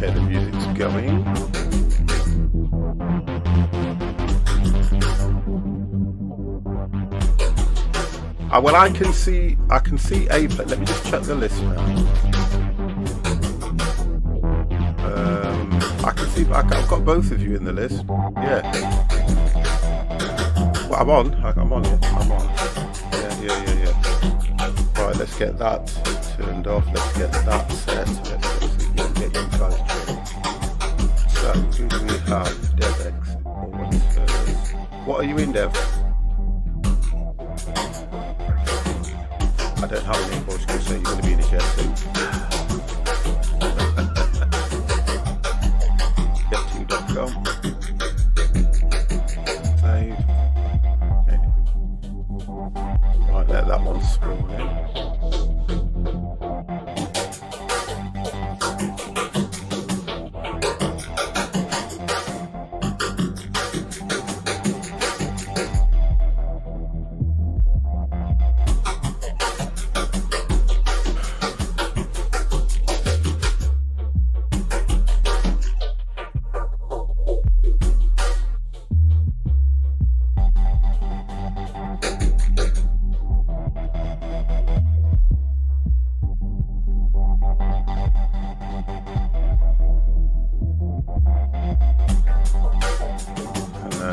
Okay, the music's going. Well, I can see Apex. Let me just check the list now. I can see. I've got both of you in the list. Yeah. Well, I'm on. I'm on. I'm on. Yeah. Right, let's get that turned off. Let's get that set. Let's get you guys trained. So, who do we have? DevX. What are you in, Dev? I don't have any Portugal, so you're going to be in a jet soon. Get2.com. Save. Okay. Right, let that one spawn in.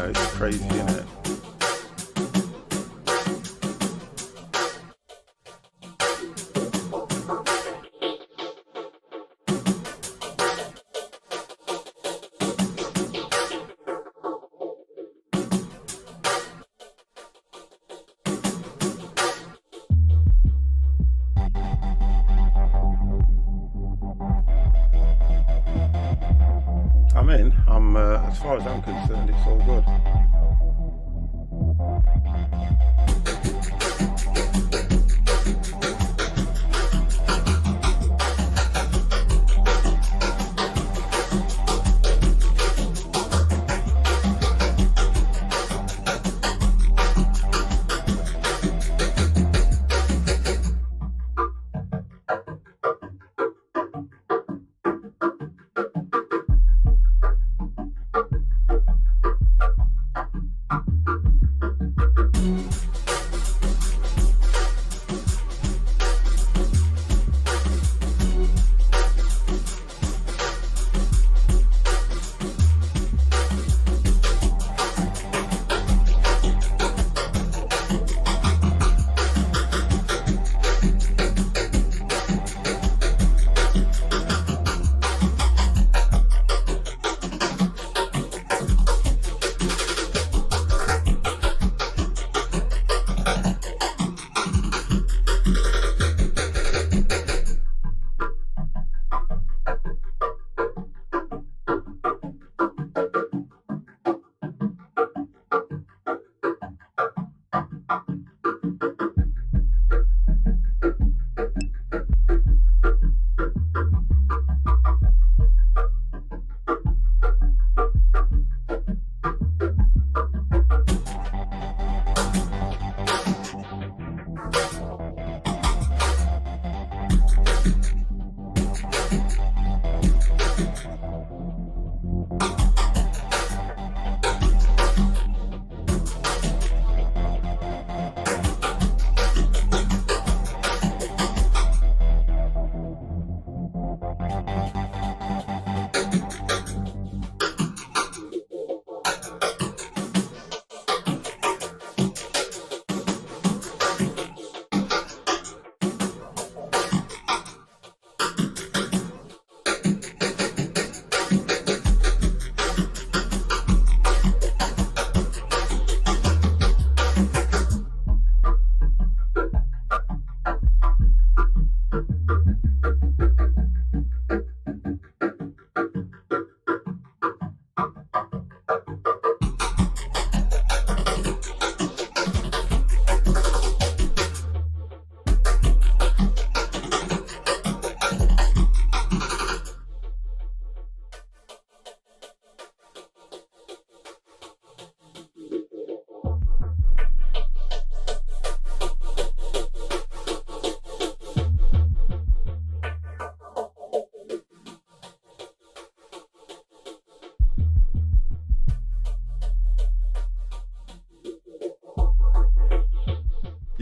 It's crazy, isn't it? I'm in. As far as I'm concerned, it's all good.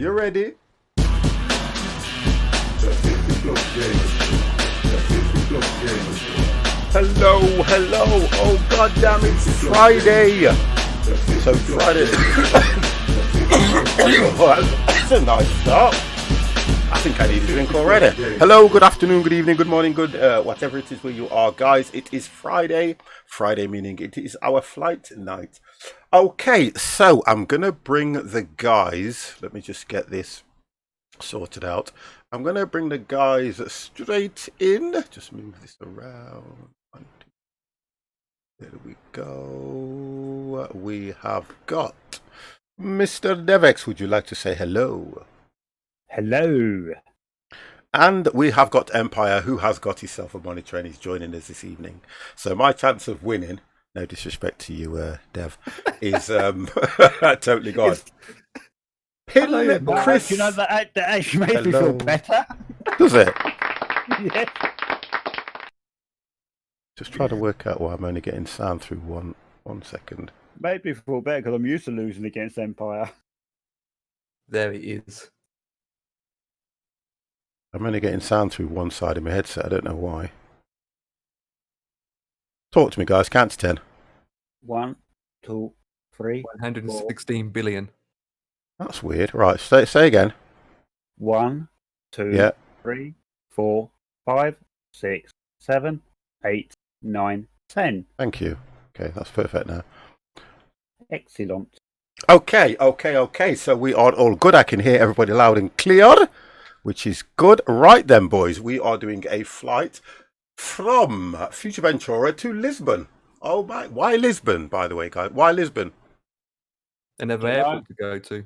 You ready? Hello, hello. Oh, god damn, it's Friday. So Friday. Oh, that's a nice start. I think I need a drink already. Hello, good afternoon, good evening, good morning, good whatever it is where you are, guys. It is Friday. Friday meaning it is our flight night. Okay, so I'm gonna bring the guys. Let me just get this sorted out. I'm gonna bring the guys straight in. Just move this around. There we go. We have got Mr. Devex. Would you like to say hello? Hello. And we have got Empire, who has got himself a monitor and he's joining us this evening. So my chance of winning, no disrespect to you, Dev, is totally gone. Hello, Chris. You know, that actually makes me feel better. Does it? Yes. Just trying to work out why I'm only getting sound through one second. Made me feel better because I'm used to losing against Empire. There he is. I'm only getting sound through one side of my headset. I don't know why. Talk to me, guys. Count to 10. 1, 2, 3. 116 billion. That's weird. Right, say again. 1, 2, 3, 4, 5, 6, 7, 8, 9, 10. Thank you. Okay, that's perfect now. Excellent. Okay. So we are all good. I can hear everybody loud and clear, which is good. Right then, boys, we are doing a flight from Fuerteventura to Lisbon. Oh my! Why Lisbon, by the way, guys? Why Lisbon? Another airport to go to.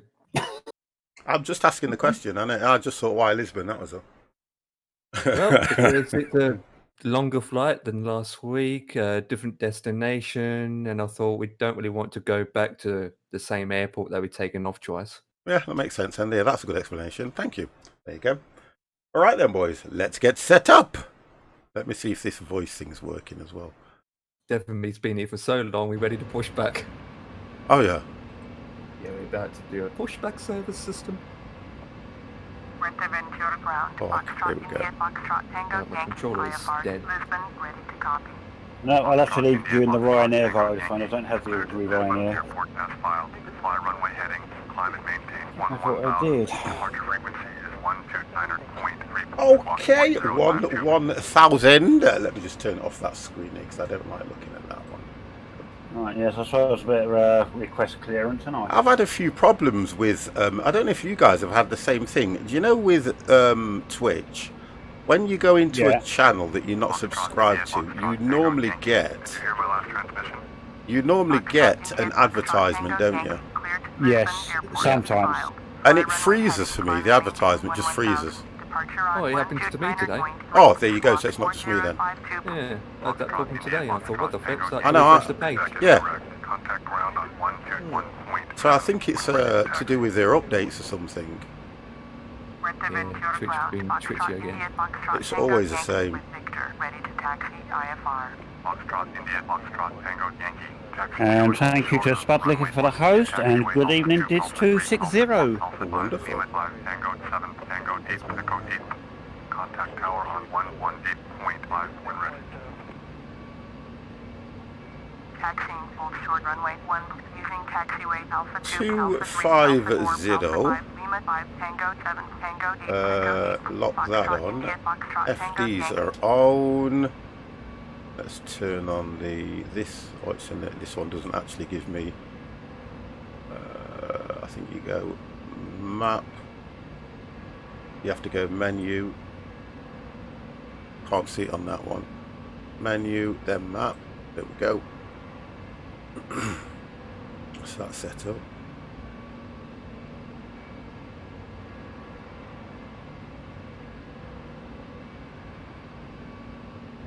I'm just asking the question, and I just thought, why Lisbon? That was all. Well, because it's a longer flight than last week, different destination, and I thought we don't really want to go back to the same airport that we've taken off twice. Yeah, that makes sense, and yeah, that's a good explanation. Thank you. There you go. All right then, boys, let's get set up. Let me see if this voice thing's working as well. Definitely, it's been here for so long, we're ready to push back. Oh yeah. Yeah, we're about to do a pushback service system. Fuerteventura ground. Oh, Foxtrot there we go. India, Foxtrot Tango, My Yankee, controller's IFR, dead. Lisbon, ready to copy. No, I'll have to leave you in the Ryanair Vodafone. I don't have the ordinary Ryanair. Airport as filed. Fly runway heading. Climb and maintain I thought I did. Departure frequency is 129.3. Okay, 1,000. Let me just turn off that screen because I don't like looking at that one. Right, yes, I suppose better request clearance tonight. I've had a few problems with, I don't know if you guys have had the same thing. Do you know with Twitch, when you go into a channel that you're not subscribed to, you normally get an advertisement, don't you? Yes, sometimes. And it freezes for me, the advertisement just freezes. Oh, it happened to me today. Oh, there you go, so it's not just me then. Yeah, I had that problem today. I thought, what the fuck? So I know, refresh the page. Yeah. So I think it's to do with their updates or something. Yeah, Twitch being twitchy again. It's always the same. And thank you to Spudlicker for the host, and good evening, Dids 260. Wonderful. Contact tower on 118.5 when ready. Taxiing full short runway 1 using taxiway Alpha 250. Lima 5 Tango 7 Tango 8 Lock that on. FDs are on. Let's turn on this. Oh, it's in this one doesn't actually give me. I think you go map. You have to go menu. Can't see it on that one. Menu, then map. There we go. So that's set up.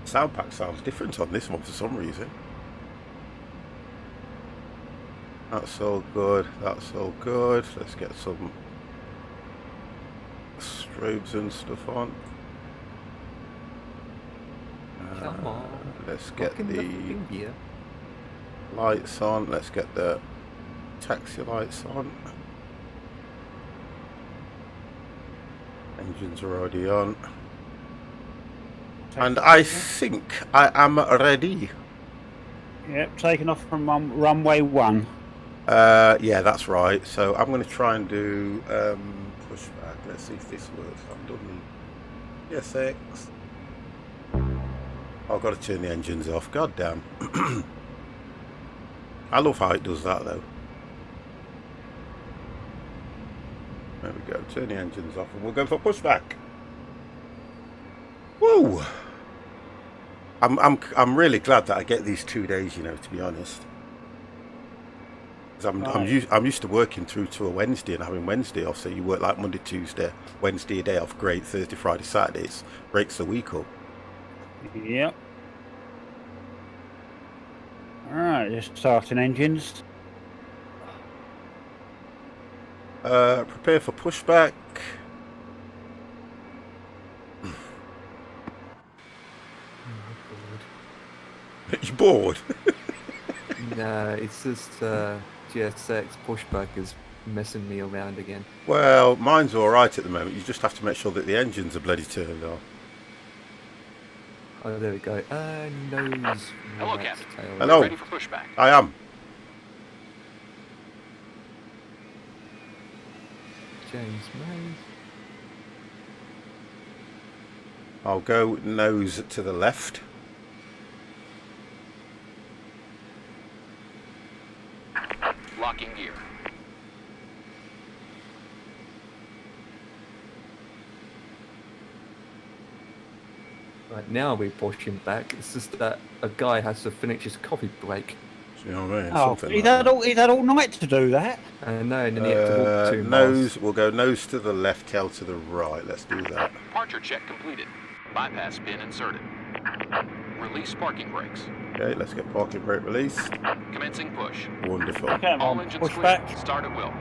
Sound pack sounds different on this one for some reason. That's all good. That's all good. Let's get some strobes and stuff on. Come on. Let's get the gear. lights on. Let's get the taxi lights on. Engines are already on. And I think I am ready. Yep, taking off from runway 1. Yeah, that's right. So I'm going to try and do pushback. Let's see if this works. I've done the PSX. Oh, I've got to turn the engines off. God damn. I love how it does that though. There we go. Turn the engines off and we'll go for pushback. Woo! I'm really glad that I get these 2 days, you know, to be honest. I'm used to working through to a Wednesday and having Wednesday off. So you work like Monday, Tuesday, Wednesday a day off. Great. Thursday, Friday, Saturdays breaks the week up. Yep. Alright, just starting engines. Prepare for pushback. You bored? Nah, it's just GSX pushback is messing me around again. Well, mine's all right at the moment. You just have to make sure that the engines are bloody turned on. Oh, there we go. Nose. Hello, right, Captain. tail. Hello. Ready for pushback. I am. James May. I'll go nose to the left. Locking gear. Right, now we're pushing back. It's just that a guy has to finish his coffee break. Do you know what I mean? Oh, Something he's like had that. all night to do that. No, and then you have to walk 2 Nose. miles. We'll go nose to the left, tail to the right. Let's do that. Departure check completed. Bypass pin inserted. Release parking brakes. Okay, let's get parking brake released. Commencing push. Wonderful. Come All on, engines push clear. back. Start at will.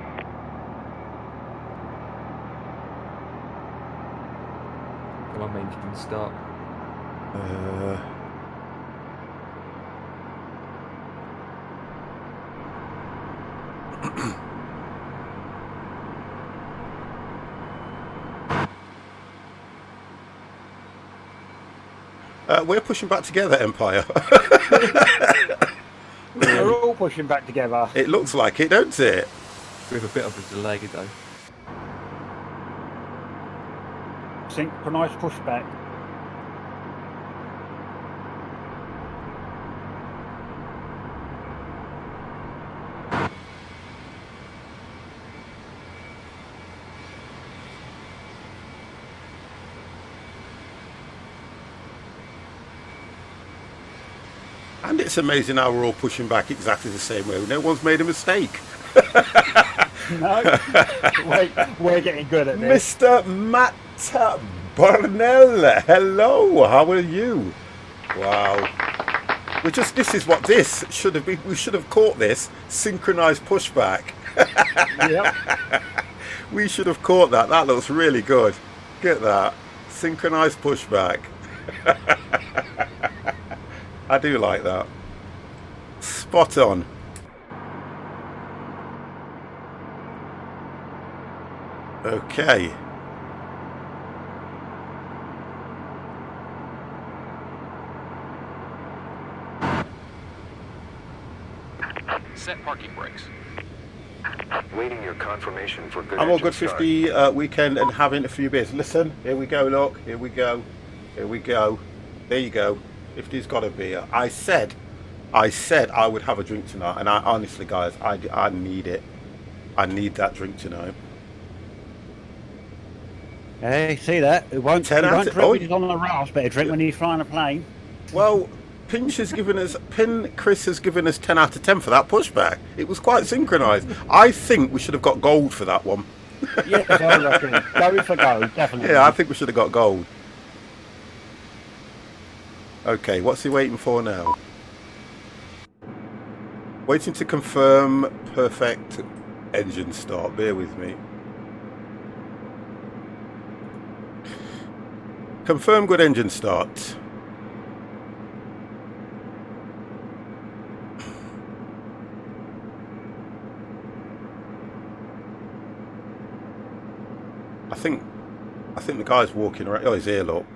Come on, engine start. We're pushing back together, Empire. We're all pushing back together. It looks like it, don't it? With a bit of a delay though. Synchronised pushback. And it's amazing how we're all pushing back exactly the same way. No one's made a mistake. No, we're getting good at this. Mr. Matt Barnell, hello, how are you? Wow. This is what this should have been. We should have caught this synchronized pushback. Yep. We should have caught that. That looks really good. Get that. Synchronized pushback. I do like that. Spot on. Okay. Set parking brakes. Waiting your confirmation for good I'm all engine good. start. 50 weekend and having a few beers. Listen, here we go. Look, here we go. Here we go. There you go. 50's got a beer. I said I would have a drink tonight, and I honestly, guys, I need it. I need that drink tonight. Hey, see that? It won't, 10 he out won't of- drink oh. when he's on the rails, but he'll drink when he's flying a plane. Well, Chris has given us 10 out of 10 for that pushback. It was quite synchronised. I think we should have got gold for that one. Yes, I reckon. Go for go, definitely. Yeah, I think we should have got gold. Okay, what's he waiting for now? Waiting to confirm perfect engine start. Bear with me. Confirm good engine start. I think I think the guy's walking around. Oh, he's here, look.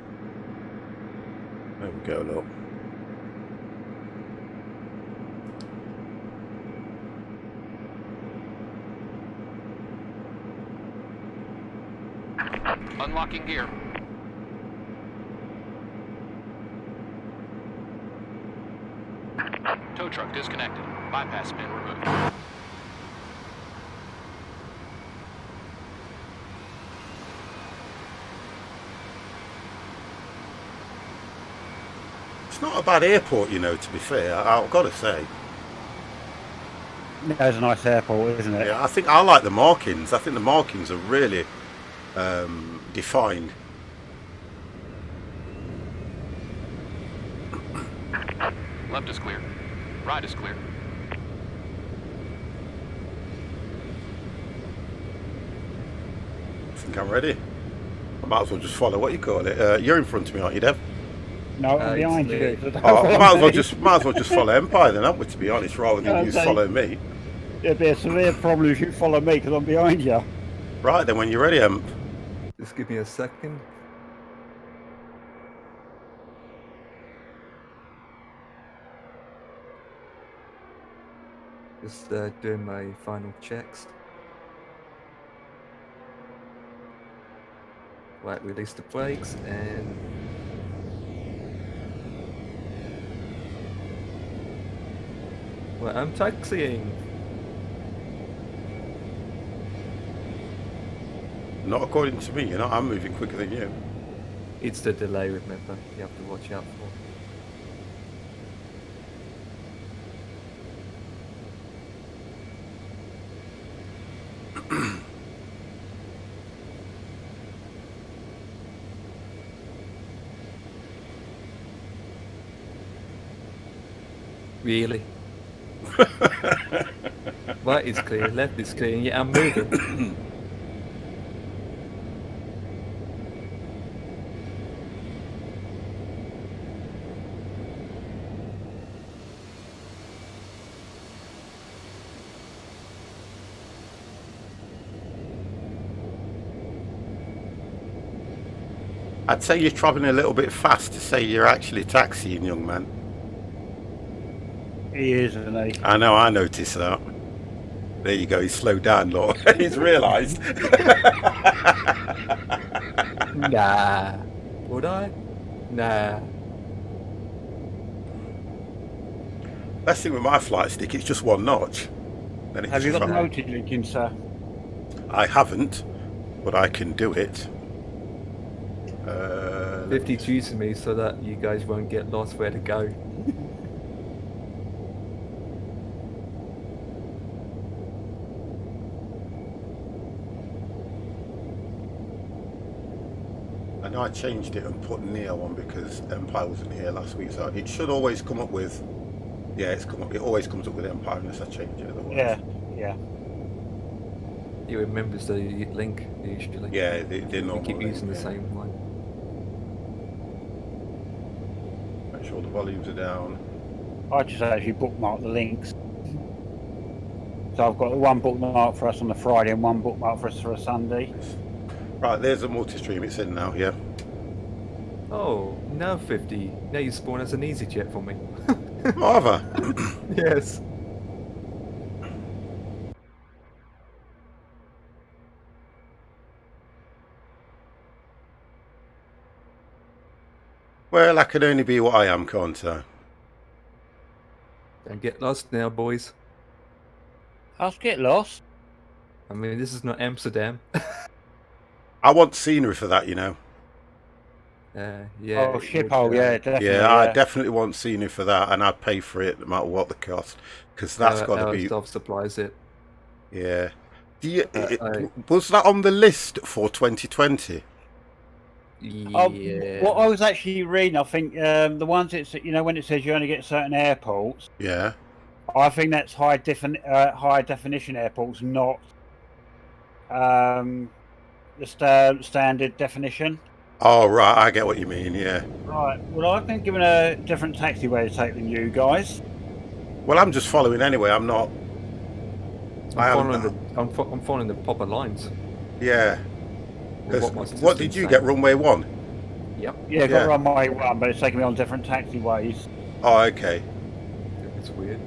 There we go, look. Unlocking gear. Tow truck disconnected. Bypass pin removed. It's not a bad airport, you know, to be fair, I've got to say. There's a nice airport, isn't it? Yeah, I think I like the markings. I think the markings are really defined. Left is clear. Right is clear. I think I'm ready. I might as well just follow what you call it. You're in front of me, aren't you, Dev? No, I'm behind it's you. me. So Oh, don't might follow as well just follow Empire then, haven't we? To be honest, rather than you Okay. follow me. It'd be a severe problem if you follow me because I'm behind you. Right then, when you're ready, Emp. Just give me a second. Just doing my final checks. Right, release the brakes and well, I'm taxiing. Not according to me, you know. I'm moving quicker than you. It's the delay, remember? You have to watch out for. Really? Right is clear, left is clear, yeah, I'm moving. I'd say you're travelling a little bit fast to say you're actually taxiing, young man. He is, isn't he? I know, I noticed that. There you go, he's slowed down, Lord. He's realised. Nah. Would I? Nah. Best thing with my flight stick, it's just one notch. Then it Have just you got the travels. motor linking, sir? I haven't, but I can do it. 50 G's to me so that you guys won't get lost where to go. I know I changed it and put Neo on because Empire wasn't here last week, so it should always come up with. Yeah, it's come up. It always comes up with Empire unless I change it. Otherwise. Yeah, yeah. He remembers the link usually. Yeah, they're We normal. keep using the yeah. same one. Make sure the volumes are down. I just actually bookmarked the links. So I've got one bookmark for us on the Friday and one bookmark for us for a Sunday. Right, there's a multi-stream. It's in now. Yeah. Oh, now 50. Now you spawn as an EasyJet for me. Oh, have I? Yes. Well, I can only be what I am, can't I? Don't get lost now, boys. I'll get lost. I mean, this is not Amsterdam. I want scenery for that, you know. Yeah. Oh, Schiphol, yeah, definitely. Yeah, I definitely want scenery for that, and I'd pay for it no matter what the cost, because that's got to be. Self supplies it. Yeah. Do you, I- was that on the list for 2020? Yeah. What I was actually reading, I think the ones it's when it says you only get certain airports, Yeah. I think that's high definition airports, not the standard definition. Oh, right, I get what you mean, yeah. Right. Well, I've been given a different taxiway to take than you guys. Well, I'm just following anyway, I'm not. I'm following the proper lines. Yeah. What did you get? Runway 1? Yep. Yeah, Yeah. got runway 1, but it's taking me on different taxiways. Oh, okay. It's weird.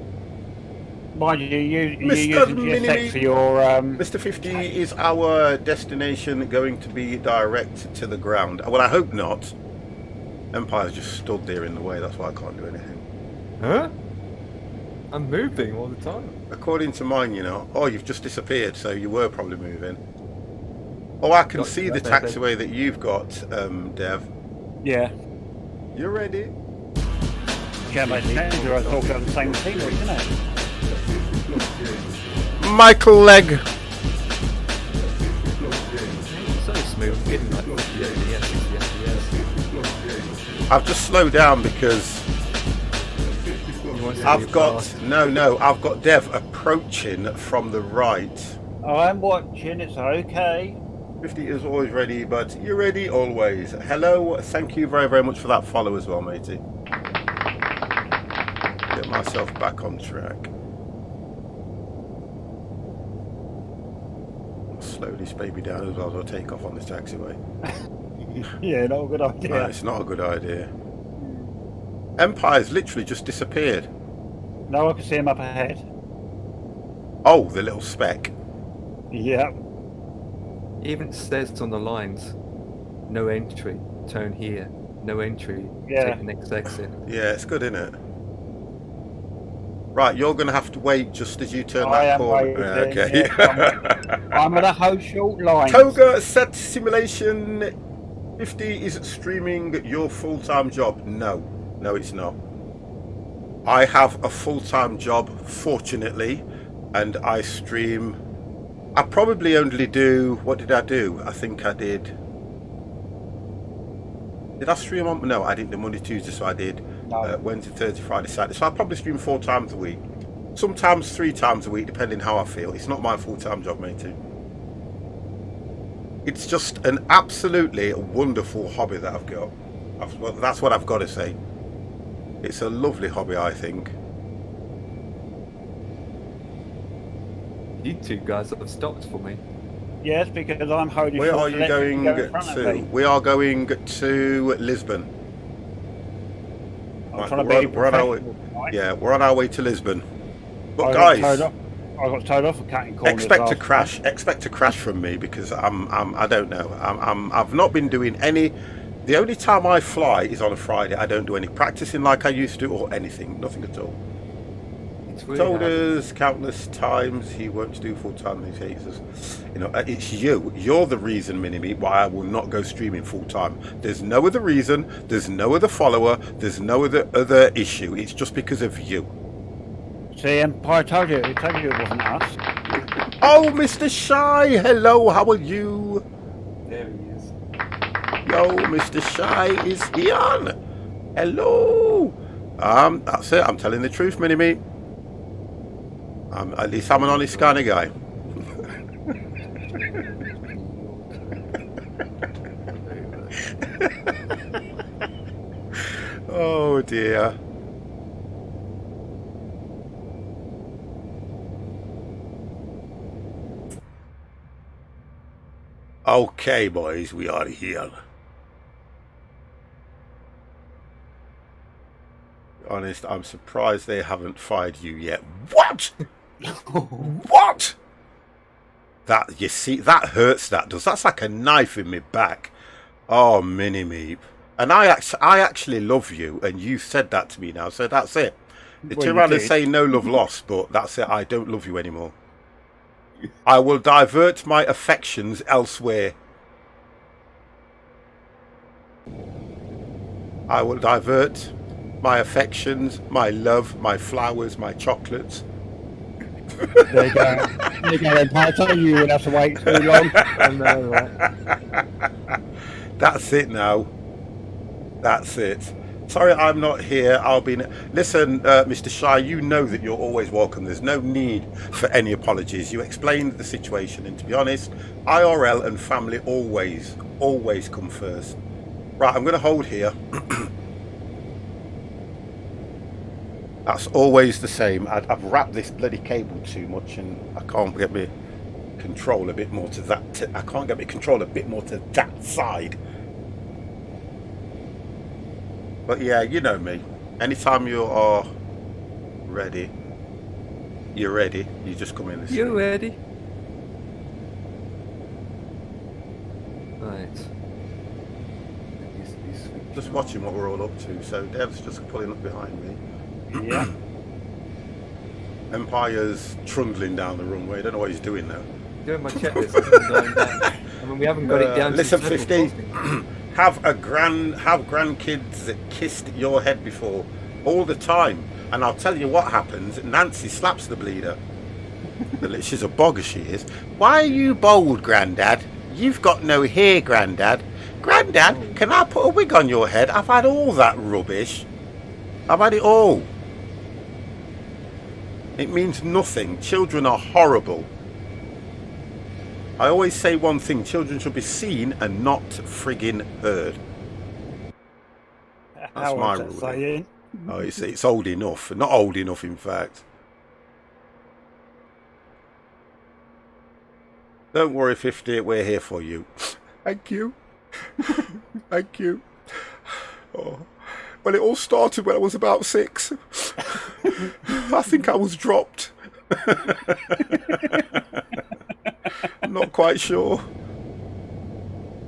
Mind you, you're Mr. using Mini-Me. GSX for your Mr. 50, is our destination going to be direct to the ground? Well, I hope not. Empire's just stood there in the way, that's why I can't do anything. Huh? I'm moving all the time. According to mine, you know. Oh, you've just disappeared, so you were probably moving. Oh, I can see the taxiway that you've got, Dev. yeah. You ready? Can't make the engine. I talk about the same thing, isn't it? Michael Legg. So smooth, getting like yes. I've just slowed down because I've got I've got Dev approaching from the right. I'm watching, it's okay. 50 is always ready, but you're ready always. Hello, thank you very, very much for that follow as well, matey. Get myself back on track. Slow this baby down as well as I take off on this taxiway. Yeah, not a good idea. No, it's not a good idea. Empire's literally just disappeared. No, I can see him up ahead. Oh, the little speck. Yep. Even says on the lines, no entry, turn here, no entry, Yeah. take the next exit. Yeah, it's good, isn't it? Right, you're going to have to wait just as you turn I that am corner. waiting, Okay. yeah, I'm at a whole short line. Toga set simulation 50 is streaming your full-time job. No, it's not. I have a full-time job, fortunately, and I stream. I probably only do. What did I do? I think I did. Did I stream on? No, I didn't do Monday, Tuesday, so I did Wednesday, Thursday, Friday, Saturday. So I probably stream 4 times a week. Sometimes 3 times a week, depending how I feel. It's not my full-time job, matey. It's just an absolutely wonderful hobby that I've got. Well, that's what I've got to say. It's a lovely hobby, I think. You two guys have stopped for me. Yes, because I'm holding. Where short are to you let going go in front of to? me. We are going to Lisbon. I'm Right, trying to be we're on our way. professional tonight. Yeah, we're on our way to Lisbon. But I guys, got towed off for cutting corners. expect a last crash. Expect a crash from me because I don't know. I've not been doing any. The only time I fly is on a Friday. I don't do any practicing like I used to or anything. Nothing at all. It's really Told hard. us countless times he won't do full time. He hates us. You know, it's you. You're the reason, Mini-Me, why I will not go streaming full time. There's no other reason. There's no other follower. There's no other issue. It's just because of you. See, Empire told you it wasn't us. Oh, Mr. Shy. Hello. How are you? There he is. Yo, Mr. Shy is here. Hello. That's it. I'm telling the truth, Mini-Me. At least I'm an honest kind of guy. Oh dear. Okay, boys, we are here. Honest, I'm surprised they haven't fired you yet. What? What? That, you see, that hurts, that does. That's like a knife in my back. Oh, Mini-Me. And I actually love you, and you said that to me now, so that's it. They Well, turn you around and did. say no love lost, but that's it. I don't love you anymore. I will divert my affections elsewhere. I will divert my affections, my love, my flowers, my chocolates. There you go. There you go, Empire. I told you would have to wait too long. I know, right? That's it now. That's it. Sorry I'm not here. I'll be... Listen, Mr. Shy, you know that you're always welcome. There's no need for any apologies. You explained the situation, and to be honest, IRL and family always come first. Right, I'm going to hold here. That's always the same. I've wrapped this bloody cable too much and I can't get me... control a bit more to that. I can't get my control a bit more to that side. But yeah, you know me. Anytime you are ready, you're ready. You just come in. You ready? Right. Just watching what we're all up to. So Dev's just pulling up behind me. Yeah. Empire's trundling down the runway. I don't know what he's doing now. Doing my checklist. I mean, we haven't got it down. Listen, to 50. Have grandkids kissed your head before, all the time, and I'll tell you what happens. Nancy slaps the bleeder. She's a bogger, she is. Why are you bald, Grandad? You've got no hair, Grandad. Grandad, can I put a wig on your head? I've had all that rubbish. I've had it all. It means nothing. Children are horrible. I always say one thing, children should be seen and not friggin' heard. That's my rule. Oh, it's old enough. Not old enough, in fact. Don't worry, 50, we're here for you. Thank you. Thank you. Oh. Well, it all started when I was about 6. I think I was dropped. I'm not quite sure.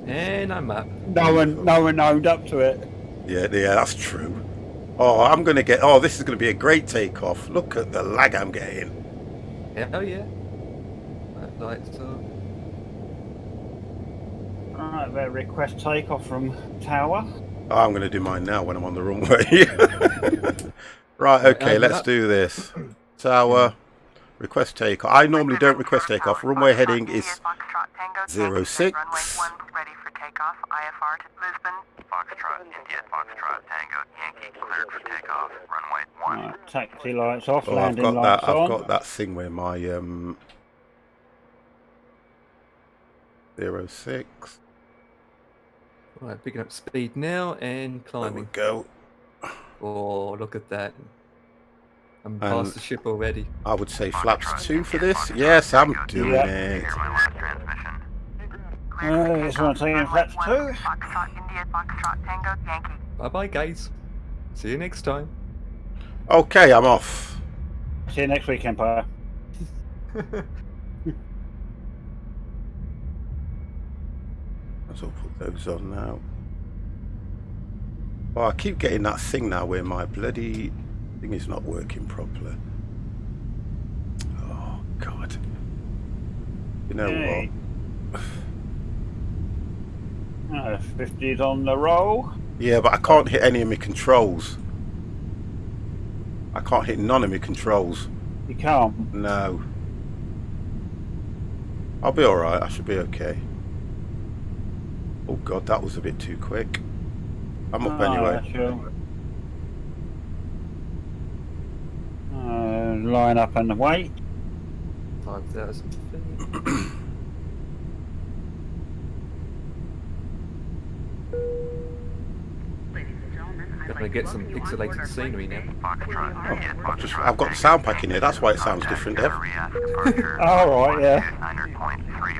And I'm up. No one owned up to it. Yeah, that's true. Oh, I'm going to get... Oh, this is going to be a great takeoff. Look at the lag I'm getting. Hell yeah. That lights up. Alright, better request takeoff from tower. Oh, I'm going to do mine now when I'm on the runway. Right, okay, let's do this. Tower, request takeoff. I normally don't request takeoff. Runway heading is 06. Runway 1 ready for takeoff. IFR to Lisbon. Foxtrot, India, Foxtrot, Tango, Yankee, cleared for takeoff. Runway 1. Right, taxi lights off, Oh, I've landing got lights that. on. I've got that thing where my 06. Right, picking up speed now and There we climbing. go. Oh, look at that. I'm past the ship already. I would say flaps 2 for this. Yes, I'm doing it. Here's my last transmission. This one's taking flaps 2. Foxtrot, India, Foxtrot, Tango, Yankee. Bye bye, guys. See you next time. Okay, I'm off. See you next week, Empire. I'll put those on now. Oh, I keep getting that thing now where my bloody thing is not working properly. Oh, God. You know Hey. what? 50's on the roll. Yeah, but I can't hit any of my controls. I can't hit none of my controls. You can't. No. I'll be alright. I should be okay. Oh, God, that was a bit too quick. I'm up anyway. Sure. Line up and wait. 5,000 feet. I'm gonna get some pixelated scenery now. Foxtrot, India, Foxtrot, I've got the sound pack in here. That's why it sounds different, Dev. Alright, yeah. 900.3.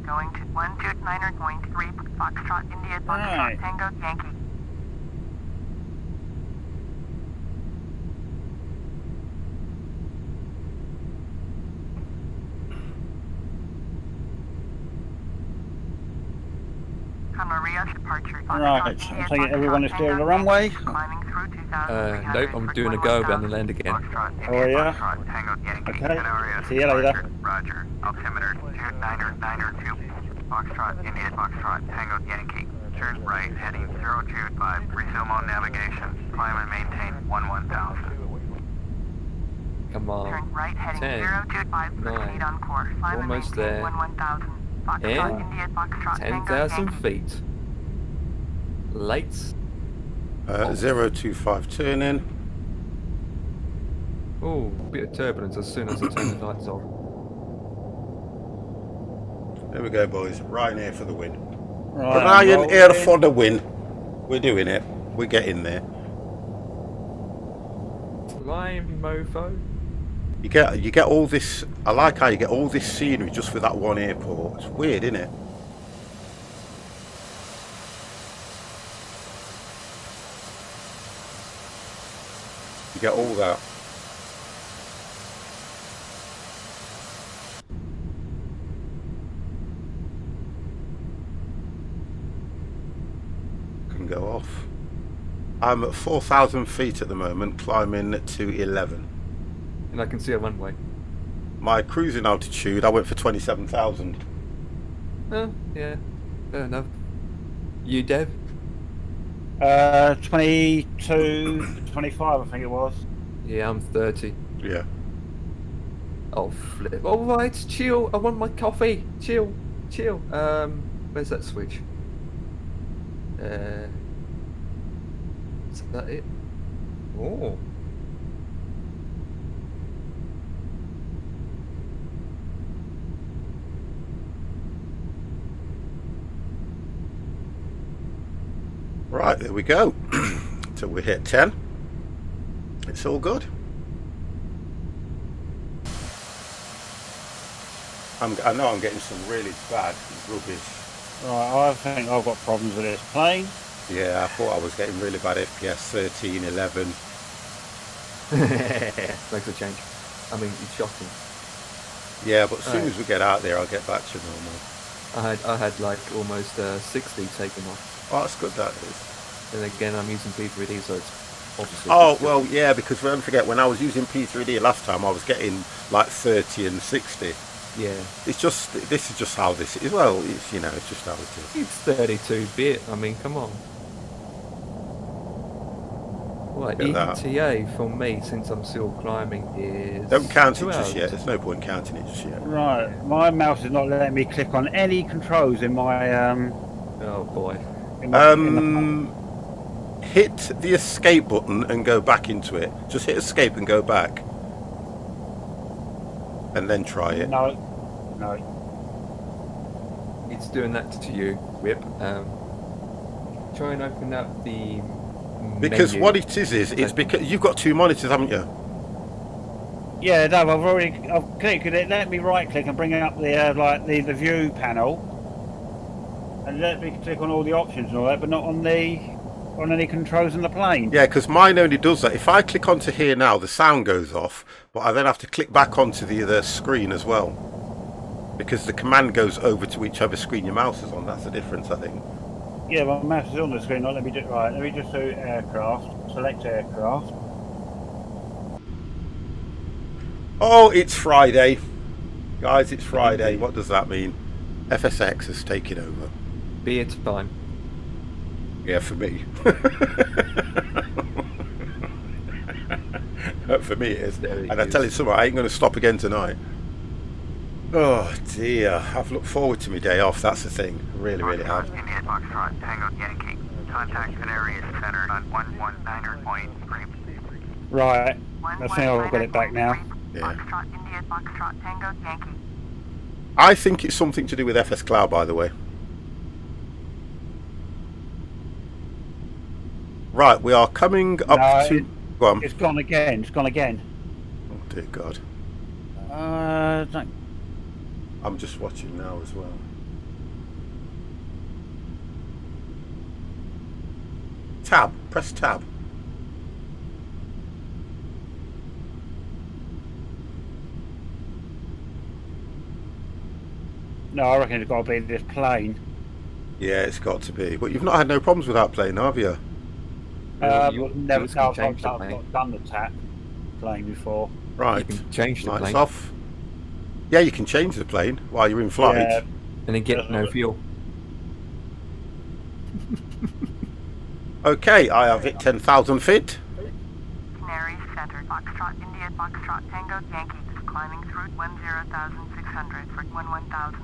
Going to 129.3. Foxtrot, India, Foxtrot, Alright. Tango, Yankee. Maria departure. Right, I take it everyone is clear of the runway. Climbing through 2,300 Nope, I'm doing a go around the land again. Oh, yeah? Okay, see you later. Roger. Altimeter 29902. Foxtrot, India, Foxtrot, Tango, Yankee. Turn right, heading 025. Resume on navigation. Climb and maintain 11,000. Come on. Turn right, heading 10, 025. Proceed on course. Climb and almost maintain there. 11,000. Foxtrot, And India, Foxtrot, Tango, 10,000 Yankee. feet. Lights. 025 turning. Oh, bit of turbulence as soon as I turn the lights off. There we go, boys. Ryan here for the win. Right, Ryan here rolling. for the win. We're doing it. We're getting there. Climb, mofo. You get all this. I like how you get all this scenery just for that one airport. It's weird, isn't it? You get all that. Can go off. I'm at 4,000 feet at the moment, climbing to 11. And I can see a runway. My cruising altitude, I went for 27,000. Yeah, fair enough. You, Dev? 22, 25, I think it was. Yeah, I'm 30. Yeah. Oh, flip. All right, chill. I want my coffee. Chill. Where's that switch? Is that it? Oh. Right, there we go. Till we hit 10. It's all good. I know I'm getting some really bad rubbish. Right, I think I've got problems with this plane. Yeah, I thought I was getting really bad FPS, 13, 11. Makes a change. I mean, it's shocking. Yeah, but as soon as we get out there, I'll get back to normal. I had like almost 60 taken off. Oh, that's good, that is. And again, I'm using P3D, so it's obviously... Oh, well, yeah, because don't forget, when I was using P3D last time, I was getting like 30 and 60. Yeah. It's just, this is just how this is. Well, it's, you know, it's just how it is. It's 32-bit. I mean, come on. Right, Look at ETA for me, since I'm still climbing, is... Don't count it 2 just hours. yet. There's no point counting it just yet. Right, my mouse is not letting me click on any controls in my Oh boy. in the Hit the escape button and go back into it. Just hit escape and go back. And then try it. No. It's doing that to you, Whip. Try and open up the Because menu. what it is it's because you've got two monitors, haven't you? Yeah, no, I've clicked it. Let me right click and bring up the like the view panel, and let me click on all the options and all that, but not on any controls in the plane. Yeah, because mine only does that. If I click onto here now, the sound goes off, but I then have to click back onto the other screen as well, because the command goes over to whichever screen your mouse is on. That's the difference, I think. Yeah, my mouse is on the screen. Let me do right. Let me just do aircraft. Select aircraft. Oh, it's Friday, guys. It's Friday. What does that mean? FSX has taken over. Beer time. Yeah, for me. For me it is. There it And I tell you is. something, I ain't going to stop again tonight. Oh dear, I've looked forward to my day off, that's the thing. I really, really have. India Foxtrot, Tango Yankee. Contact Canarias Center on 119.3. Right. I think I've got it back now. Yeah. Foxtrot, India, Foxtrot, Tango, Yankee. I think it's something to do with FS Cloud, by the way. Right, we are coming up No, to... Go on. It's gone again. It's gone again. Oh dear God. Don't- I'm just watching now as well. Tab. Press tab. No, I reckon it's got to be this plane. Yeah, it's got to be. But you've not had no problems with that plane, have you? You Never can no, I've change the not plane. done the tap plane before. Right. You can change the Lights plane off. Yeah, you can change the plane while you're in flight. Yeah, and then get no fuel. Okay, I have hit 10,000 feet. Canary Center, Foxtrot, India, Foxtrot, Tango, Yankee. Climbing through 10,600 for 11,000.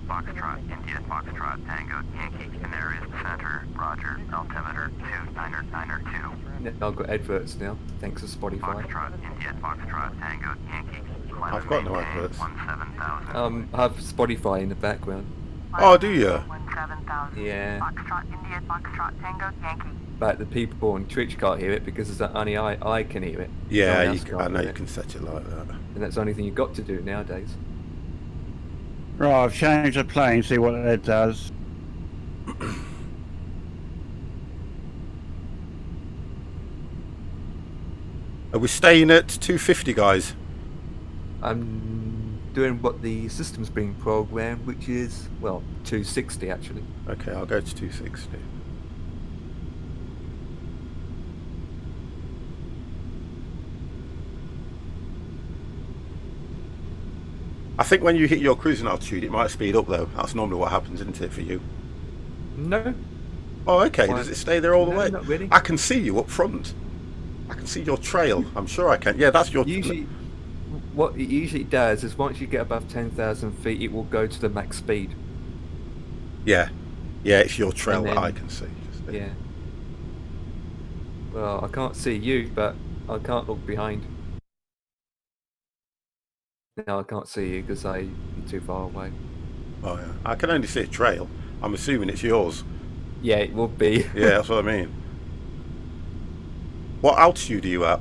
Foxtrot, India, Foxtrot, Tango, Yankee, Canarias Center, Roger, altimeter 2992. I've got adverts now, thanks to Spotify. Foxtrot, India, Foxtrot, Tango, Yankee. I've got no adverts. 17,000. I have Spotify in the background. Oh, do you? 17,000. Yeah. Foxtrot, India, Foxtrot, Tango, Yankee. but the people on Twitch can't hear it because it's only I can hear it. No Yeah, one else I can't know hear you it. can set it like that. And that's the only thing you've got to do nowadays. Right, I've changed the plane, see what it does. Are we staying at 250, guys? I'm doing what the system's being programmed, which is, well, 260 actually. Okay, I'll go to 260. I think when you hit your cruising altitude, it might speed up though. That's normally what happens, isn't it, for you? No, Oh, okay. Why? Does it stay there all the No, way? not really. I can see you up front. I can see your trail. I'm sure I can. Yeah, that's your... usually, what it usually does is once you get above 10,000 feet, it will go to the max speed. Yeah. Yeah, it's your trail And that I then- can see. Yeah. Well, I can't see you, but I can't look behind. No, I can't see you because you're too far away. Oh, yeah. I can only see a trail. I'm assuming it's yours. Yeah, it will be. Yeah, that's what I mean. What altitude are you at?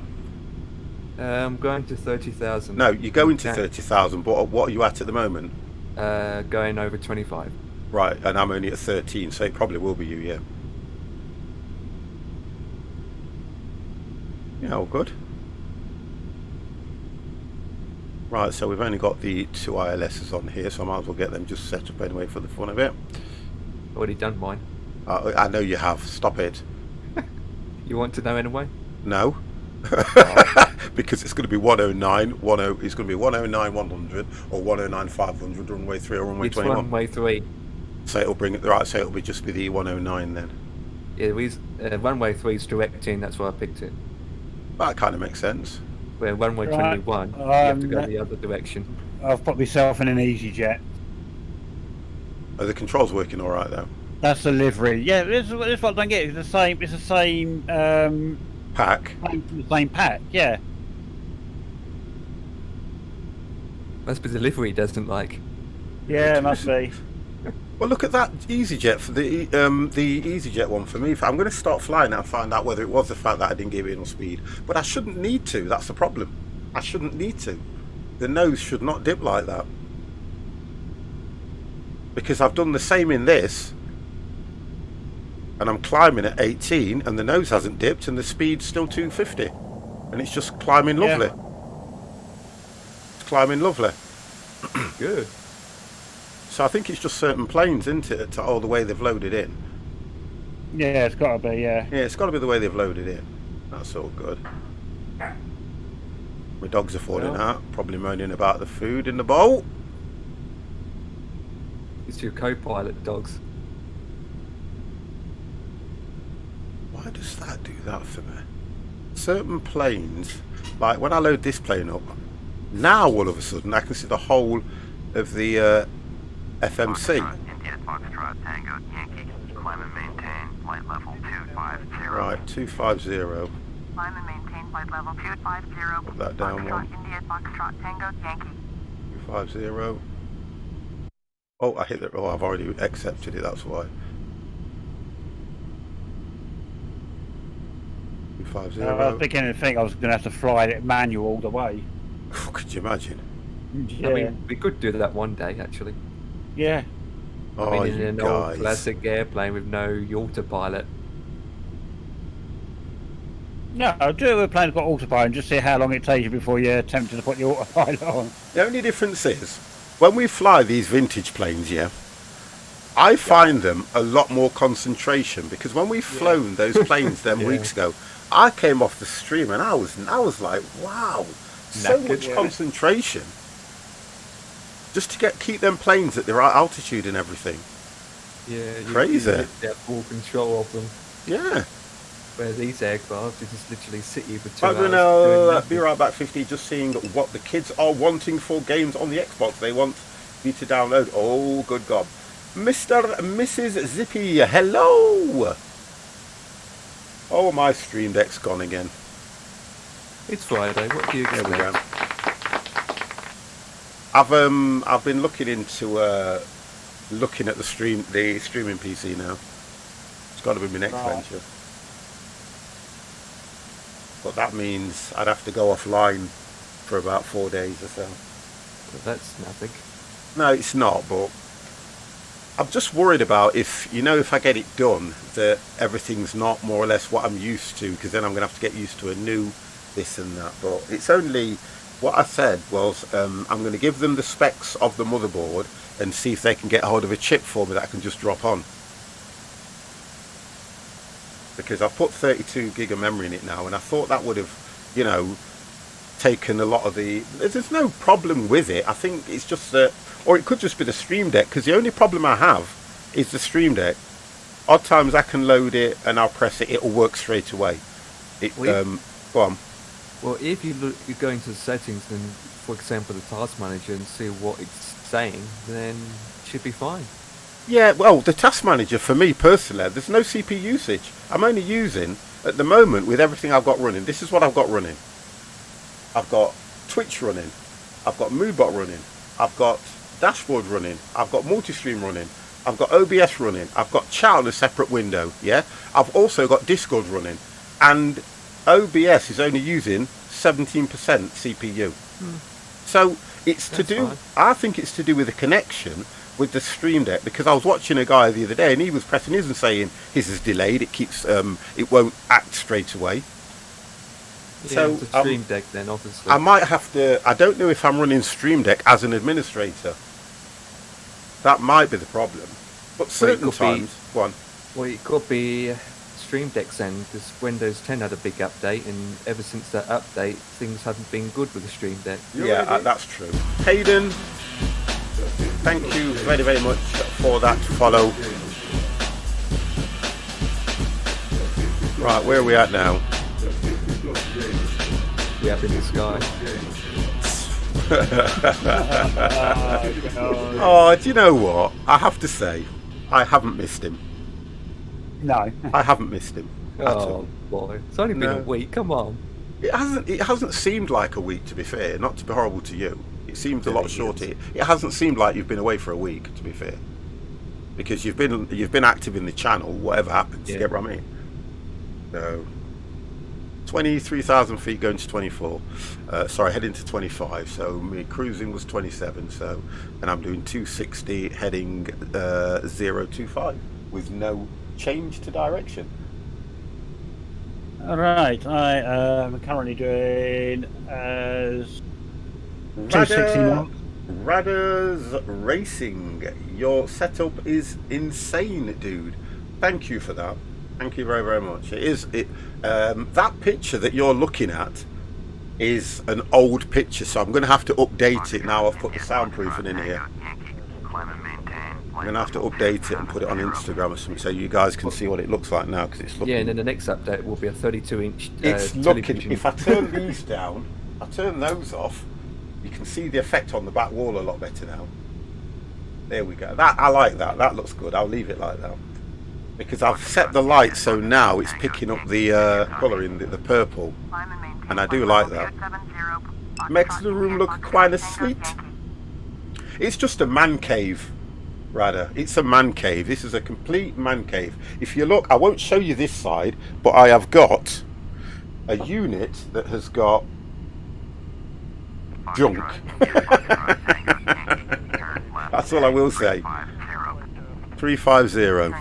I'm going to 30,000. No, you go into Yeah. 30,000, but what are you at the moment? Going over 25. Right, and I'm only at 13, so it probably will be you, yeah. Yeah, all good. Right, so we've only got the 2 ILSs on here, so I might as well get them just set up anyway for the fun of it. Already done mine. I know you have. Stop it. You want to know anyway? No. Because it's going to be 109, it's going to be 109 100 or 109 500 runway 3 or runway It's 21. runway 3. So it'll bring it right. So it'll be just be the 109 then. Yeah, runway 3 is directing. That's why I picked it. That kind of makes sense. Where runway Right, 21, you have to go that- the other direction. I've put myself in an EasyJet. Are the controls working all right though? That's the livery. Yeah, this is what I don't get. It's the same. It's the same. Pack. The same pack. Yeah. Must be the livery he doesn't like. Yeah, it must be. Well, look at that EasyJet for the EasyJet one for me. I'm going to start flying now and find out whether it was the fact that I didn't give it enough speed. But I shouldn't need to. That's the problem. I shouldn't need to. The nose should not dip like that. Because I've done the same in this. And I'm climbing at 18 and the nose hasn't dipped and the speed's still 250. And it's just climbing lovely. Yeah. It's climbing lovely. Good. So I think it's just certain planes, isn't it, to all the way they've loaded in. Yeah, it's got to be. Yeah. Yeah, it's got to be the way they've loaded in. That's all good. My dogs are falling Well. out, probably moaning about the food in the bowl. It's your co-pilot dogs. Why does that do that for me? Certain planes, like when I load this plane up, now all of a sudden I can see the whole of the FMC. Foxtrot, India, Foxtrot, Tango, Yankee, climb and maintain, flight level 250. Right, 250. Climb and maintain flight level 250. Put that down one. Foxtrot, India, Foxtrot, Tango, Yankee. 250. Oh, I hit it. Oh, I've already accepted it, that's why. 250. I was beginning to think I was going to have to fly it manual all the way. Could you imagine? Yeah. I mean, we could do that one day, actually. Yeah. Oh, I mean, in you an old guys. classic airplane with no autopilot. No, I'll do it with a plane that's got autopilot and just see how long it takes you before you're tempted to put the autopilot on. The only difference is, when we fly these vintage planes, yeah, I find them a lot more concentration because when we've flown those planes them Yeah. weeks ago, I came off the stream and I was like, wow, so Knackered, much yeah. concentration just to keep them planes at the right altitude and everything. Yeah, Crazy. You get full control of them. Yeah. Where these aircraft, you just literally sit here for 2 I'm hours. gonna doing be nothing. right back, 50. Just seeing what the kids are wanting for games on the Xbox. They want me to download. Oh, good God, Mr. and Mrs. Zippy, hello. Oh, my Stream Deck's gone again. It's Friday. What do you There we go. expect? I've been looking into looking at the streaming PC now. It's got to be my next Right. venture. but that means I'd have to go offline for about 4 days or so. Well, that's nothing. No, it's not, but I'm just worried about if I get it done, that everything's not more or less what I'm used to, because then I'm going to have to get used to a new this and that. But it's only, what I said was, I'm going to give them the specs of the motherboard and see if they can get hold of a chip for me that I can just drop on. Because I've put 32 gig of memory in it now, and I thought that would have, taken a lot of the... There's no problem with it. I think it's just that... Or it could just be the Stream Deck, because the only problem I have is the Stream Deck. Odd times I can load it and I'll press it, it'll work straight away. Go on. Well, if you go into the settings and, for example, the task manager and see what it's saying, then it should be fine. Yeah, well, the task manager, for me personally, there's no CPU usage. I'm only using, at the moment, with everything I've got running, this is what I've got running. I've got Twitch running, I've got Moobot running, I've got Dashboard running, I've got Multistream running, I've got OBS running, I've got chat on a separate window, yeah? I've also got Discord running, and OBS is only using 17% CPU. So it's to do, I think it's to do with the connection with the Stream Deck, because I was watching a guy the other day and he was pressing his and saying his is delayed, it keeps, it won't act straight away. Yeah, So the Stream Deck then, obviously. I might have to, I don't know if I'm running Stream Deck as an administrator. That might be the problem. But certain times, one. Well, it could be Stream Deck's end, because Windows 10 had a big update, and ever since that update, things haven't been good with the Stream Deck. Yeah, that's true. Hayden, thank you very, very much for that follow. Right, where are we at now? We have in the sky. Oh, do you know what? I have to say, I haven't missed him. No. I haven't missed him at all. Oh boy, it's only been a week. Come on. It hasn't seemed like a week, to be fair. Not to be horrible to you. It seemed a lot shorter. It hasn't seemed like you've been away for a week, to be fair. Because you've been active in the channel, whatever happens. You get what I mean? So 23,000 feet going to 24. Sorry, heading to 25. So my cruising was 27. So, and I'm doing 260 heading 025 with no change to direction. Alright, I am currently doing 260 knots. Radders Racing, your setup is insane, dude. Thank you for that. Thank you very, very much. That picture that you're looking at is an old picture, so I'm going to have to update it now. I've put the soundproofing in here. I'm going to have to update it and put it on Instagram or something so you guys can see what it looks like now, because it's looking... Yeah, and then the next update will be a 32-inch it's looking... If I turn these down, I turn those off, you can see the effect on the back wall a lot better now. There we go. That I like that. That looks good. I'll leave it like that. Because I've set the light so now it's picking up the colour in the purple, and I do like that. Makes the room look quite sweet. It's just a man cave, rather. It's a man cave. This is a complete man cave. If you look, I won't show you this side, but I have got a unit that has got junk. That's all I will say. 350.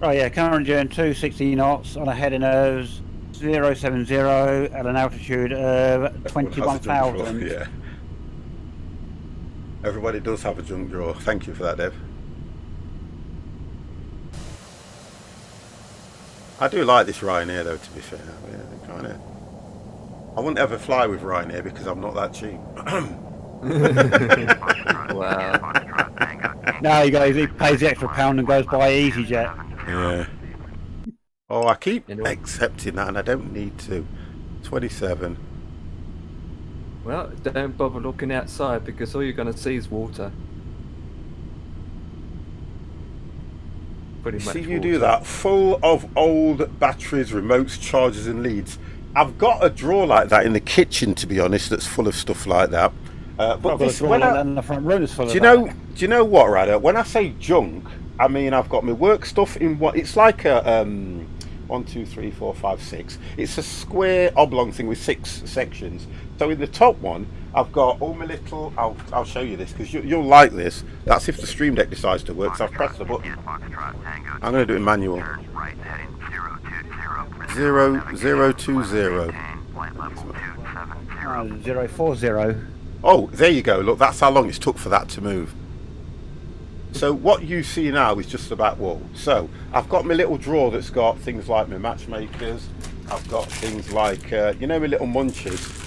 Oh yeah, current doing 260 knots on a heading of 070 at an altitude of 21,000. Yeah. Everybody does have a junk drawer. Thank you for that, Dev. I do like this Ryanair though, to be fair. Yeah, kind of. I wouldn't ever fly with Ryanair because I'm not that cheap. Wow. No, he pays the extra £1 and goes by EasyJet. Yeah. Oh, I keep accepting that and I don't need to. 27. Well, don't bother looking outside because all you're going to see is water. Pretty much See you water. do that. Full of old batteries, remotes, chargers and leads. I've got a drawer like that in the kitchen, to be honest, that's full of stuff like that. But I've got this, a drawer like that in the front room is full of do you know what, Radha? When I say junk, I mean, I've got my work stuff in what it's like a 1, 2, 3, 4, 5, 6. It's a square oblong thing with 6 sections. So in the top one, I've got all my little. I'll show you this because you'll like this. That's if the Stream Deck decides to work. So I've pressed the button. I'm going to do it in manual. 0020. 040. Oh, there you go. Look, that's how long it's took for that to move. So what you see now is just about wall. So I've got my little drawer that's got things like my matchmakers. I've got things like, you know, my little munches.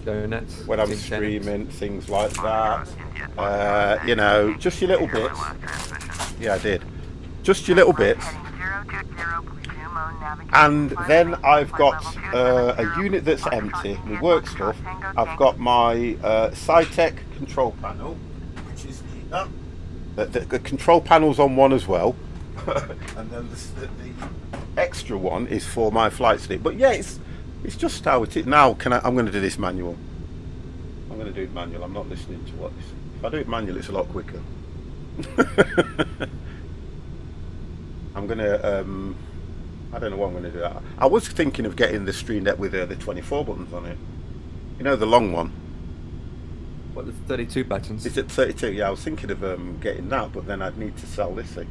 Donuts. When I'm streaming, things like that. You know, just your little bits. Yeah, I did. Just your little bits. And then I've got a unit that's empty, my work stuff. I've got my SciTech control panel, which is the control panel's on one as well. And then the extra one is for my flight stick. But yeah, it's just how it is. Now, I'm going to do this manual. I'm going to do it manual. I'm not listening to what this. If I do it manual, it's a lot quicker. I'm going to. I don't know what I'm going to do. I was thinking of getting the Stream Deck with the 24 buttons on it. You know, the long one. What, the 32 buttons? It's at 32. Yeah, I was thinking of getting that, but then I'd need to sell this thing.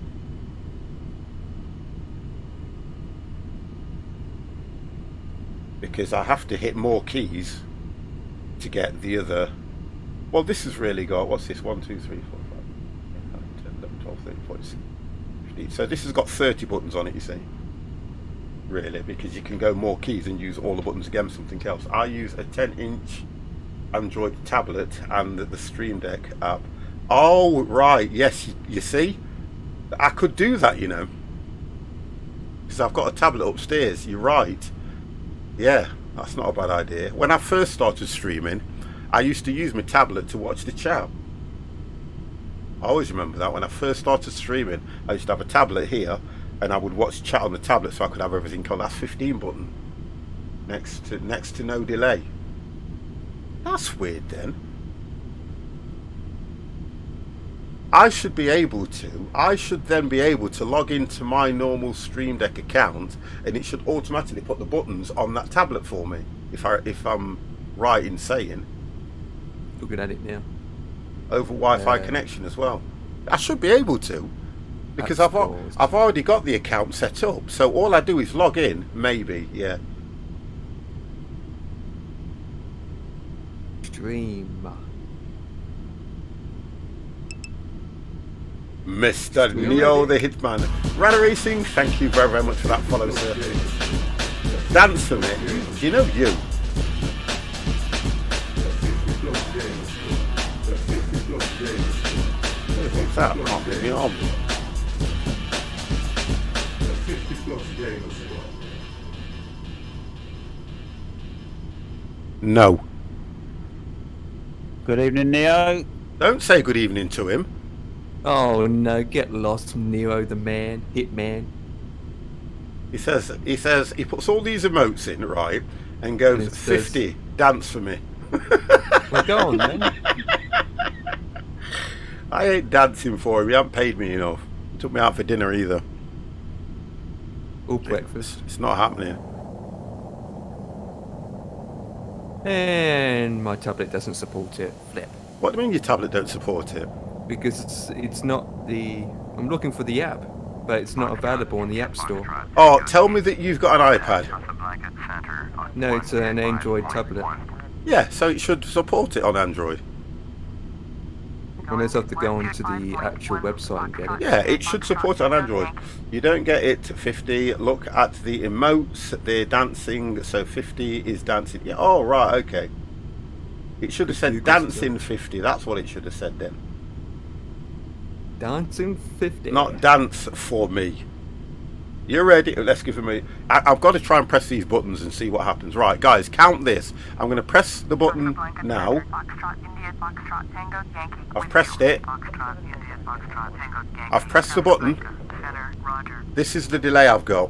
Because I have to hit more keys to get the other. Well, this has really got, what's this? 1, 2, 3, 4, 5, 10, 11, 12, 13, 14, 15. So this has got 30 buttons on it, you see. Really, because you can go more keys and use all the buttons against something else. I use a 10-inch Android tablet and the Stream Deck app. Oh, right, yes, you see? I could do that, you know. Because I've got a tablet upstairs, you're right. Yeah, that's not a bad idea. When I first started streaming, I used to use my tablet to watch the chat. I always remember that. When I first started streaming, I used to have a tablet here, and I would watch chat on the tablet so I could have everything on. That's 15 button. Next to no delay. That's weird then. I should then be able to log into my normal Stream Deck account, and it should automatically put the buttons on that tablet for me, if I'm right in saying. Looking at it now. Over Wi-Fi connection as well. I should be able to, because I've already got the account set up. So all I do is log in, maybe, yeah. Stream. Mr. Neo the Hitman. Rana Racing, thank you very, very much for that follow, sir. Dance for me. Do you know you? What's that? Can't get me on. No. Good evening, Neo. Don't say good evening to him. Oh no, get lost, Neo the man, Hitman. He says he puts all these emotes in, right, and goes, And it says- 50, dance for me. Well, go on then. I ain't dancing for him, he hasn't paid me enough. He took me out for dinner either. All breakfast. It's not happening. And my tablet doesn't support it. Flip. What do you mean your tablet don't support it? Because it's not the... I'm looking for the app, but it's not available on the App Store. Oh, tell me that you've got an iPad. No, it's an Android tablet. Yeah, so it should support it on Android. Unless I have to go onto the actual website and get it. Yeah, it should support it on Android. You don't get it to 50. Look at the emotes, they're dancing, so 50 is dancing. Yeah, oh, right, okay. It should have said dancing 50, that's what it should have said then. Dancing 50. Not dance for me. You're ready? Let's give him a... I've got to try and press these buttons and see what happens. Right, guys, count this. I'm going to press the button now. I've pressed it. I've pressed the button. This is the delay I've got.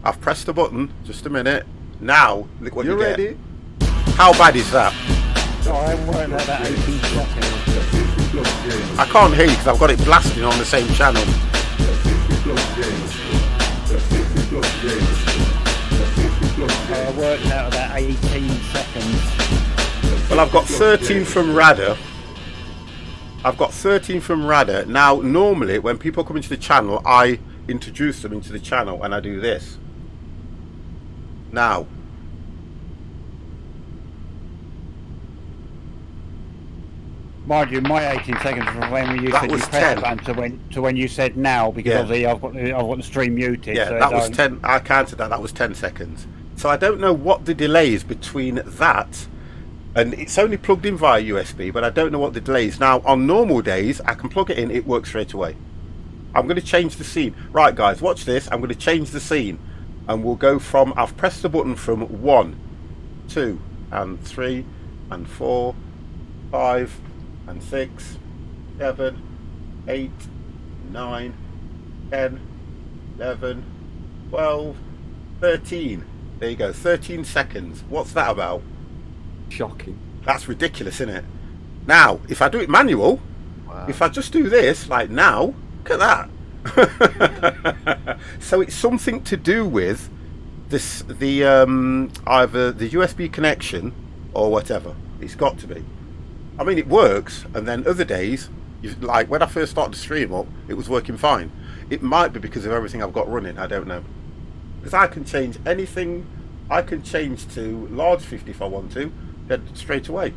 I've pressed the button. Just a minute. Now, look what you get. Ready? How bad is that? Oh, I weren't at that 18 seconds. I can't hear you because I've got it blasting on the same channel. I worked out about 18 seconds. Well, I've got 13 from Radar. I've got 13 from Radar. Now, normally, when people come into the channel, I introduce them into the channel and I do this. Now. Mind you, my 18 seconds from when you That said you was pressed 10. the button to when you said now, because Yeah. obviously I've got the stream muted. Yeah, so that was 10. I counted that. That was 10 seconds. So I don't know what the delay is between that, and it's only plugged in via USB, but I don't know what the delay is. Now, on normal days, I can plug it in, it works straight away. I'm going to change the scene. Right, guys, watch this. I'm going to change the scene, and we'll go from, I've pressed the button from 1, 2, and 3, and 4, 5, and 6, 7, 8, 9, 10, 11, 12, 13. There you go, 13 seconds. What's that about? Shocking. That's ridiculous, isn't it? Now, if I do it manual, if I just do this, like now, look at that. So it's something to do with this, either the USB connection or whatever. It's got to be. I mean, it works, and then other days, like when I first started to stream up, it was working fine. It might be because of everything I've got running, I don't know. Because I can change anything. I can change to large 50 if I want to, then straight away,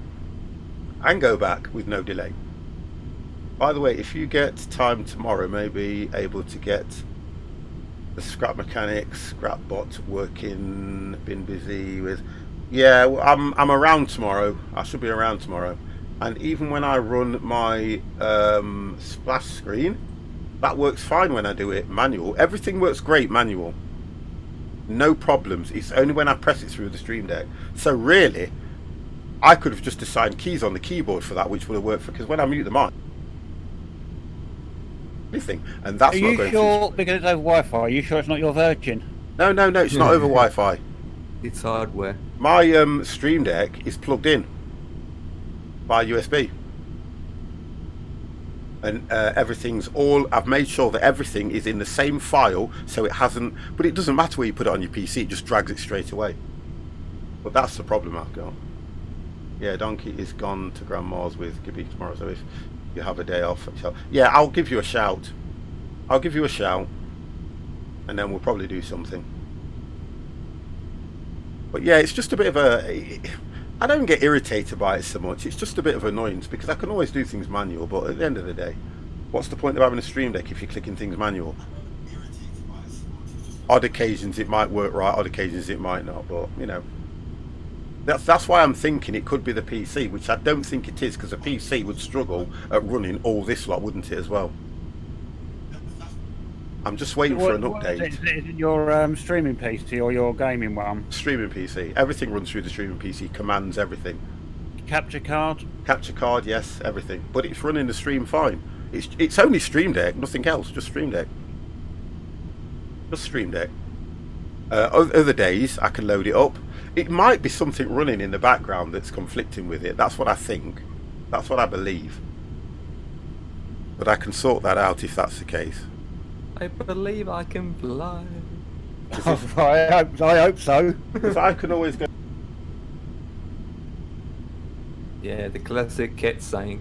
and go back with no delay. By the way, if you get time tomorrow, maybe able to get the scrap mechanics, scrap bot working, been busy with. Yeah, I'm around tomorrow. I should be around tomorrow. And even when I run my splash screen, that works fine when I do it manual. Everything works great manual. No problems. It's only when I press it through the Stream Deck. So really, I could have just assigned keys on the keyboard for that, which would have worked for, because when I mute the mic, anything. And that's Are what I'm you going sure, through. because it's over Wi-Fi, are you sure it's not your Virgin? No, it's not over Wi-Fi. It's hardware. My Stream Deck is plugged in by USB. And everything's all, I've made sure that everything is in the same file, so it hasn't, but it doesn't matter where you put it on your PC, it just drags it straight away. But that's the problem I've got. Yeah, Donkey is gone to Grandma's with Gibby tomorrow, so if you have a day off, yeah, I'll give you a shout. I'll give you a shout, and then we'll probably do something. But yeah, it's just a bit of a, I don't get irritated by it so much, it's just a bit of annoyance, because I can always do things manual, but at the end of the day, what's the point of having a Stream Deck if you're clicking things manual? Odd occasions it might work right, odd occasions it might not, but you know, that's why I'm thinking it could be the PC, which I don't think it is, because a PC would struggle at running all this lot, wouldn't it, as well? I'm just waiting for an update. Is it your streaming PC or your gaming one? Streaming PC. Everything runs through the streaming PC. Commands, everything. Capture card? Capture card, yes, everything. But it's running the stream fine. It's only Stream Deck, nothing else. Just Stream Deck. Just Stream Deck. Other days, I can load it up. It might be something running in the background that's conflicting with it. That's what I think. That's what I believe. But I can sort that out if that's the case. I believe I can fly. I hope so. Because I can always go. Yeah, the classic cat saying.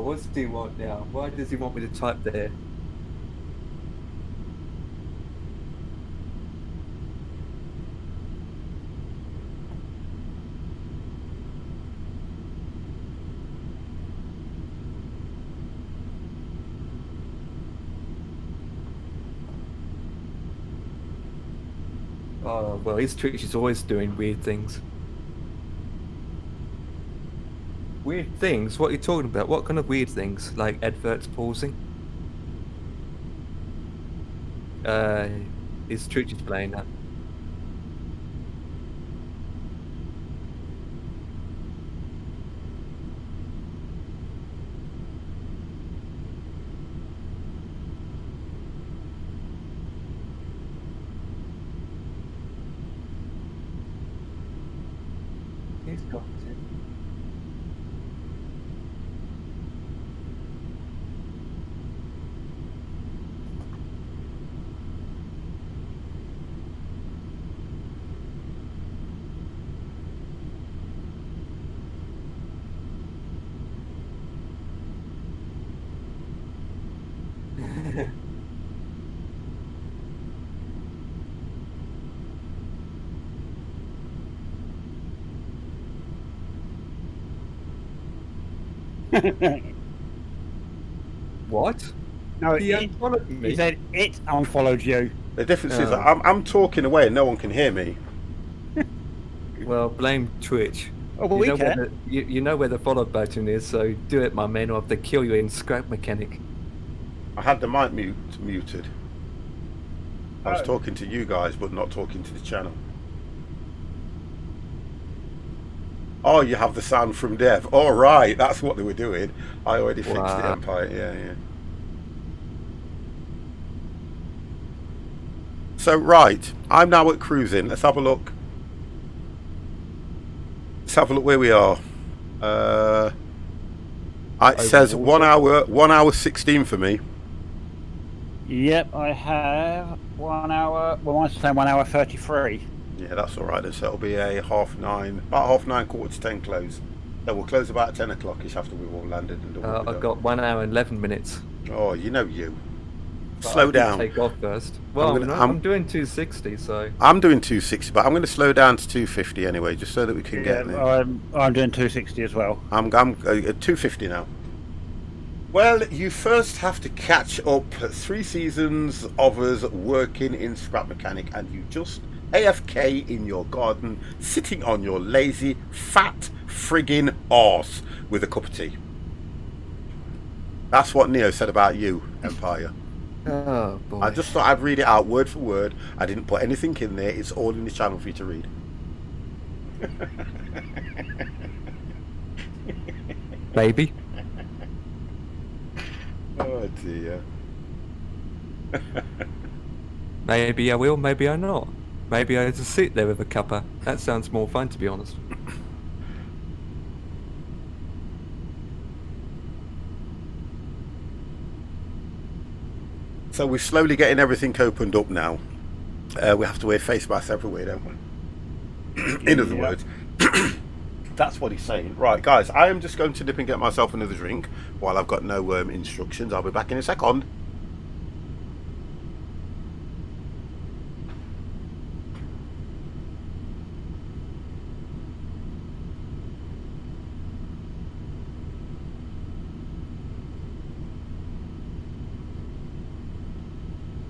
what does he want now? Why does he want me to type there? Oh, well, his Twitch is always doing weird things. Weird things? What are you talking about? What kind of weird things? Like adverts pausing? His Twitch is playing that. He's got it. What? No, He it, unfollowed me. he said it unfollowed you. The difference is Oh. I'm talking away and no one can hear me. Well, blame Twitch. Oh, well, we know where can. you know where the follow button is, so do it, my man, or I have to kill you in Scrap Mechanic. I had the mic muted. I was Oh. talking to you guys, but not talking to the channel. Oh, you have the sound from Dev. All right, that's what they were doing. I already fixed the Wow. Empire. Yeah. So right, I'm now at cruising. Let's have a look. Let's have a look where we are. It says water. 1 hour 16 for me. Yep, I have 1 hour. Well, mine's saying 1 hour 33. Yeah, that's all right. So it'll be a about 9:30, quarter to 10 close. So we'll close about 10 o'clock-ish after we've all landed and done what we've I've done. got 1 hour and 11 minutes. Oh, you know you. But Slow I did down. Take off first. Well, I'm doing 260, so. I'm doing 260, but I'm going to slow down to 250 anyway, just so that we can get there. I'm doing 260 as well. I'm at 250 now. Well, you first have to catch up 3 seasons of us working in Scrap Mechanic, and you just AFK in your garden, sitting on your lazy, fat, friggin' arse with a cup of tea. That's what Neo said about you, Empire. Oh, boy. I just thought I'd read it out word for word. I didn't put anything in there. It's all in the channel for you to read. Baby. Oh dear. Maybe I will, maybe I not. Maybe I just sit there with a cuppa. That sounds more fun, to be honest. So we're slowly getting everything opened up now. We have to wear face masks everywhere, don't we? In other words, that's what he's saying. Right, guys, I am just going to dip and get myself another drink while I've got no instructions. I'll be back in a second.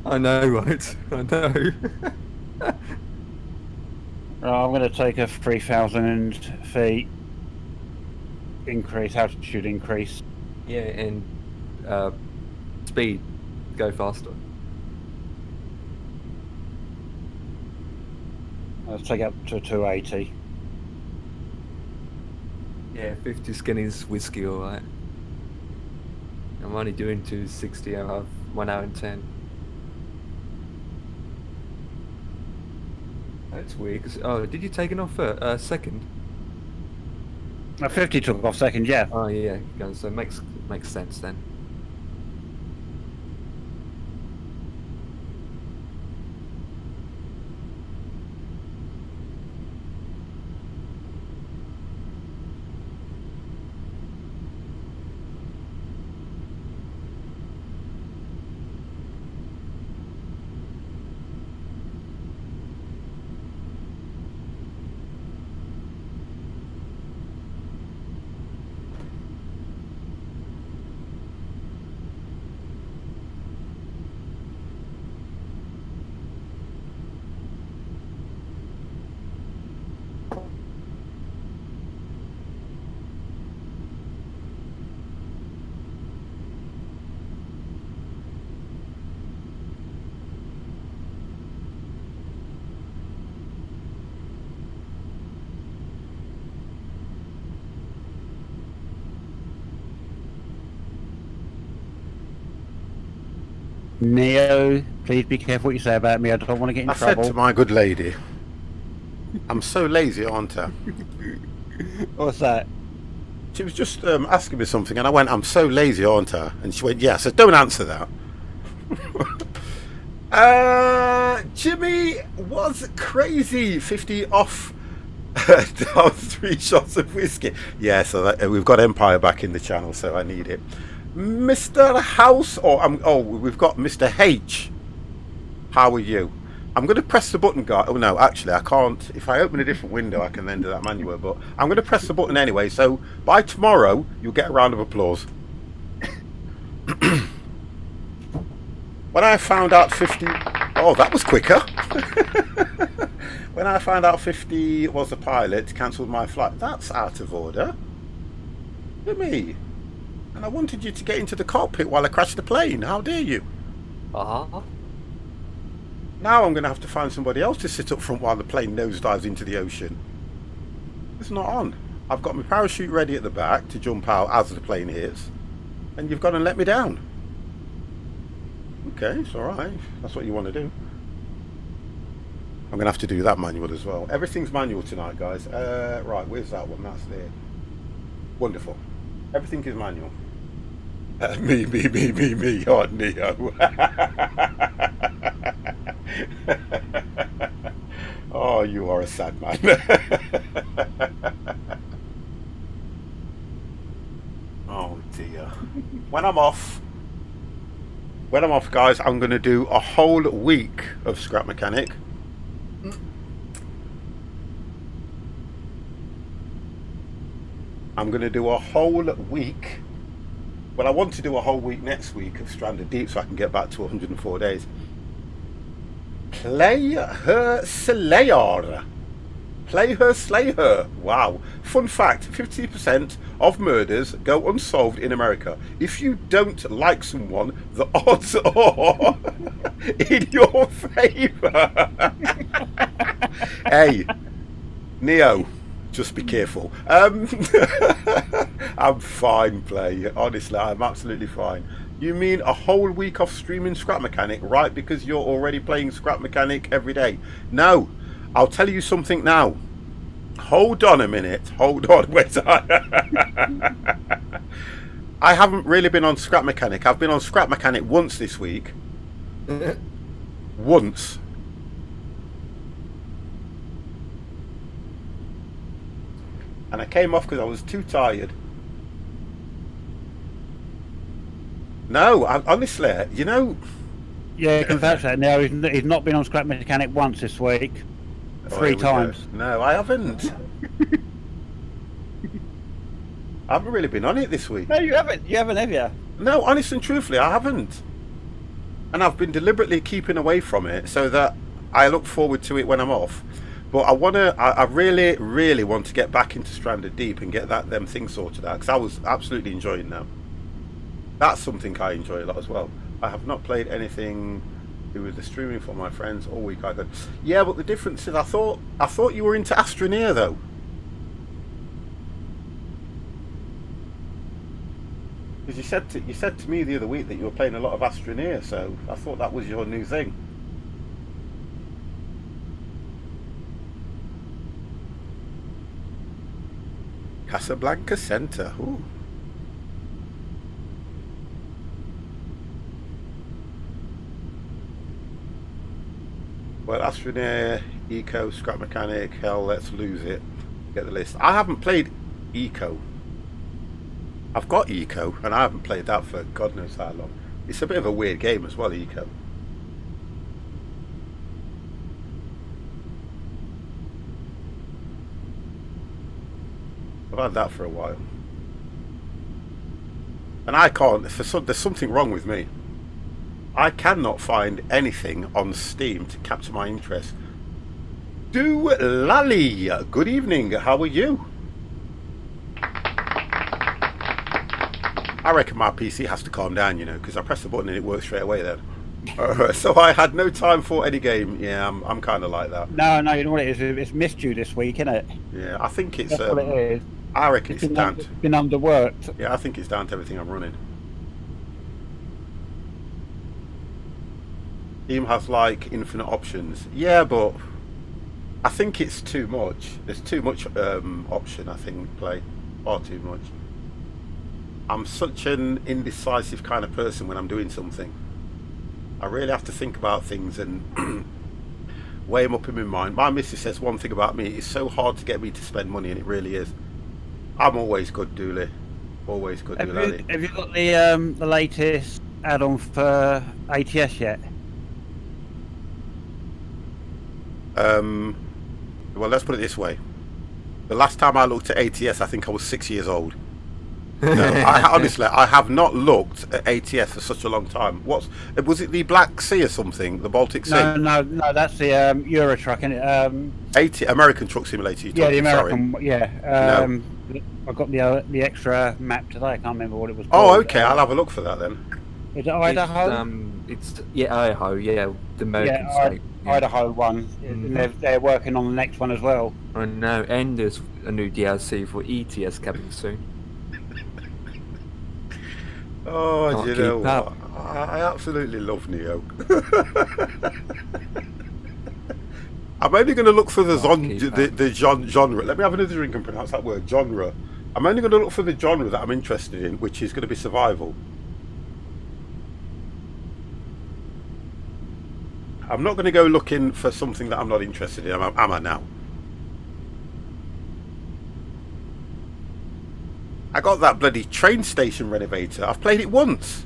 I know, right? I know. I'm going to take a 3,000 feet increase, altitude increase. Yeah, and speed. Go faster. Let's take it up to 280. Yeah, 50 skinny's whiskey, alright. I'm only doing 260, I have 1 hour and 10. That's weird. Oh, did you take it off second? 50 took off second, yeah. Oh yeah, so it makes sense then. Neo, please be careful what you say about me. I don't want to get in I trouble. said to my good lady, I'm so lazy, aren't I? What's that? She was just asking me something, and I went, I'm so lazy, aren't I? And she went, yeah. I said, don't answer that. Jimmy was crazy. 50 off. Down 3 shots of whiskey. Yeah, so that, we've got Empire back in the channel, so I need it. Mr. House, we've got Mr. H. How are you? I'm going to press the button, guys. Oh no, actually I can't. If I open a different window, I can then do that manually. But I'm going to press the button anyway. So by tomorrow, you'll get a round of applause. When I found out 50... Oh, that was quicker. When I found out 50 was the pilot, cancelled my flight. That's out of order. Look at me. And I wanted you to get into the cockpit while I crashed the plane. How dare you? Now I'm going to have to find somebody else to sit up front while the plane nosedives into the ocean. It's not on. I've got my parachute ready at the back to jump out as the plane hits. And you've gone and let me down. Okay, it's alright. That's what you want to do. I'm going to have to do that manual as well. Everything's manual tonight, guys. Right, where's that one? That's there. Wonderful. Everything is manual. Me. Oh, Neo. Oh, you are a sad man. Oh, dear. When I'm off, guys, I'm going to do a whole week of Scrap Mechanic. I'm going to do a whole week. Well, I want to do a whole week next week of Stranded Deep so I can get back to 104 days. Play her Slayer. Play her, slay her. Wow. Fun fact, 50% of murders go unsolved in America. If you don't like someone, the odds are in your favour. Hey, Neo, just be careful. I'm fine, Play. Honestly, I'm absolutely fine. You mean a whole week off streaming Scrap Mechanic, right? Because you're already playing Scrap Mechanic every day. No, I'll tell you something now. Hold on a minute. Hold on. Wait. I haven't really been on Scrap Mechanic. I've been on Scrap Mechanic once this week. Once. And I came off because I was too tired. No, honestly, you know... Yeah, I can vouch that now. He's not been on Scrap Mechanic once this week. 3 times. No, I haven't. I haven't really been on it this week. No, you haven't. You haven't, have you? No, honestly and truthfully, I haven't. And I've been deliberately keeping away from it so that I look forward to it when I'm off. But I really, really want to get back into Stranded Deep and get them things sorted out because I was absolutely enjoying them. That's something I enjoy a lot as well. I have not played anything to do with the streaming for my friends all week either. Yeah, but the difference is I thought you were into Astroneer though. Because you said to me the other week that you were playing a lot of Astroneer, so I thought that was your new thing. Casablanca Center. Ooh. Well, Astroneer, Eco, Scrap Mechanic, hell, let's lose it. Get the list. I haven't played Eco. I've got Eco, and I haven't played that for God knows how long. It's a bit of a weird game as well, Eco. I've had that for a while. And I can't, there's something wrong with me. I cannot find anything on Steam to capture my interest. Do Lally, good evening, how are you? I reckon my PC has to calm down, you know, because I press the button and it works straight away then. So I had no time for any game. Yeah, I'm kind of like that. No, you know what it is? It's missed you this week, isn't it? Yeah, I think it's... That's what it is. I reckon it's down to... been underworked. Yeah, I think it's down to everything I'm running. Steam has like infinite options. Yeah, but I think it's too much. There's too much option, I think, play. Far too much. I'm such an indecisive kind of person when I'm doing something. I really have to think about things and weigh them up in my mind. My missus says one thing about me, it's so hard to get me to spend money, and it really is. I'm always good, Dooley. Always good, Dooley. Have you got the latest add-on for ATS yet? Well, let's put it this way. The last time I looked at ATS, I think I was 6 years old. No, honestly, I have not looked at ATS for such a long time. Was it the Black Sea or something? The Baltic Sea? No, that's the Euro truck, isn't it? American Truck Simulator. Yeah, the American. Sorry. Yeah. I got the extra map today. I can't remember what it was called. Oh, okay. I'll have a look for that then. Is it Idaho? It's Idaho. Yeah, the American state. Yeah. Idaho one. And they're working on the next one as well. I know, and there's a new DLC for ETS coming soon. Oh, Can't do you keep know up. what? I absolutely love Neo. I'm only going to look for the genre. Let me have another drink and pronounce that word, genre. I'm only going to look for the genre that I'm interested in, which is going to be survival. I'm not going to go looking for something that I'm not interested in, am I now? I got that bloody train station renovator. I've played it once.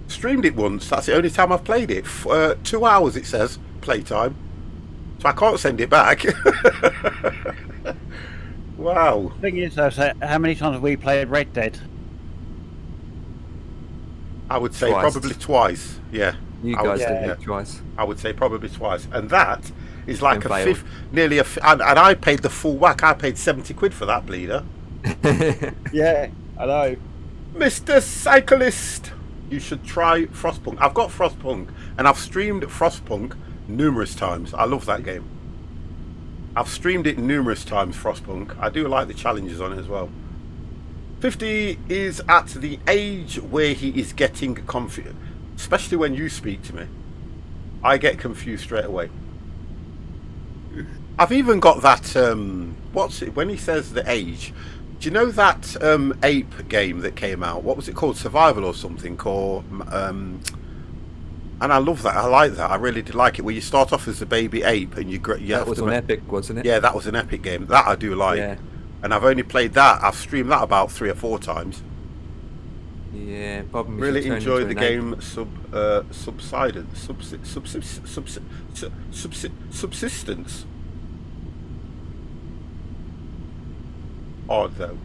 Streamed it once. That's the only time I've played it. 2 hours it says, playtime. So I can't send it back. Wow. The thing is, though, so how many times have we played Red Dead? I would say Twice. probably twice. Yeah. You I would guys say, did yeah. it twice. I would say probably twice. And that is like And a failed. fifth, nearly and I paid the full whack. I paid 70 quid for that bleeder. Yeah, I know. Mr. Cyclist, you should try Frostpunk. I've got Frostpunk, and I've streamed Frostpunk numerous times. I love that game. I've streamed it numerous times, Frostpunk. I do like the challenges on it as well. 50 is at the age where he is getting confused, especially when you speak to me. I get confused straight away. I've even got that, what's it, when he says the age, do you know that ape game that came out? What was it called? Survival or something? Or, and I love that. I like that. I really did like it. Where you start off as a baby ape and you That have was to on Epic, wasn't it? Yeah, that was an Epic game. That I do like. Yeah. And I've only played that. I've streamed that about 3 or 4 times. Yeah, problem is Really you turn enjoy into the an ape. game Subsistence. Odd though.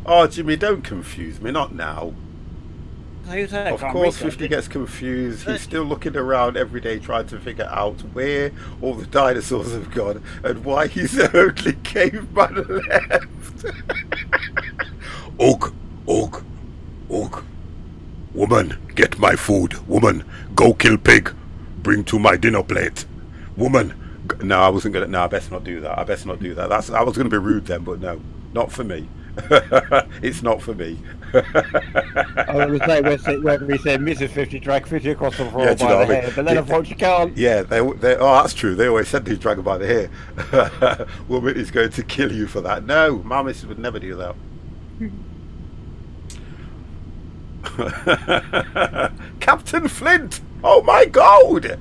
Oh, Jimmy, don't confuse me. Not now. Who's that? Of Can't course, read 50 that. gets confused. He's still looking around every day trying to figure out where all the dinosaurs have gone and why he's the only caveman left. Ugh. Woman, get my food. Woman, go kill pig. Bring to my dinner plate. Woman. No, I wasn't going to. No, I best not do that. I was going to be rude then, but no. Not for me. It's not for me. I was going to say whether he said Mrs. 50 drag 50 across the floor Yeah, do you by know the what I mean? hair, but then I thought you can't. Yeah, they oh, that's true. They always said he's dragged by the hair. Woman is going to kill you for that. No, my missus would never do that. Captain Flint! Oh my god!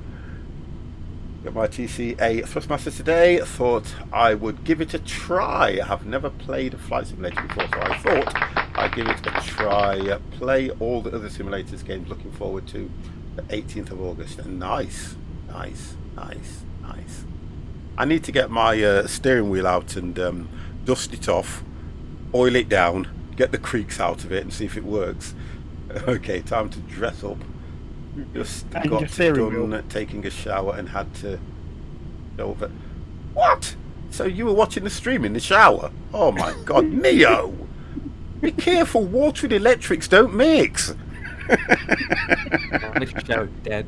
Got my TCA Thrustmaster today. Thought I would give it a try. I have never played a flight simulator before, so I thought I'd give it a try. Play all the other simulators games. Looking forward to the 18th of August. And nice. I need to get my steering wheel out and dust it off, oil it down, get the creaks out of it, and see if it works. Okay, time to dress up. Just And got your steering done wheel. taking a shower and had to go over. What? So you were watching the stream in the shower? Oh my god, Neo! Be careful, water and electrics don't mix. Nice show, Dad.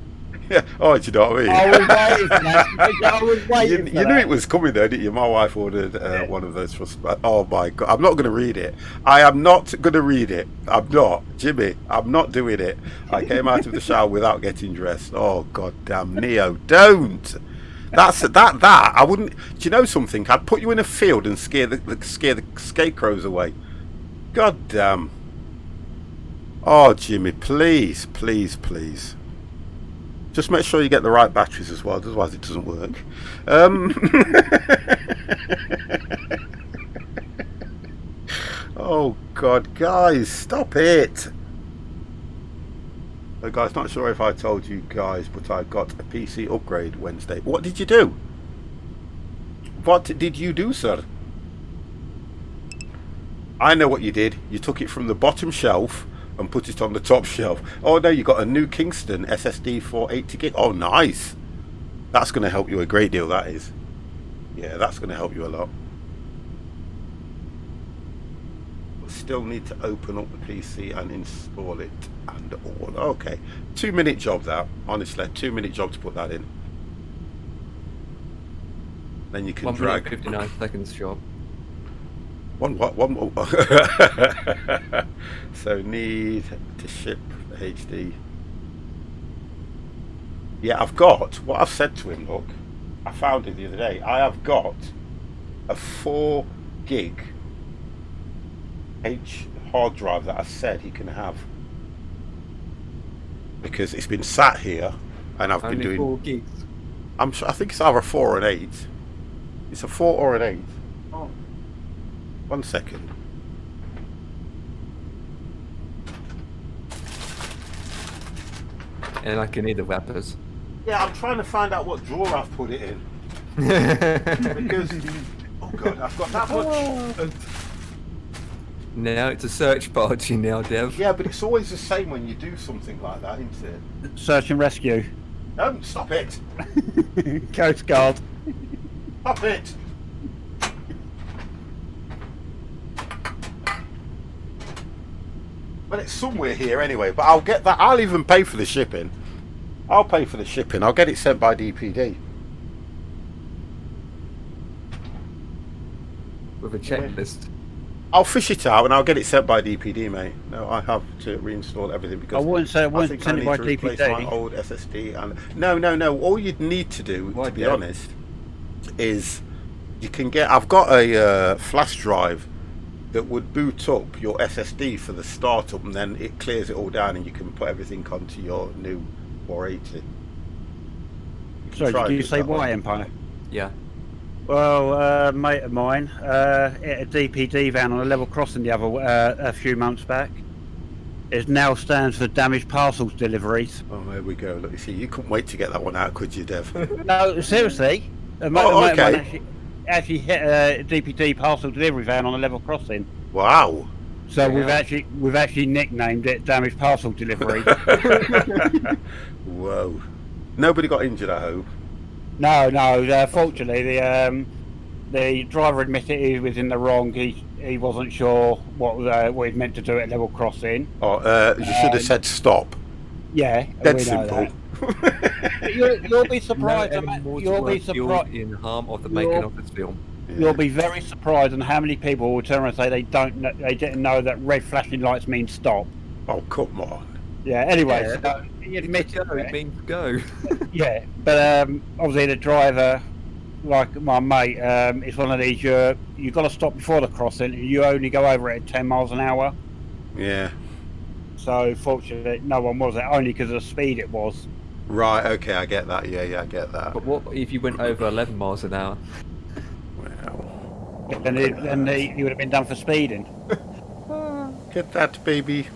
Yeah. Oh, do you know what I mean? I was waiting for that. I was waiting for You knew that. it was coming though, didn't you? My wife ordered one of those for. Oh my god! I'm not going to read it. I am not going to read it. I'm not, Jimmy. I'm not doing it. I came out of the shower without getting dressed. Oh god damn, Neo, don't. That's that. I wouldn't. Do you know something? I'd put you in a field and scare the scarecrows away. God damn. Oh, Jimmy, please, please, please. Just make sure you get the right batteries as well, otherwise it doesn't work. Oh God, guys, stop it! So guys, not sure if I told you guys, but I got a PC upgrade Wednesday. What did you do? What did you do, sir? I know what you did. You took it from the bottom shelf and put it on the top shelf. Oh no, you got a new Kingston SSD for 80 gig. Oh nice. That's going to help you a great deal, that is. Yeah, that's going to help you a lot. But still need to open up the PC and install it and all. Okay, 2-minute job that, honestly, 2-minute job to put that in. Then you can 1 drag. minute 59 seconds job. One more. So need to ship HD. Yeah, I've got what I've said to him. Look, I found it the other day. I have got a 4 gig hard drive that I said he can have because it's been sat here and I've been doing 4 gigs. I think it's either a 4 or an 8. It's a 4 or an 8. Oh. 1 second. And I can eat the wrappers. Yeah, I'm trying to find out what drawer I've put it in. Because, oh god, I've got that much. Now it's a search party now, Dev. Yeah, but it's always the same when you do something like that, isn't it? Search and rescue. No, stop it. Coast Guard. Stop it. Well, it's somewhere here anyway, but I'll get that. I'll even pay for the shipping. I'll pay for the shipping. I'll get it sent by DPD. With a checklist. I'll fish it out and I'll get it sent by DPD, mate. No, I have to reinstall everything because I wouldn't say I I wouldn't think I send it need by to replace DPD. my old SSD. And no. All you'd need to do, Why, to be Dev? honest, is you can get. I've got a flash drive that would boot up your SSD for the startup, and then it clears it all down, and you can put everything onto your new 480. Sorry, try did you it say that way. why, Empire? Yeah. Well, a mate of mine hit a DPD van on a level crossing the other a few months back. It now stands for damaged parcels deliveries. Oh, there we go. Look, you see, you couldn't wait to get that one out, could you, Dev? No, seriously. A mate Oh, of mine okay. actually hit a DPD parcel delivery van on a level crossing. Wow. So Yeah. we've actually nicknamed it damaged parcel delivery. Whoa. Nobody got injured, I hope. No. Fortunately, the driver admitted he was in the wrong. He wasn't sure what he'd meant to do at level crossing. Oh, you should have said stop. Yeah, Dead we know simple. that. You'll be surprised. No animals You'll were be killed surprised. in harm of the making of this film. You'll be very surprised on how many people will turn around and say they didn't know that red flashing lights mean stop. Oh, come on. Yeah. Anyway, Yeah. so he admitted Go, it it. means go. Yeah, but obviously the driver, like my mate, it's one of these you got to stop before the crossing. And you only go over it at 10 miles an hour. Yeah. So fortunately, no one was there, only because of the speed it was. Right, okay, I get that. Yeah, I get that. But what if you went over 11 miles an hour? Wow. Then he would have been done for speeding. Get that, baby.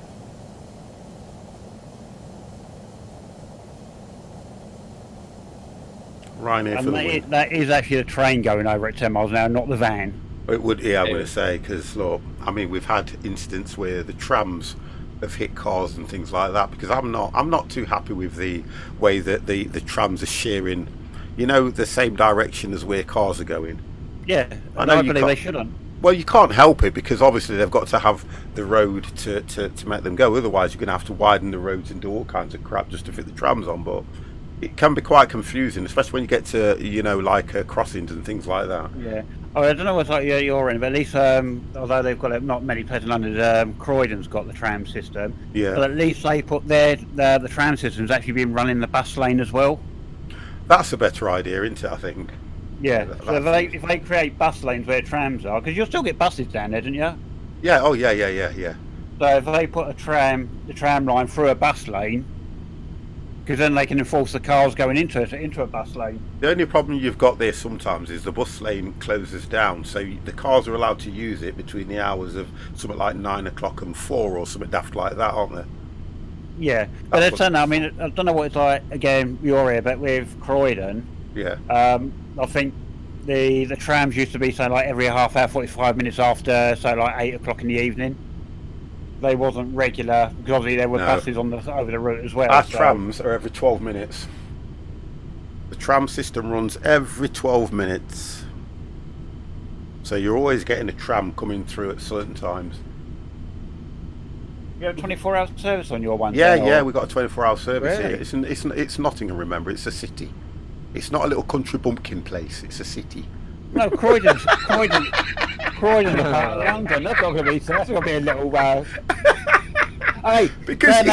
Rhino for And the win. that is actually the train going over at 10 miles an hour, not the van. It would, yeah, I would say, because look, I mean, we've had incidents where the trams have hit cars and things like that. Because I'm not too happy with the way that the trams are shearing, the same direction as where cars are going. Yeah, I I know don't you believe they can't- shouldn't. Well, you can't help it because obviously they've got to have the road to make them go. Otherwise, you're going to have to widen the roads and do all kinds of crap just to fit the trams on. But it can be quite confusing, especially when you get to, you know, like crossings and things like that. Yeah. Oh, I don't know what's like you're in, but at least although they've got it, not many places in London, Croydon's got the tram system. Yeah. But at least they put the tram system's actually been running the bus lane as well. That's a better idea, isn't it? I think. Yeah. Yeah, So if they create bus lanes where trams are, because you'll still get buses down there, don't you? Yeah. Oh yeah. So if they put the tram line through a bus lane, because then they can enforce the cars going into a bus lane. The only problem you've got there sometimes is the bus lane closes down, so the cars are allowed to use it between the hours of something like 9 o'clock and 4 or something daft like that, aren't they? Yeah, but I mean, I don't know what it's like again your area, but with Croydon, Yeah. I think the trams used to be so like every half hour, 45 minutes after, so like 8 o'clock in the evening. They wasn't regular because obviously there were buses on over the route as well. Our trams are every 12 minutes. The tram system runs every 12 minutes. So you're always getting a tram coming through at certain times. You have a 24-hour service on your one? Yeah, we've got a 24-hour service Really? here. It's Nottingham, remember, it's a city. It's not a little country bumpkin place, it's a city. No, Croydon's part of London. That's not going to be. So that's going to be a little. Hey, Because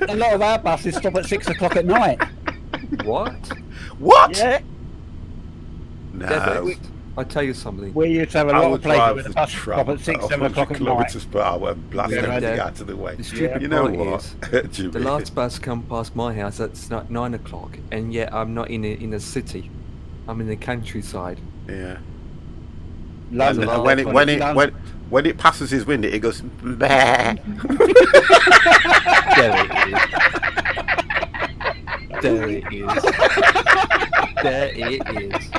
a lot of our buses stop at 6 o'clock at night. What? What? Yeah, No. Debbie, I tell you something. we used to have a I lot would of places drive where the the bus tram stop at 6, 7 o'clock at night. kilometres per hour and blast Yeah, everything Dad. out of the way. The stupid You know part what? is, the last bus come past my house at 9 o'clock, and yet I'm not in a city. I'm in the countryside. Yeah. London, And when it passes his window, it goes bah. There it is. There it is.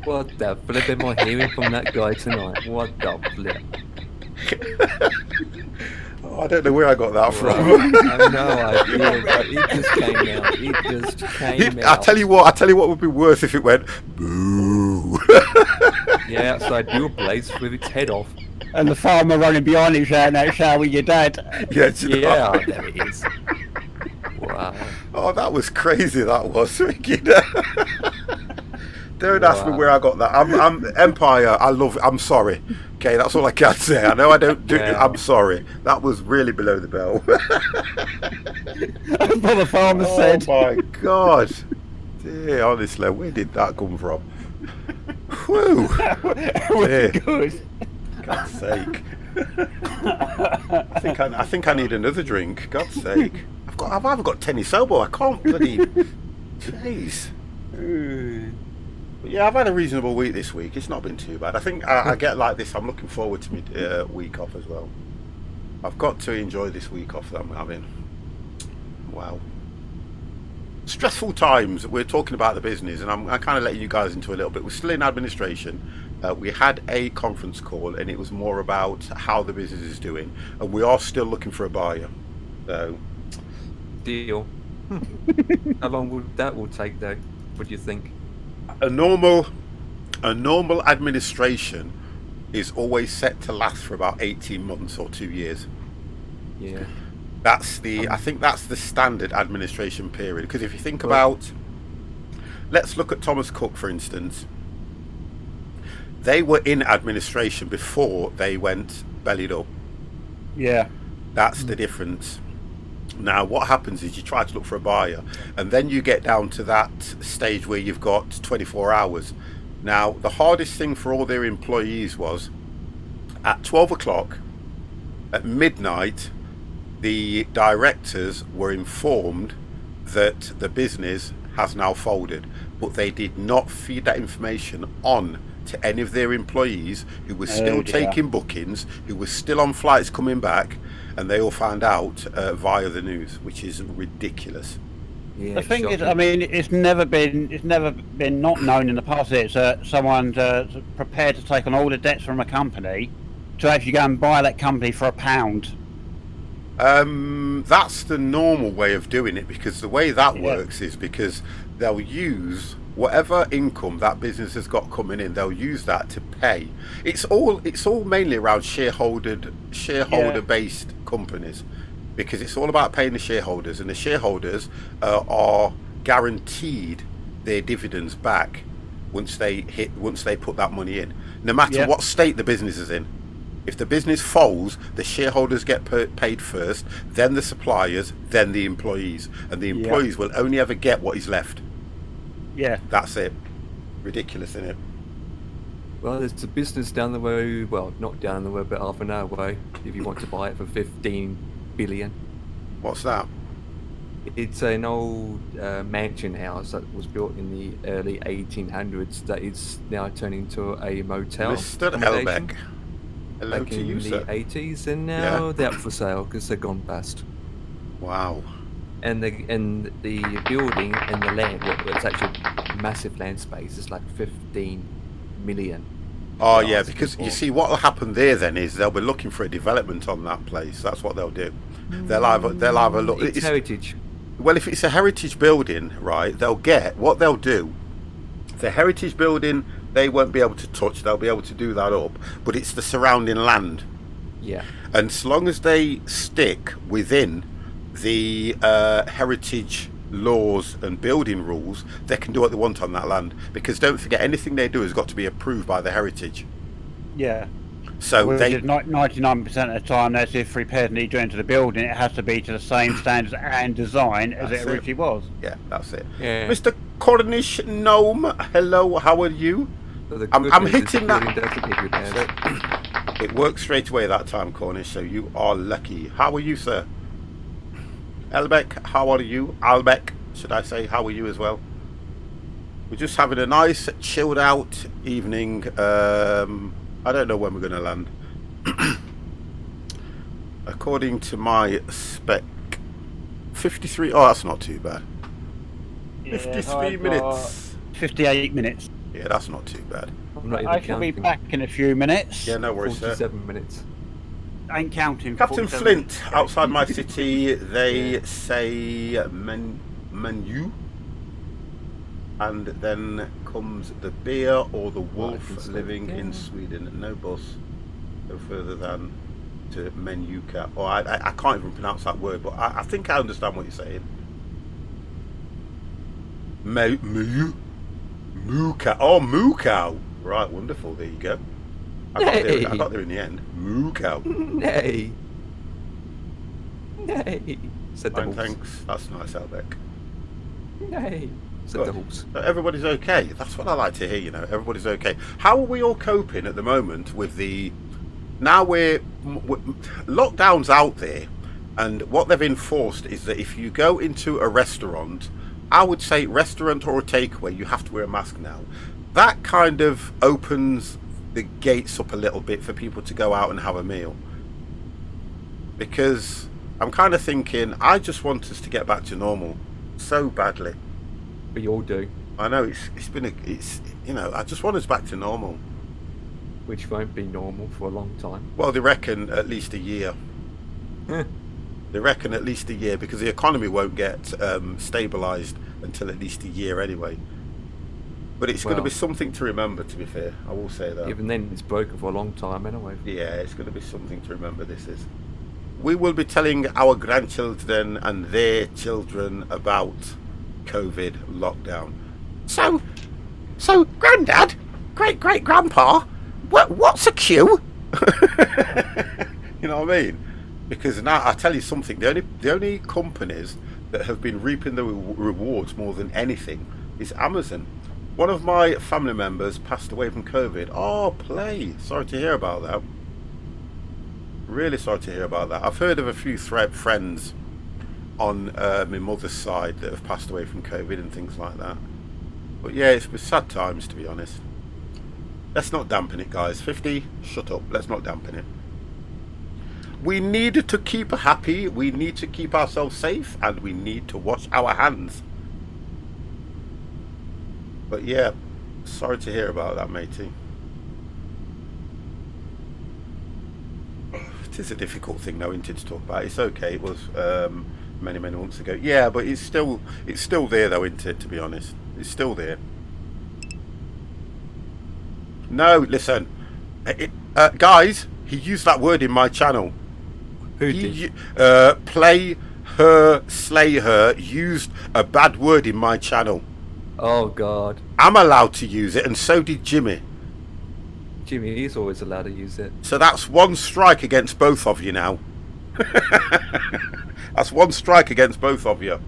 What the flip am I hearing from that guy tonight? What the flip? Oh, I don't know where I got that from. I have no idea, but it just came out. It just came I out. tell you what would be worse if it went boo. Yeah, outside your place with its head off. and the farmer running behind him shouting out, "Shower your dad." Yeah, do you know? Yeah, there it is. Wow. Oh, that was crazy. That was. You know? Don't ask me where I got that. I'm Empire. I'm sorry. Okay, that's all I can say. I know I don't do. Yeah. I'm sorry. That was really below the belt. That's what the farmer said. Oh my God. Dear, honestly, where did that come from? Whew. It was Yeah. good. God's sake. I think I need another drink. God's sake. I've either got tennis elbow. I can't bloody. Jeez. But yeah, I've had a reasonable week this week. It's not been too bad. I think I get like this. I'm looking forward to my week off as well. I've got to enjoy this week off that I'm having. Wow. Stressful times. We're talking about the business, and I'm kind of letting you guys into a little bit. We're still in administration. We had a conference call, and it was more about how the business is doing, and we are still looking for a buyer. So, Deal. How long will that take though? What do you think? a normal administration is always set to last for about 18 months or 2 years. Yeah. I think that's the standard administration period. Because if you think about, let's look at Thomas Cook for instance. They were in administration before they went bellied up. Yeah. That's the difference. Now what happens is you try to look for a buyer, and then you get down to that stage where you've got 24 hours. Now the hardest thing for all their employees was at 12 o'clock at midnight, the directors were informed that the business has now folded, but they did not feed that information on to any of their employees who were still taking bookings, who were still on flights coming back, and they all found out via the news, which is ridiculous. Yeah. The thing is, shocking. I mean, it's never been not known in the past. It's someone prepared to take on all the debts from a company to actually go and buy that company for £1. That's the normal way of doing it, because the way that works is because they'll use whatever income that business has got coming in, they'll use that to pay. It's all mainly around shareholder based companies, because it's all about paying the shareholders, and the shareholders are guaranteed their dividends back once they put that money in, no matter what state the business is in. If the business folds, the shareholders get paid first, then the suppliers, then the employees, and the employees will only ever get what is left. Yeah, that's it. Ridiculous, isn't it? Well, there's a business down the road, well, not down the road, but half an hour away, if you want to buy it for 15 billion. What's that? It's an old mansion house that was built in the early 1800s that is now turned into a motel. Mr. Elbeck. Hello back to you, in sir. the 80s, and now they're up for sale because they're gone bust. Wow. And the building and the land, well, it's actually massive land space. It's like 15 million. Oh yeah, because you see what will happen there then is they'll be looking for a development on that place. That's what they'll do. They'll either look. It's heritage. Well, if it's a heritage building, right, what they'll do. The heritage building they won't be able to touch. They'll be able to do that up, but it's the surrounding land. Yeah. And so long as they stick within the heritage laws and building rules, they can do what they want on that land, because don't forget, anything they do has got to be approved by the heritage. Yeah. So they 99% of the time, that's if repairs need to enter the building, it has to be to the same standards and design as it originally was. Yeah, that's it. Yeah. Mr. Cornish Gnome, hello, how are you? So I'm hitting that. It worked straight away that time, Cornish, so you are lucky. How are you, sir? Elbeck, how are you? Albeck, should I say, how are you as well? We're just having a nice chilled out evening. I don't know when we're going to land. According to my spec, 53. Oh, that's not too bad. 53 minutes. 58 minutes. Yeah, that's not too bad. I'm not even I shall be counting. back in a few minutes. Yeah, no worries, sir. 47 minutes. I ain't counting. Captain 47 Flint, outside my city, they say menu. And then comes the beer or the wolf living in Sweden. No bus. No further than to Menuka. Or I can't even pronounce that word, but I think I understand what you're saying. Muka. Oh, Mukau. Right, wonderful. There you go. I got there in the end. Mukau. Nay. Nay. Said the Fine, horse. thanks. That's nice, Elbeck. Nay. Said the horse. Everybody's okay. That's what I like to hear, you know. Everybody's okay. How are we all coping at the moment with the... Now we're lockdown's out there, and what they've enforced is that if you go into a restaurant, I would say restaurant or a takeaway, you have to wear a mask now. That kind of opens the gates up a little bit for people to go out and have a meal. Because I'm kind of thinking, I just want us to get back to normal so badly. We all do. I know you know, I just want us back to normal. Which won't be normal for a long time. Well, they reckon at least a year. They reckon at least a year, because the economy won't get stabilised until at least a year anyway. But it's going to be something to remember, to be fair. I will say that. Even then, it's broken for a long time anyway. Yeah, it's going to be something to remember, this is. We will be telling our grandchildren and their children about COVID lockdown. So, Grandad, great-great-grandpa, what's a queue? You know what I mean? Because now, I tell you something, the only companies that have been reaping the rewards more than anything is Amazon. One of my family members passed away from COVID. Oh, play. Sorry to hear about that. Really sorry to hear about that. I've heard of a few friends on my mother's side that have passed away from COVID and things like that. But yeah, it's been sad times, to be honest. Let's not dampen it, guys. 50, shut up. Let's not dampen it. We need to keep happy, we need to keep ourselves safe, and we need to wash our hands. But yeah, sorry to hear about that, matey. It is a difficult thing, though, isn't it, to talk about? It's okay, it was many months ago. Yeah, but it's still there, though, isn't it, to be honest? It's still there. No, listen. Guys, he used that word in my channel. Who did? Play her, slay her, used a bad word in my channel. Oh God, I'm allowed to use it, and so did Jimmy. Jimmy is always allowed to use it. So that's 1 strike against both of you now. That's 1 strike against both of you.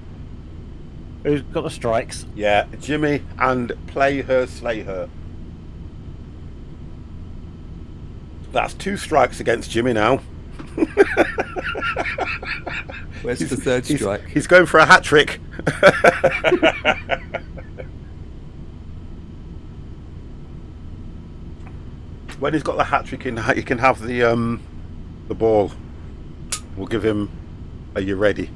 Who's got the strikes? Yeah, Jimmy and play her, slay her. That's 2 strikes against Jimmy now. Where's the third strike? He's going for a hat trick. When he's got the hat trick in, he can have the ball. We'll give him a "you ready."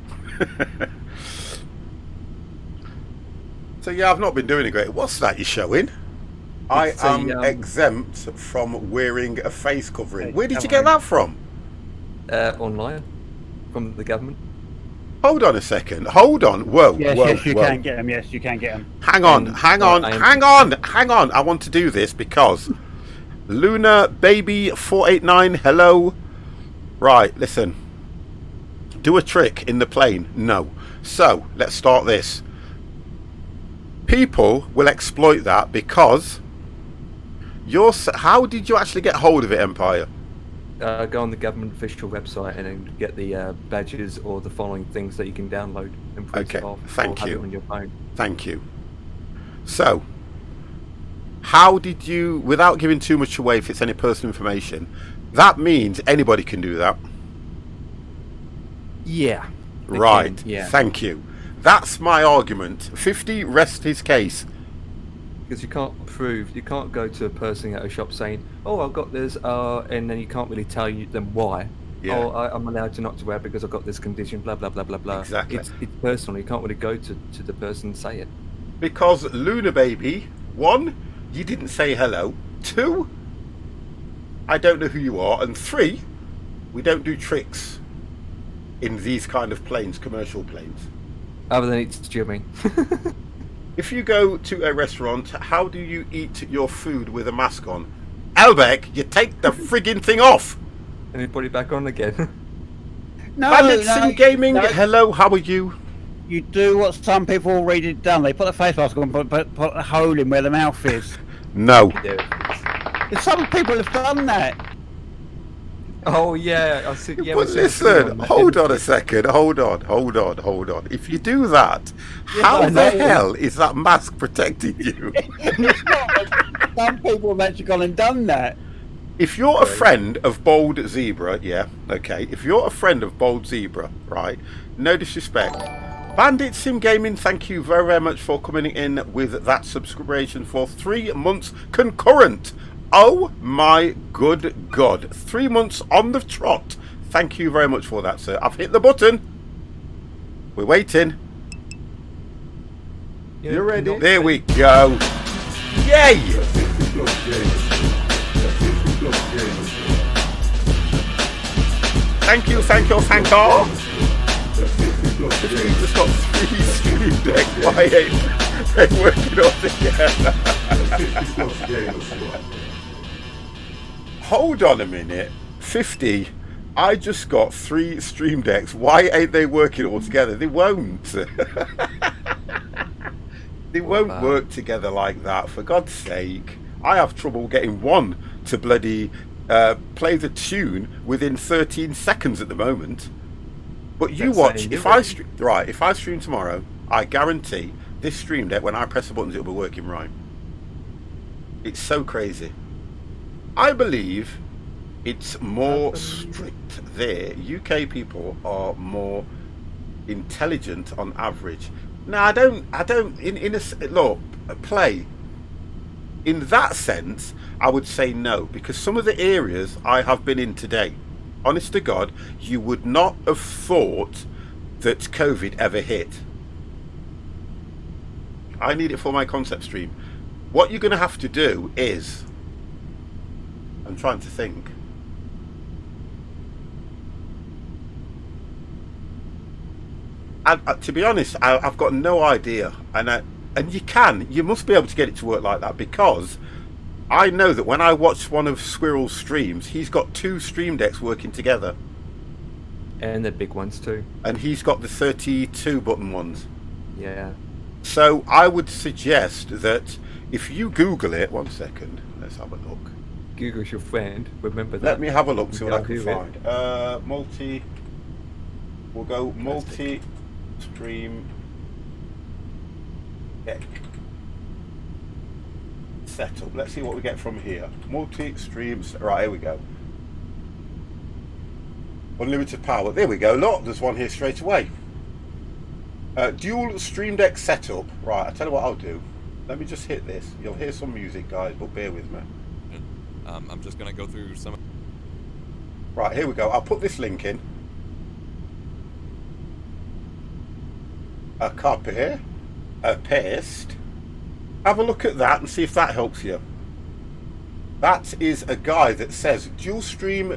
So yeah, I've not been doing it great. What's that you're showing? I am exempt from wearing a face covering. Where did you get that from? Online, from the government. Hold on a second. Hold on. Whoa. Yes, whoa, yes, you whoa. can get them. Yes, you can get them. Hang on. Hang on. Hang on. Hang on. I want to do this because Luna Baby 489. Hello. Right. Listen. Do a trick in the plane. No. So let's start this. People will exploit that because how did you actually get hold of it, Empire? Go on the government official website and then get the badges or the following things that you can download and print Okay, it off. thank or you. Have it on your phone. Thank you. So, how did you, without giving too much away if it's any personal information, that means anybody can do that? Yeah. they Right. can, yeah. Thank you. That's my argument. 50, rest his case. Because you can't go to a person at a shop saying, "Oh, I've got this," and then you can't really tell them why. Yeah. Oh, I'm allowed to not to wear because I've got this condition. Blah blah blah blah blah. Exactly. It's personal. You can't really go to the person and say it. Because Luna Baby, 1, you didn't say hello. 2, I don't know who you are. And 3, we don't do tricks in these kind of planes, commercial planes. Other than it's Jimmy. If you go to a restaurant, how do you eat your food with a mask on? Elbeck, you take the frigging thing off. And you put it back on again. No, Bandit Sim Gaming, no. hello, how are you? You do what some people already done. They put a face mask on, but put a hole in where the mouth is. No. Some people have done that. Oh yeah, I see. Yeah, But listen, hold on a second, hold on. If you do that, how I the know. hell is that mask protecting you? It's not. Some people have actually gone and done that. If you're a friend of Bold Zebra, yeah, okay. If you're a friend of Bold Zebra, right, no disrespect. Bandit Sim Gaming, thank you very, very much for coming in with that subscription for 3 months concurrent. Oh my good God. 3 months on the trot. Thank you very much for that, sir. I've hit the button. We're waiting. Yeah, You're ready? not- There we go. Yay! Thank you. We just got 3 Stream Deck. Why ain't they working all together? Hold on a minute. 50. I just got 3 Stream Decks. Why ain't they working all together? They won't. They won't work together like that, for God's sake. I have trouble getting one to bloody play the tune within 13 seconds at the moment. But you That's watch, saying if you're I stream tomorrow, I guarantee this Stream Deck, when I press the buttons, it'll be working right. It's so crazy. I believe it's more strict there. UK people are more intelligent on average. No, I don't look, play. In that sense, I would say no, because some of the areas I have been in today, honest to God, you would not have thought that COVID ever hit. I need it for my concept stream. What you're going to have to do is, I'm trying to think. To be honest, I've got no idea, and you must be able to get it to work like that, because I know that when I watch one of Squirrel's streams, he's got 2 Stream Decks working together. And the big ones too. And he's got the 32 button ones. Yeah. So I would suggest that if you Google it, 1 second, let's have a look. Google's your friend. Remember that. Let me have a look, see what I can Yahoo find. We'll go multi-stream deck setup. Let's see what we get from here. Multi-streams, right, here we go. Unlimited power, there we go. Look, there's one here straight away. Dual stream deck setup. Right, I'll tell you what I'll do. Let me just hit this. You'll hear some music, guys, but bear with me. I'm just going to go through some... Right, here we go. I'll put this link in. A copy. A paste. Have a look at that and see if that helps you. That is a guy that says dual stream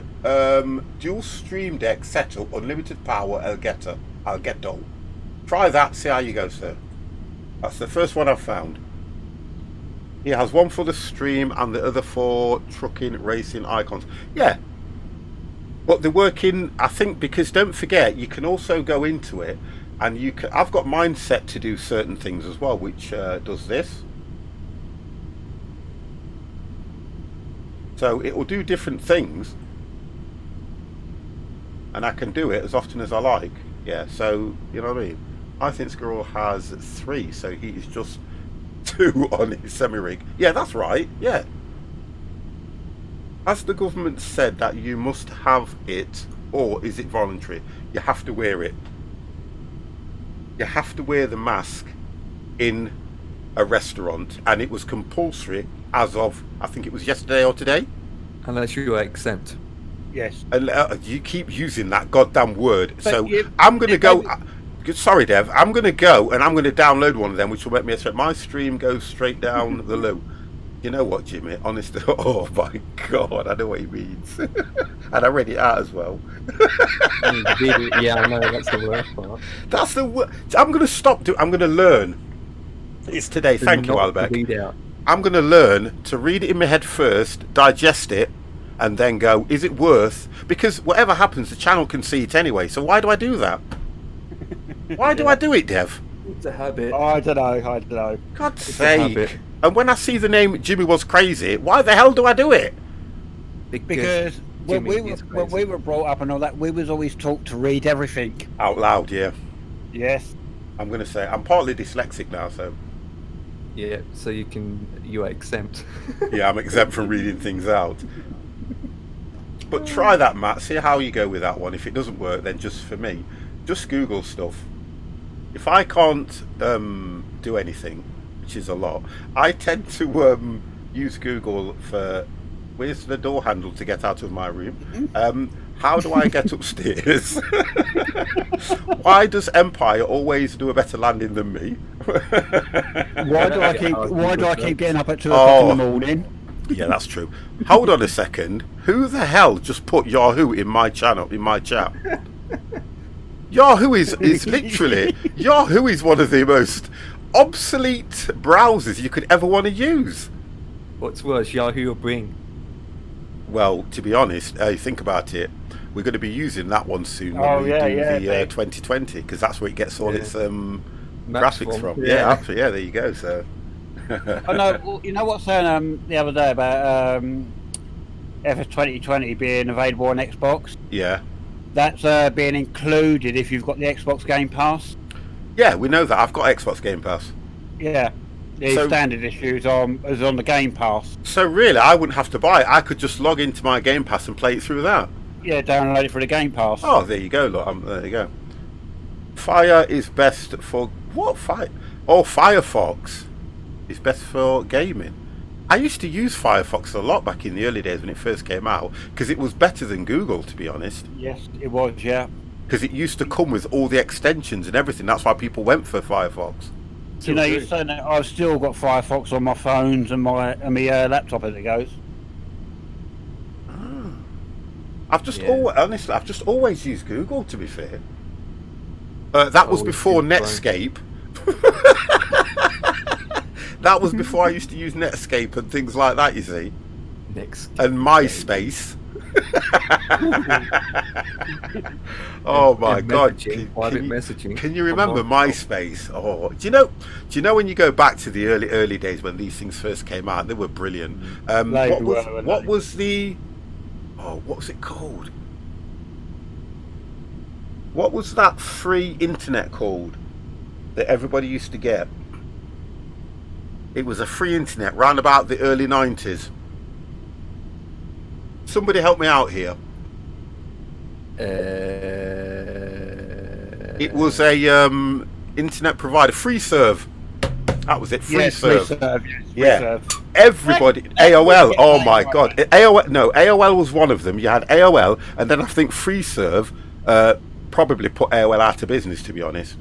deck setup, unlimited power, Elgato. Try that, see how you go, sir. That's the first one I've found. He has one for the stream and the other for trucking racing icons. Yeah, but they're working, I think, because don't forget you can also go into it and you can. I've got mine set to do certain things as well, which does this. So it will do different things, and I can do it as often as I like. Yeah, so you know what I mean. I think Squirrel has 3, so he is just 2 on his semi-rig. Yeah, that's right. Yeah. Has the government said that you must have it, or is it voluntary? You have to wear it. You have to wear the mask in a restaurant, and it was compulsory as of, I think it was yesterday or today. Unless you are exempt. Yes. And you keep using that goddamn word. But so you, I'm going to go. Sorry, Dev. I'm going to go and I'm going to download one of them, which will make me a. My stream goes straight down the loo. You know what, Jimmy? Honestly, oh my God, I know what he means, and I read it out as well. Yeah, I know, that's the worst part. That's the worst. I'm going to stop. I'm going to learn. It's today. Thank you, Albeck. I'm going to learn to read it in my head first, digest it, and then go, is it worth? Because whatever happens, the channel can see it anyway. So why do I do that? Why do I do it, Dev? It's a habit. Oh, I don't know. God's sake. And when I see the name Jimmy Was Crazy, why the hell do I do it? Because when we were brought up and all that, we was always taught to read everything. Out loud, yeah. Yes. I'm going to say, I'm partly dyslexic now, so... Yeah, so you are exempt. Yeah, I'm exempt from reading things out. But try that, Matt. See how you go with that one. If it doesn't work, then just for me, just Google stuff. If I can't do anything, which is a lot, I tend to use Google for where's the door handle to get out of my room. How do I get upstairs? Why does Empire always do a better landing than me? Why do I keep getting up at 2 o'clock in the morning? Yeah, that's true. Hold on a second. Who the hell just put Yahoo in my channel, in my chat? Yahoo is literally, Yahoo is one of the most obsolete browsers you could ever want to use. What's worse, Yahoo or Bing? Well, to be honest, think about it. We're going to be using that one soon when we do the 2020, because that's where it gets all its graphics from. Yeah, absolutely. Yeah, there you go. So. Oh no, well, you know what's saying the other day about F2020 being available on Xbox? Yeah. That's being included if you've got the Xbox Game Pass. Yeah, we know that. I've got Xbox Game Pass. Yeah. The standard issues is on the Game Pass. So really, I wouldn't have to buy it. I could just log into my Game Pass and play it through that. Yeah, download it for the Game Pass. Oh, there you go. Look, there you go. Fire is best for what? Fire? Oh, Firefox is best for gaming. I used to use Firefox a lot back in the early days when it first came out because it was better than Google, to be honest. Yes, it was. Yeah. Because it used to come with all the extensions and everything. That's why people went for Firefox. You know, you're saying that I've still got Firefox on my phones and my laptop as it goes. I've just honestly, I've just always used Google. To be fair, that was before Netscape. That was before I used to use Netscape and things like that. You see, Next. and MySpace. Oh my And God! messaging, private messaging. Can you remember MySpace? Oh, do you know when you go back to the early days when these things first came out? They were brilliant. What was the? Oh, what was it called? What was that free internet called that everybody used to get? It was a free internet round about the early 90s. Somebody help me out here. It was a internet provider, FreeServe. That was it, FreeServe. Yeah. Everybody, AOL. Oh my God, AOL. No, AOL was one of them. You had AOL, and then I think FreeServe probably put AOL out of business. To be honest.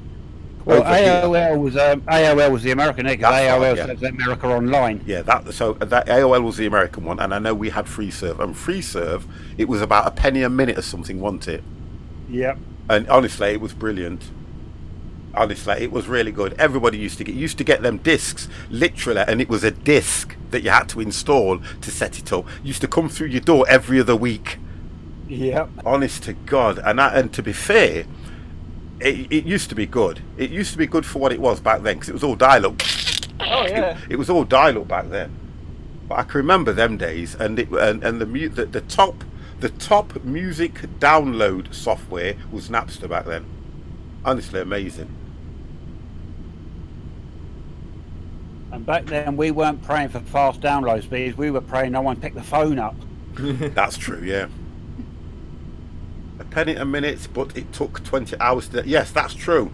Well, AOL was the American, because AOL says America Online. Yeah, that AOL was the American one, and I know we had FreeServe, and FreeServe, it was about a penny a minute or something, wasn't it? Yep. And honestly, it was brilliant. Honestly, it was really good. Everybody used to get them discs, literally, and it was a disc that you had to install to set it up. It used to come through your door every other week. Yep. Honest to God, and to be fair, it used to be good. It used to be good for what it was back then, because it was all dial-up. Oh yeah. It was all dial-up back then. But I can remember them days, and the top music download software was Napster back then. Honestly, amazing. And back then we weren't praying for fast download speeds. We were praying no one picked the phone up. That's true, yeah. A penny a minute, but it took 20 hours to... Yes, that's true.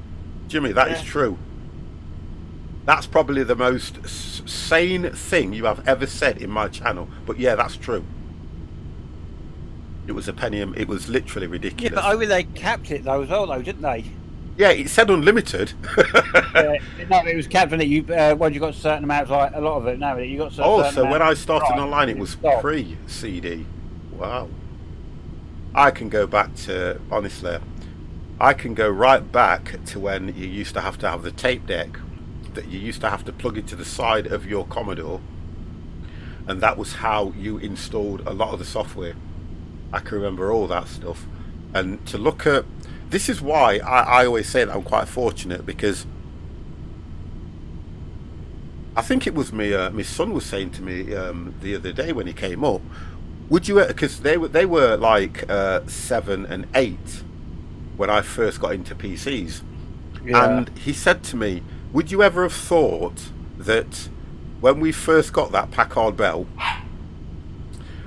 Jimmy, that is true. That's probably the most sane thing you have ever said in my channel. But yeah, that's true. It was a penny, it was literally ridiculous. Yeah, but over they capped it though as well, didn't they? Yeah, it said unlimited. No, it was capped, and you once you got certain amounts, like a lot of it. No, you got certain. Oh, so when I started online, it was pre-CD. Wow. I can go back to, honestly, I can go right back to when you used to have the tape deck that you used to have to plug it to the side of your Commodore, and that was how you installed a lot of the software. I can remember all that stuff. And to look at, this is why I always say that I'm quite fortunate, because I think it was me, my son was saying to me the other day when he came up, would you, because they were like 7 and 8 when I first got into PCs, and he said to me, would you ever have thought that when we first got that Packard Bell,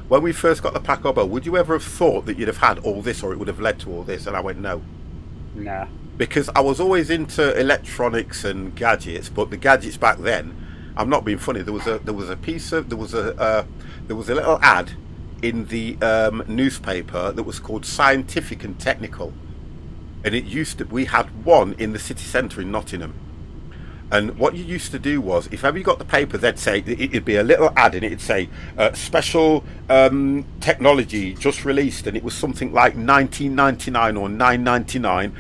would you ever have thought that you'd have had all this, or it would have led to all this? And I went, no. Nah. Because I was always into electronics and gadgets, but the gadgets back then, I'm not being funny, there was a little ad in the newspaper that was called Scientific and Technical, and we had one in the city centre in Nottingham. And what you used to do was, if ever you got the paper, they'd say, it'd be a little ad, and it'd say special technology just released, and it was something like 1999 or 9.99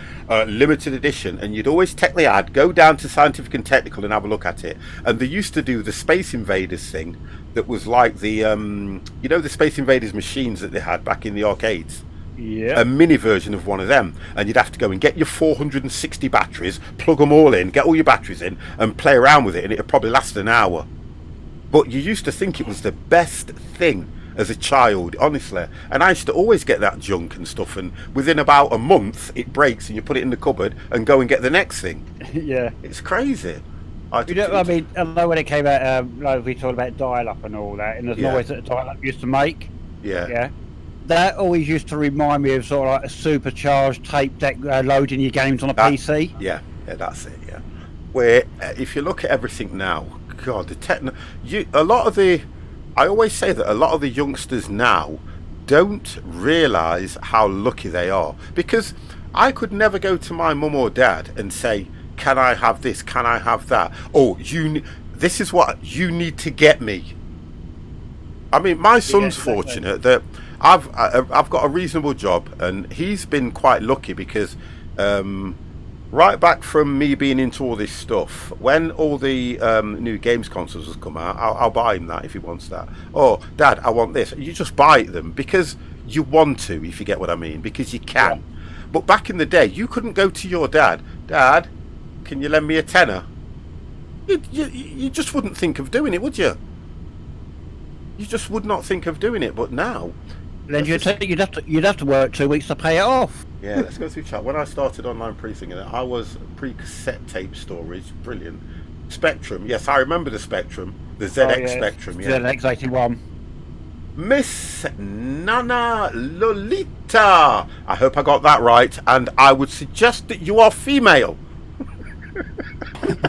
limited edition. And you'd always take the ad, go down to Scientific and Technical and have a look at it. And they used to do the Space Invaders thing, that was like the you know, the Space Invaders machines that they had back in the arcades. Yeah. A mini version of one of them, and you'd have to go and get your 460 batteries, plug them all in, get all your batteries in, and play around with it, and it'd probably last an hour. But you used to think it was the best thing as a child, honestly. And I used to always get that junk and stuff, and within about a month it breaks, and you put it in the cupboard and go and get the next thing. Yeah. It's crazy. I mean, I know when it came out, like we talked about dial-up and all that, and there's noise that dial-up used to make. Yeah. That always used to remind me of sort of like a supercharged tape deck loading your games on a PC. Yeah, that's it. Yeah, where if you look at everything now, God, I always say that a lot of the youngsters now don't realise how lucky they are, because I could never go to my mum or dad and say, "Can I have this? Can I have that? Oh, this is what you need to get me." I mean, my son's fortunate that I've got a reasonable job, and he's been quite lucky because right back from me being into all this stuff, when all the new games consoles have come out, I'll buy him that if he wants that. Oh, Dad, I want this. You just buy them because you want to, if you get what I mean, because you can. Yeah. But back in the day, you couldn't go to your dad, Dad, can you lend me a tenner? You just wouldn't think of doing it, would you? You just would not think of doing it. But now, then you'd have to work 2 weeks to pay it off. Yeah, let's go through chat. When I started online pre-thinking, I was pre-cassette tape storage. Brilliant. Spectrum. Yes, I remember the Spectrum. The ZX Spectrum. Yeah. ZX81. Miss Nana Lolita. I hope I got that right. And I would suggest that you are female.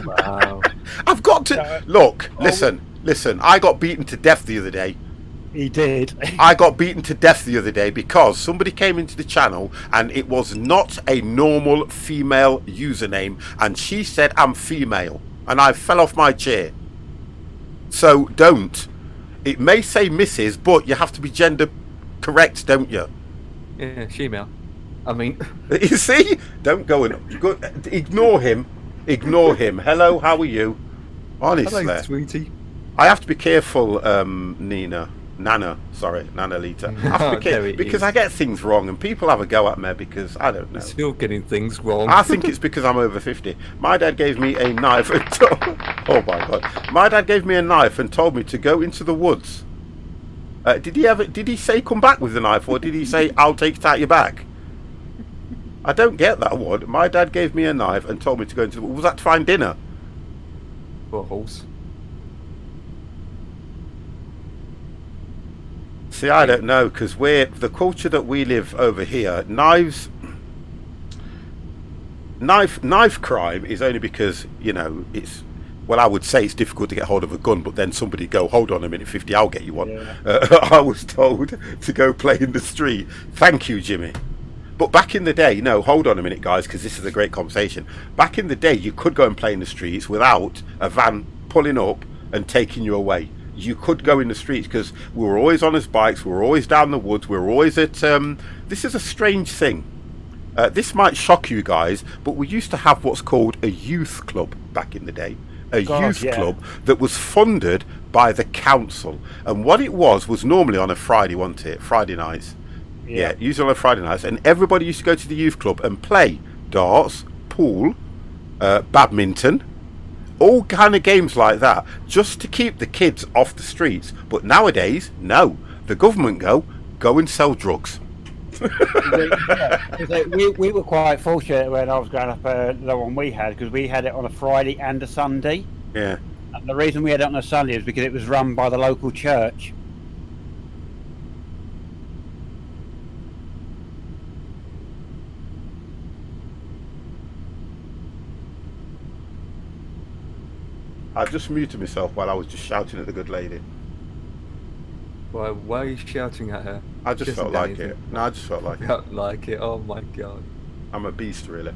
Wow. I've got to... Look, listen. I got beaten to death the other day. He did. I got beaten to death the other day because somebody came into the channel and it was not a normal female username, and she said I'm female, and I fell off my chair. So don't. It may say Mrs., but you have to be gender correct, don't you? Yeah, female. I mean, you see? Don't go and go, ignore him. Ignore him. Hello, how are you? Honestly. Hello, sweetie. I have to be careful, Nana Lita. I have to be careful because I get things wrong and people have a go at me because I don't know. Still getting things wrong. I think it's because I'm over 50. My dad gave me a knife and oh my god. My dad gave me a knife and told me to go into the woods. Did he say come back with the knife, or did he say I'll take it out your back? I don't get that one. My dad gave me a knife and told me to go into the woods. Was that to find dinner? For a horse. See, I don't know, because the culture that we live over here, knife crime is only because, you know, it's, well, I would say it's difficult to get hold of a gun, but then somebody go, hold on a minute, 50, I'll get you one. Yeah. I was told to go play in the street. Thank you, Jimmy. But back in the day, no, hold on a minute, guys, because this is a great conversation. Back in the day, you could go and play in the streets without a van pulling up and taking you away. You could go in the streets because we were always on his bikes, we were always down the woods, we were always at... this is a strange thing. This might shock you guys, but we used to have what's called a youth club back in the day. A youth club that was funded by the council. And what it was normally on a Friday, wasn't it? Friday nights. Yeah, usually on a Friday nights. And everybody used to go to the youth club and play darts, pool, badminton, all kind of games like that, just to keep the kids off the streets. But nowadays, no. The government go and sell drugs. we were quite fortunate when I was growing up, the one we had, because we had it on a Friday and a Sunday. Yeah. And the reason we had it on a Sunday is because it was run by the local church. I just muted myself while I was just shouting at the good lady. Why are you shouting at her? I just felt like it. No, I just felt like it. Felt like it. Oh my god. I'm a beast, really.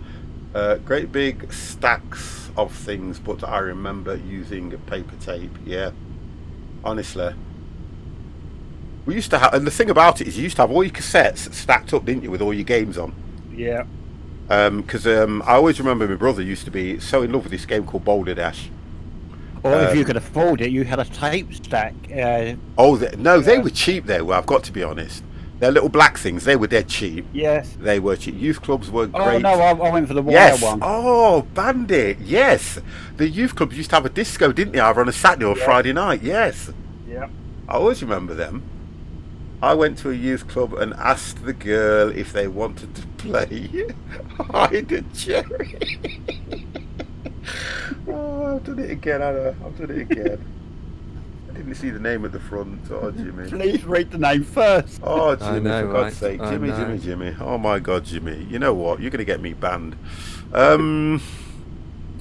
Great big stacks of things, but I remember using paper tape. Yeah, honestly. We used to have, and the thing about it is, you used to have all your cassettes stacked up, didn't you, with all your games on? Yeah. Because I always remember my brother used to be so in love with this game called Boulder Dash. Or if you could afford it, you had a tape stack. They were cheap. They were. I've got to be honest. They're little black things. They were dead cheap. Yes. They were cheap. Youth clubs were great. Oh no, I went for the wire one. Oh, Bandit. Yes. The youth clubs used to have a disco, didn't they? Either on a Saturday or Friday night. Yes. Yeah. I always remember them. I went to a youth club and asked the girl if they wanted to play Hide and Cherry. Oh, I've done it again, Anna. I've done it again. I didn't see the name at the front. Oh, Jimmy. Please read the name first. Oh, Jimmy, for God's sake. Jimmy. Oh, my God, Jimmy. You know what? You're going to get me banned.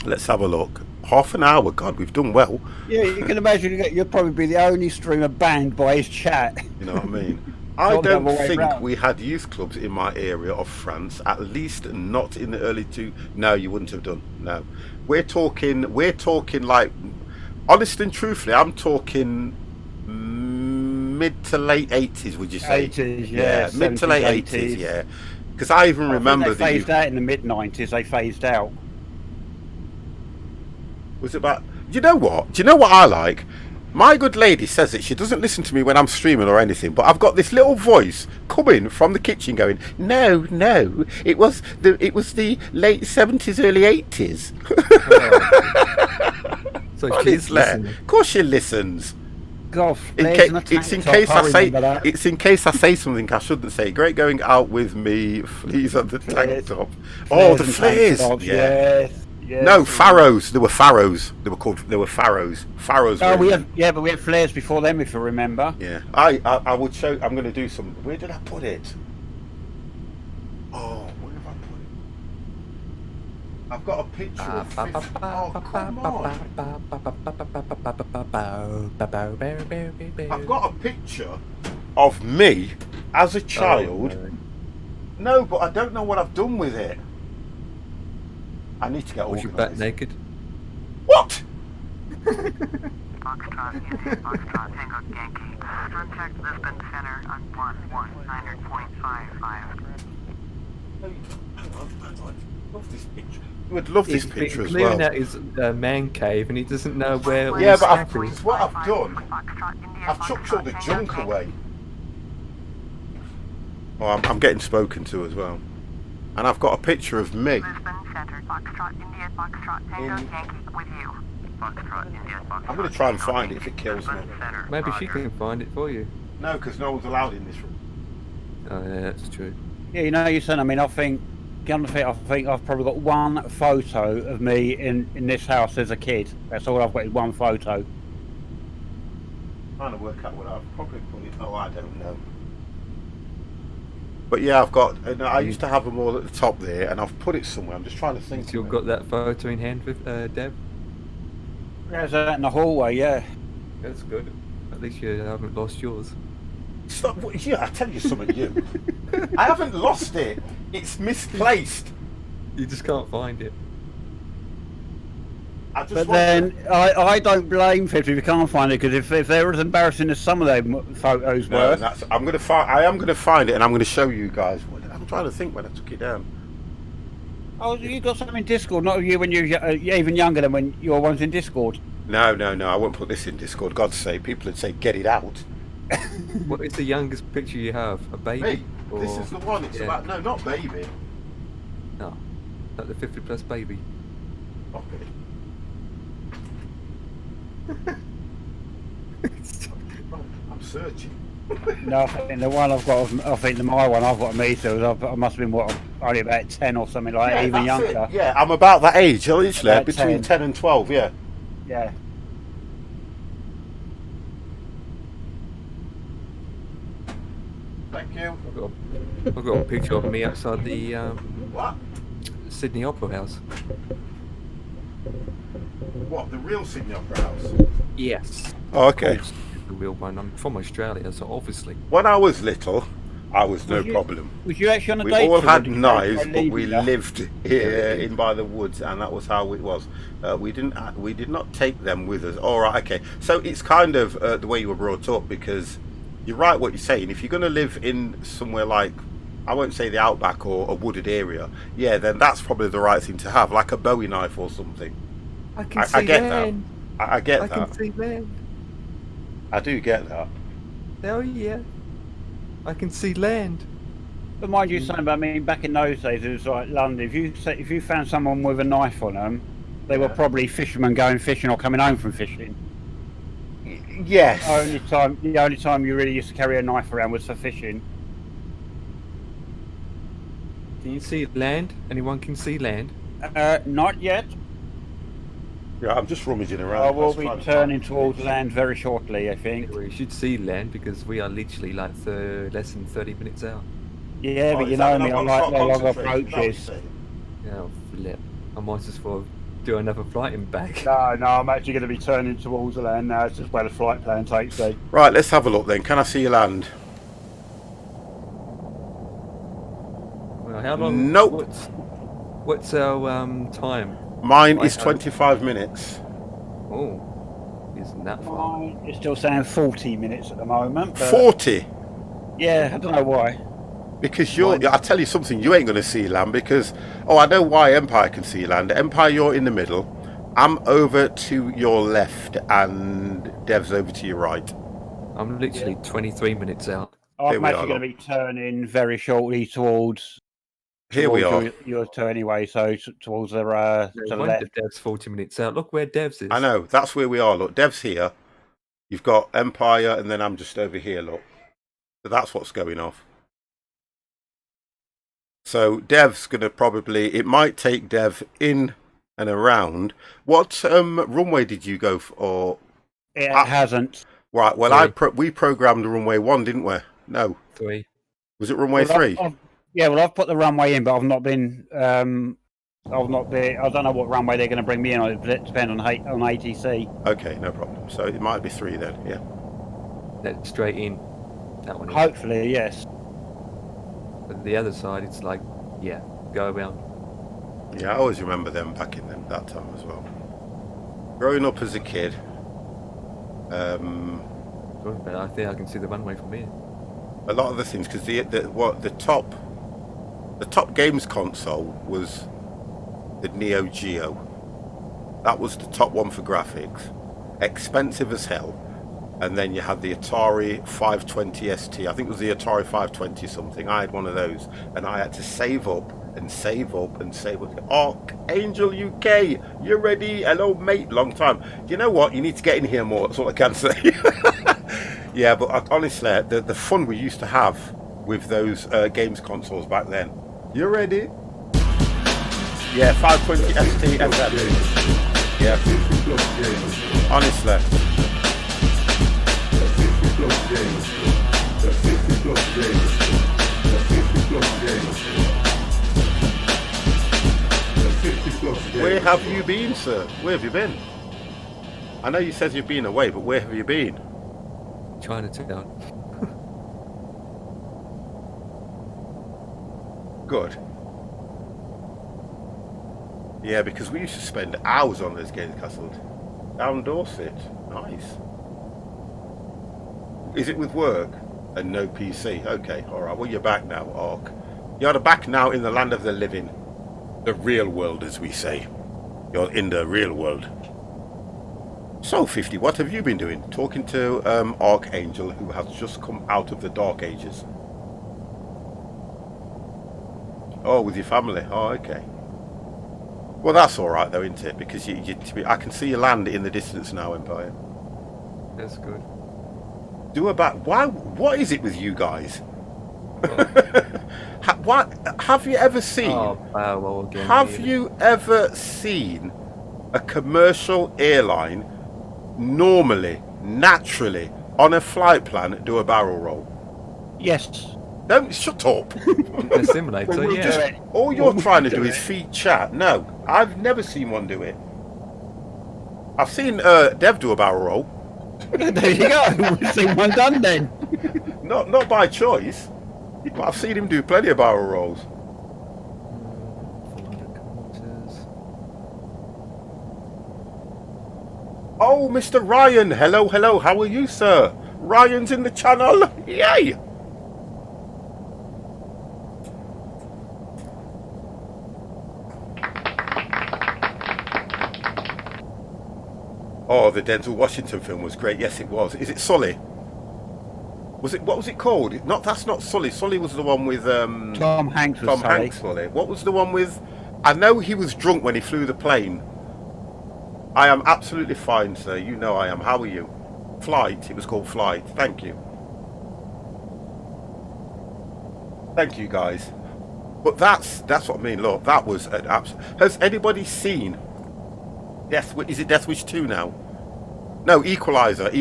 Let's have a look. Half an hour. God, we've done well. Yeah, you can imagine you'll probably be the only streamer banned by his chat. You know what I mean? I don't think we had youth clubs in my area of France, at least not in the early No, you wouldn't have done. No. We're talking like, honest and truthfully, I'm talking mid to late 80s, would you say? 80s, yeah. Mid to late 80s. 80s, yeah. Because I even remember they that you... phased out in the mid-90s. They phased out. Was it about... Do you know what? Do you know what I like? My good lady says that she doesn't listen to me when I'm streaming or anything, but I've got this little voice coming from the kitchen going, no, it was the late 70s, early 80s. So she's listening. Of course she listens. God, It's in case I say something I shouldn't say. Great going out with me, fleas on the tank top. Oh, the flares. Yes. No, Pharaohs. There were Pharaohs. They were Pharaohs. Pharaohs. Oh, but we had flares before them, if you remember. Yeah. I would show. I'm going to do some. Where did I put it? Oh, where have I put it? I've got a picture of 50. Oh, come on. I've got a picture of me as a child. Oh, no, but I don't know what I've done with it. I need to get was organised. you back naked? What? Foxtrot, India, Foxtrot, Tango, Yankee. Contact Lisbon Center on 119.55. Love this picture. You would love this picture as clearing well. out his man cave, and he doesn't know where. Yeah, but exactly. what I've done, I've chucked all the junk away. Oh, I'm getting spoken to as well. And I've got a picture of me. Lisbon Center, Foxtrot, India, Foxtrot, Tango, Yankee, with you. Foxtrot, India, Foxtrot. I'm going to try and find it if it kills me. Maybe she can find it for you. No, because no one's allowed in this room. Oh, yeah, that's true. Yeah, you know, I mean, I think I've probably got one photo of me in this house as a kid. That's all I've got is one photo. Trying to work out what I've probably put it. Oh, I don't know. But yeah, I've got. I used to have them all at the top there, and I've put it somewhere. I'm just trying to think. You've got that photo in hand with Deb? There's that in the hallway, yeah. That's good. At least you haven't lost yours. Stop. Yeah, I tell you something, you. I haven't lost it. It's misplaced. You just can't find it. But then I don't blame 50 if you can't find it, because if they're as embarrassing as some of them photos were. I am going to find it, and I'm going to show you guys. I'm trying to think when I took it down. Oh, you got something in Discord, not you when you're even younger than when your one's in Discord. No, I won't put this in Discord. God's sake, people would say, get it out. What is the youngest picture you have? A baby? Me? This is the one. It's about. No, not baby. No, not the 50+ baby. Okay. I'm searching. No, I think the one I've got, my one I've got of me, so I must have been only about 10 or something like that, even younger. It. Yeah, I'm about that age, literally, About between 10 and 12, yeah. Yeah. Thank you. I've got a picture of me outside the What? Sydney Opera House. What, the real Sydney Opera House? Yes. Oh, okay. The real one. I'm from Australia, so obviously. When I was little, I was no problem. Was you actually on a We date? all had with knives, her? but we lived here in by the woods, and that was how it was. We did not take them with us. All right, okay. So it's kind of the way you were brought up, because you're right what you're saying. If you're going to live in somewhere like, I won't say the outback or a wooded area, yeah, then that's probably the right thing to have, like a Bowie knife or something. I get land. that. I get I that. can see land. I do get that. Hell yeah. I can see land. But mind you, saying about me, back in those days, it was like London. If you found someone with a knife on them, they were probably fishermen going fishing or coming home from fishing. Yes. The only time you really used to carry a knife around was for fishing. Can you see land? Anyone can see land? Not yet. Yeah, I'm just rummaging around. I will be turning towards land very shortly, I think. We should see land because we are literally like less than 30 minutes out. Yeah, but you know me, I like the long approaches. Yeah, flip. I might as well do another flight and back. No, I'm actually going to be turning towards the land now. It's just where the flight plan takes me. Right, let's have a look then. Can I see your land? Well, how long? Nope. What's our time? Mine is 25 minutes. Oh, isn't that far? It's still saying 40 minutes at the moment. But 40? yeah, I don't know why. Because I'll tell you something, you ain't going to see land because, I know why Empire can see land. Empire, you're in the middle. I'm over to your left and Dev's over to your right. I'm literally 23 minutes out. I'm actually going to be turning very shortly towards Here we are. Yours too anyway, so towards the to the left. Dev's 40 minutes out. Look where Dev's is. I know, that's where we are. Look, Dev's here. You've got Empire and then I'm just over here, look. So that's what's going off. So Dev's going to probably, it might take Dev in and around. What runway did you go for? It hasn't. Right, well, we programmed runway 1, didn't we? No. 3. Was it runway 3? I've put the runway in, but I've not been, I don't know what runway they're going to bring me in. It depends on ATC. Okay, no problem. So it might be 3 then, yeah. That's straight in. That one. Hopefully, yes. But the other side, it's like, yeah, go around. Yeah, I always remember them back in that time as well. Growing up as a kid. But I think I can see the runway from here. A lot of the things, because the top games console was the Neo Geo. That was the top one for graphics. Expensive as hell. And then you had the Atari 520 ST. I think it was the Atari 520 something. I had one of those. And I had to save up and save up and save up. Archangel UK, you're ready? Hello, mate. Long time. You know what? You need to get in here more. That's all I can say. Yeah, but honestly, the fun we used to have with those games consoles back then. You ready? Yeah, 520 ST FM. Yeah. Honestly. Where have you been, sir? Where have you been? I know you said you've been away, but where have you been? Chinatown. Good. Yeah, because we used to spend hours on those games castles. Down Dorset. Nice. Is it with work and no PC? Okay, alright. Well, you're back now, Ark. You're back now in the land of the living. The real world, as we say. You're in the real world. So, 50, what have you been doing? Talking to Archangel, who has just come out of the Dark Ages. Oh, with your family. Oh, okay. Well, that's alright, though, isn't it? Because I can see you land in the distance now, Empire. That's good. What is it with you guys? Have you ever seen? Have you ever seen a commercial airline normally, naturally, on a flight plan do a barrel roll? Yes. Don't shut up. A simulator, yeah. All you're trying to do is feed chat. No, I've never seen one do it. I've seen Dev do a barrel roll. There you go. We've seen one done then. Not by choice, but I've seen him do plenty of barrel rolls. 400 kilometers. Oh, Mr. Ryan. Hello, hello. How are you, sir? Ryan's in the channel. Yay! Oh, the Denzel Washington film was great. Yes, it was. Is it Sully? What was it called? That's not Sully. Sully was the one with Tom Hanks. Sully. What was the one with? I know he was drunk when he flew the plane. I am absolutely fine, sir. You know I am. How are you? Flight. It was called Flight. Thank you. Thank you, guys. But that's what I mean. Look, that was an absolute. Has anybody seen Death? Is it Death Wish 2 now? No, Equalizer 2.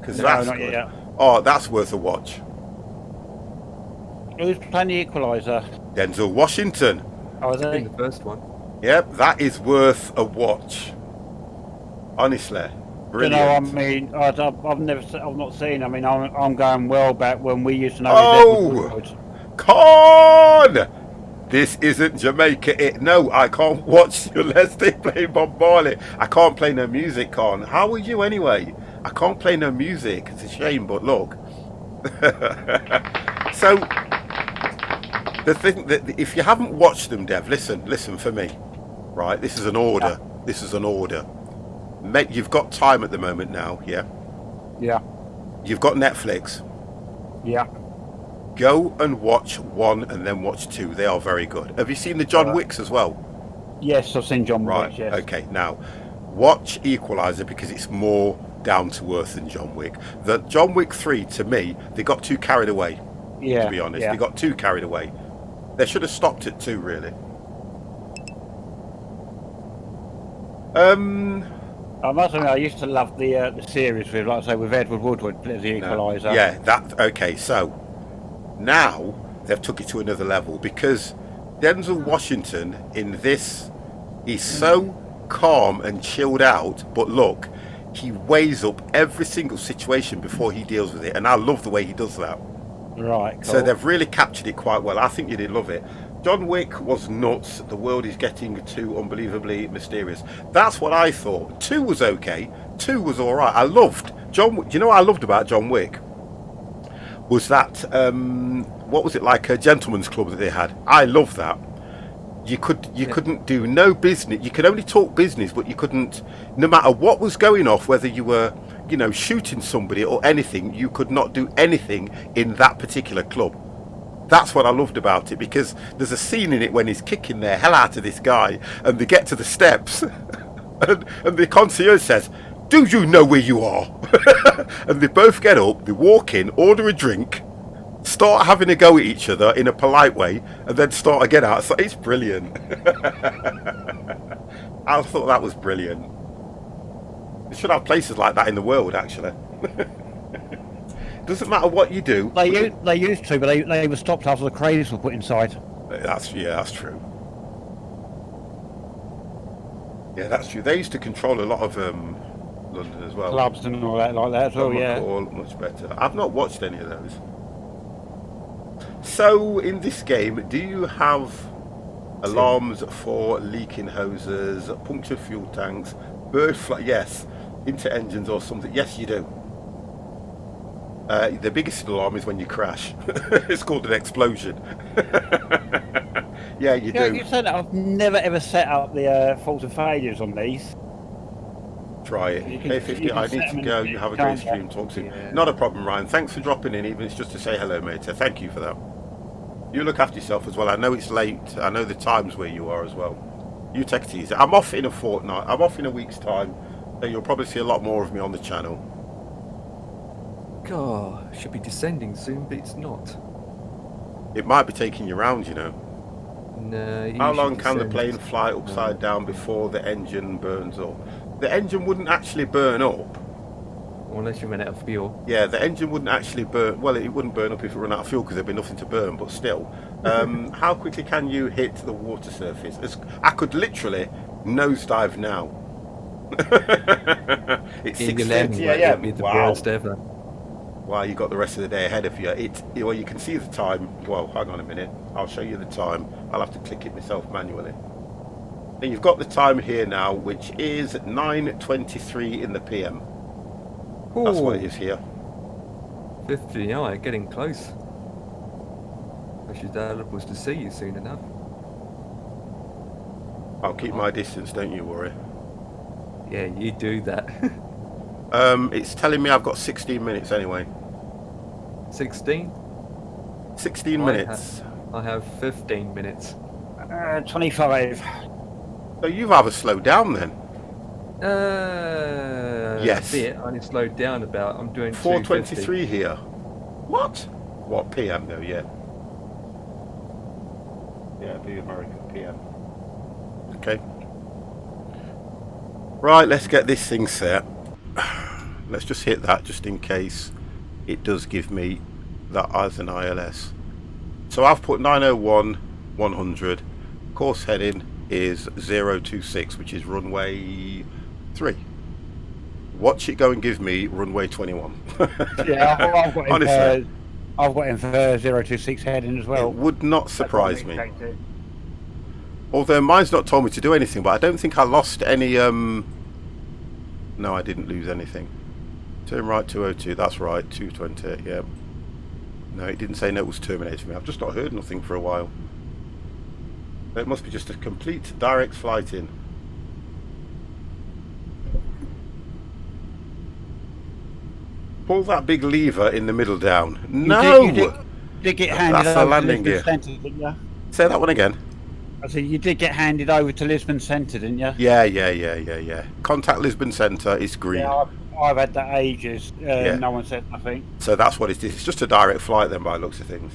Because that's not good. yet. Oh, that's worth a watch. Who's playing the Equalizer? Denzel Washington. Oh, is In it? the first one. Yep, that is worth a watch. Honestly, brilliant. You know, I mean, I've not seen. I mean, I'm going well back when we used to know. Oh, Con! This isn't Jamaica. No, I can't watch unless they play Bob Marley. I can't play no music, Con. How are you anyway? I can't play no music. It's a shame, but look, So the thing that if you haven't watched them, Dev, listen for me, right? This is an order. This is an order. Mate, you've got time at the moment now, yeah? Yeah. You've got Netflix. Yeah. Go and watch 1 and then watch 2. They are very good. Have you seen the John Wicks as well? Yes, I've seen John Right. Wick. Yes. Okay. Now, watch Equalizer because it's more down to earth than John Wick. The John Wick 3, to me, they got too carried away. Yeah. To be honest, yeah. they got too carried away. They should have stopped at 2, really. I must admit, I used to love the series with, like I say, with Edward Woodward as the Equalizer. Yeah, that okay. So now they've took it to another level because Denzel Washington in this, he's so calm and chilled out. But look, he weighs up every single situation before he deals with it, and I love the way he does that. Right. Cool. So they've really captured it quite well. I think you did love it. John Wick was nuts. The world is getting too unbelievably mysterious. That's what I thought. 2 was okay. 2 was all right. I loved John Wick. You know what I loved about John Wick? Was that, what was it, like a gentleman's club that they had? I loved that. You couldn't do no business. You could only talk business, but you couldn't, no matter what was going off, whether you were, you know, shooting somebody or anything, you could not do anything in that particular club. That's what I loved about it, because there's a scene in it when he's kicking the hell out of this guy and they get to the steps and the concierge says, "Do you know where you are?" And they both get up, they walk in, order a drink, start having a go at each other in a polite way, and then start again out. So it's brilliant. I thought that was brilliant. They should have places like that in the world, actually. Doesn't matter what you do. They used to, but they were stopped after the crazies were put inside. That's true. Yeah, that's true. They used to control a lot of London as well. Clubs and all that like that as well. Yeah. All much better. I've not watched any of those. So in this game, do you have alarms for leaking hoses, punctured fuel tanks, bird flight? Yes, into engines or something. Yes, you do. The biggest alarm is when you crash. It's called an explosion. Yeah, you do. You said that I've never ever set up the faults and failures on these. Try it. K50, I need to go. You have a great stream. Talk soon. Yeah. Not a problem, Ryan. Thanks for dropping in, even if it's just to say hello, mate. So thank you for that. You look after yourself as well. I know it's late. I know the times where you are as well. You take it easy. I'm off in a fortnight. I'm off in a week's time. So you'll probably see a lot more of me on the channel. God, should be descending soon, but it's not. It might be taking you round, you know. No. How long can the plane fly upside down before the engine burns up? The engine wouldn't actually burn up. Unless you ran out of fuel. Yeah, the engine wouldn't actually burn. Well, it wouldn't burn up if it ran out of fuel because there'd be nothing to burn. But still, how quickly can you hit the water surface? I could literally nosedive now. It's 6:30 a.m. Wow. Wow, you got the rest of the day ahead of you. Well, you can see the time. Well, hang on a minute. I'll show you the time. I'll have to click it myself manually. And you've got the time here now, which is 9:23 in the PM. That's what it is here. 59, getting close. I should was to see you soon enough. I'll keep my distance, don't you worry. Yeah, you do that. It's telling me I've got 16 minutes anyway. 16? 16 minutes. I have 15 minutes. 25. So you've either slowed down then. Yes. A bit. I only slowed down about. I'm doing 4:23 here. What? What PM though? Yeah. Yeah, the American PM. Okay. Right, let's get this thing set. Let's just hit that just in case it does give me that as an ILS. So I've put 901 100. Course heading is 026, which is runway 3. Watch it go and give me runway 21. Yeah, I've got Honestly, I've got him for 026 heading as well. it would not surprise me. Although mine's not told me to do anything, but I don't think I lost any. No, I didn't lose anything. Turn right 202. That's right, 220. Yeah. No, it didn't say no, it was terminated for me. I've just not heard nothing for a while. It must be just a complete direct flight in. Pull that big lever in the middle down. No! You did get handed That's the over to landing Lisbon gear. Centre, didn't you? Say that one again. I said you did get handed over to Lisbon Centre, didn't you? Yeah. Contact Lisbon Centre, it's green. Yeah, I've had that ages. Yeah. No one said nothing. So that's what it is. It's just a direct flight then by the looks of things.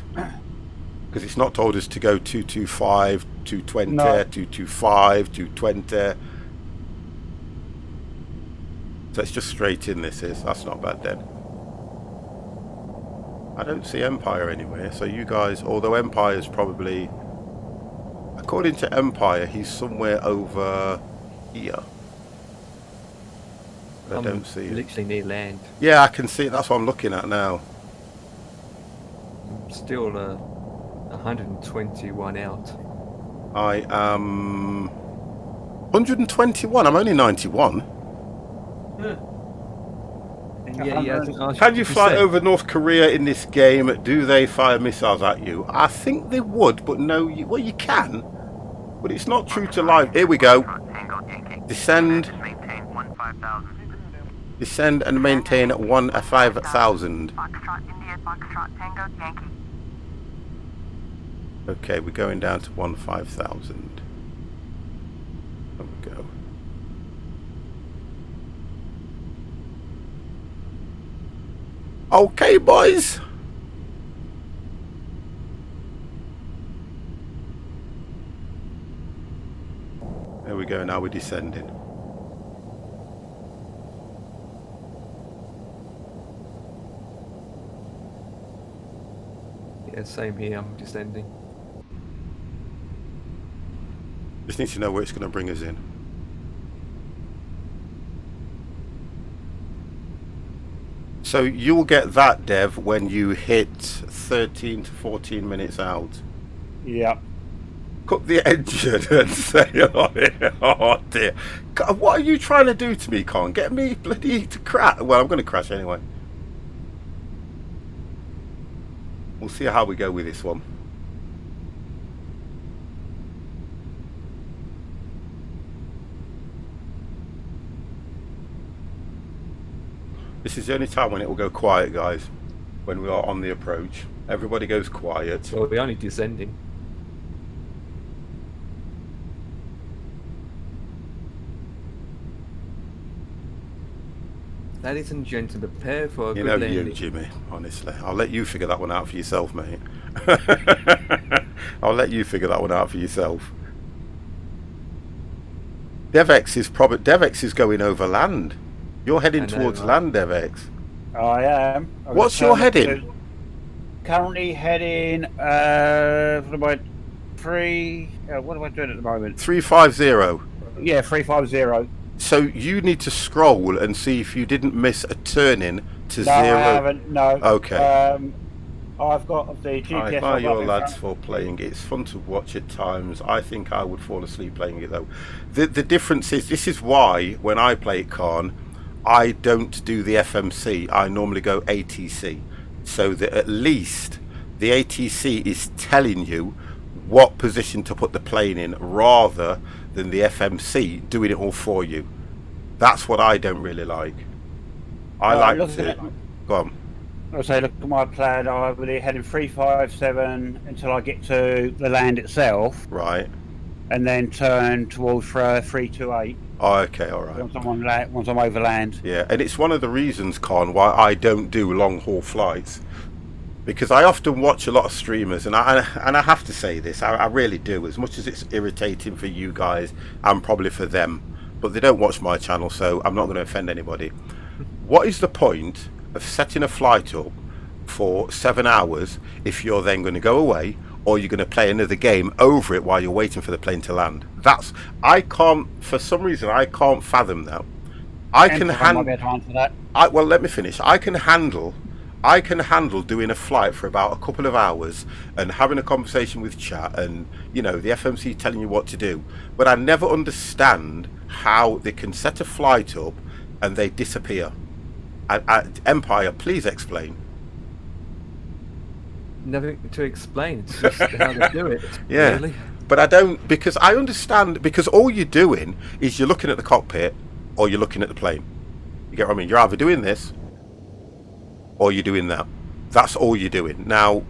Because it's not told us to go 225, 220, No. 225, 220. So it's just straight in this is. That's not bad then. I don't see Empire anywhere. So you guys, although Empire's probably... According to Empire, he's somewhere over here. But I don't see him. Literally near land. Yeah, I can see it. That's what I'm looking at now. I'm still 121 out. I am 121. I'm only 91. And yeah, I think I Can you fly 50%. over North Korea in this game? Do they fire missiles at you? I think they would, but no. Well, you can, but it's not true to life. Here we go. Descend. Maintain 15,000. Descend and maintain 15,000. Foxtrot, India, Foxtrot, Tango, Yankee. Okay, we're going down to 15,000. There we go. Okay, boys. There we go. Now we're descending. Yeah, same here. I'm descending. Just need to know where it's going to bring us in. So you'll get that, Dev, when you hit 13 to 14 minutes out. Yeah. Cut the engine and sail on it. Oh dear. God, what are you trying to do to me, Con? Get me bloody to crash. Well, I'm going to crash anyway. We'll see how we go with this one. This is the only time when it will go quiet, guys. When we are on the approach. Everybody goes quiet. Well, we're only descending. Ladies and gentlemen, prepare for a You good know landing. you, Jimmy, honestly. I'll let you figure that one out for yourself, mate. I'll let you figure that one out for yourself. DevX is going over land. You're heading I know, towards right? land, DevX. I am. I've What's got your to- heading? Currently heading. What am I? What am I doing at the moment? 350. Yeah, 350. So you need to scroll and see if you didn't miss a turn-in to No, zero. I haven't. No. Okay. I've got the I GPS. admire I've got your in lads front. for playing it. It's fun to watch at times. I think I would fall asleep playing it though. The difference is, this is why when I play Khan, I don't do the FMC. I normally go ATC. So that at least the ATC is telling you what position to put the plane in rather than the FMC doing it all for you. That's what I don't really like. I like look to... at- Go on. I'll say, look at my plan. I'm really heading 357 until I get to the land itself, Right. and then turn towards 328 Oh, okay, all right. once I'm over land. Yeah, and it's one of the reasons, Con, why I don't do long haul flights, because I often watch a lot of streamers, and I have to say this, I really do. As much as it's irritating for you guys, and probably for them, but they don't watch my channel, so I'm not going to offend anybody. What is the point of setting a flight up for 7 hours if you're then going to go away, or you're going to play another game over it while you're waiting for the plane to land? I can't, for some reason, I can't fathom that. I can handle. Well, let me finish. I can handle doing a flight for about a couple of hours and having a conversation with chat and, you know, the FMC telling you what to do. But I never understand how they can set a flight up and they disappear. Empire, please explain. nothing to explain. It's just how they do it. Yeah. Really. But I don't, because I understand, because all you're doing is you're looking at the cockpit or you're looking at the plane. You get what I mean? You're either doing this or you're doing that. That's all you're doing. Now,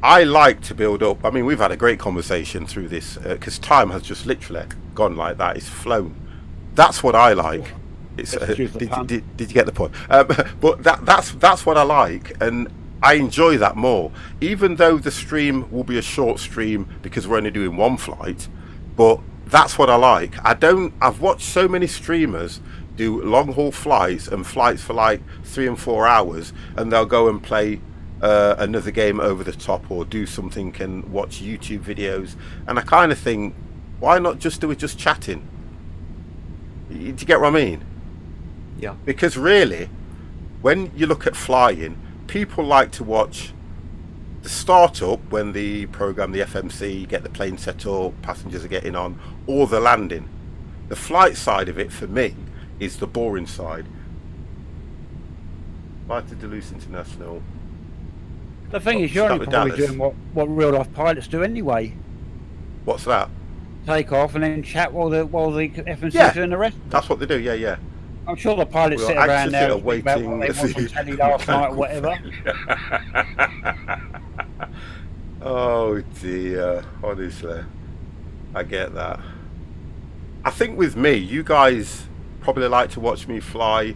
I like to build up. I mean, we've had a great conversation through this because time has just literally gone like that. It's flown. That's what I like. It's, did you get the point? But that's what I like, and I enjoy that more. Even though the stream will be a short stream because we're only doing one flight, but that's what I like. I've watched so many streamers do long haul flights and flights for like 3 and 4 hours, and they'll go and play another game over the top or do something and watch YouTube videos, and I kind of think, why not just do it just chatting? Do you get what I mean? Yeah. Because really, when you look at flying, people like to watch the startup when the program, the FMC, get the plane set up, passengers are getting on, or the landing. The flight side of it for me is the boring side. Flight to Duluth International. The thing is, you're start only with probably Dallas. doing what real life pilots do anyway. What's that? Take off and then chat while the FMC's Yeah. doing the rest. That's what they do. Yeah. I'm sure the pilots We're sit around anxiously there and think about awaiting what they watched on telly last night or whatever. Oh dear, honestly, I get that. I think with me, you guys probably like to watch me fly.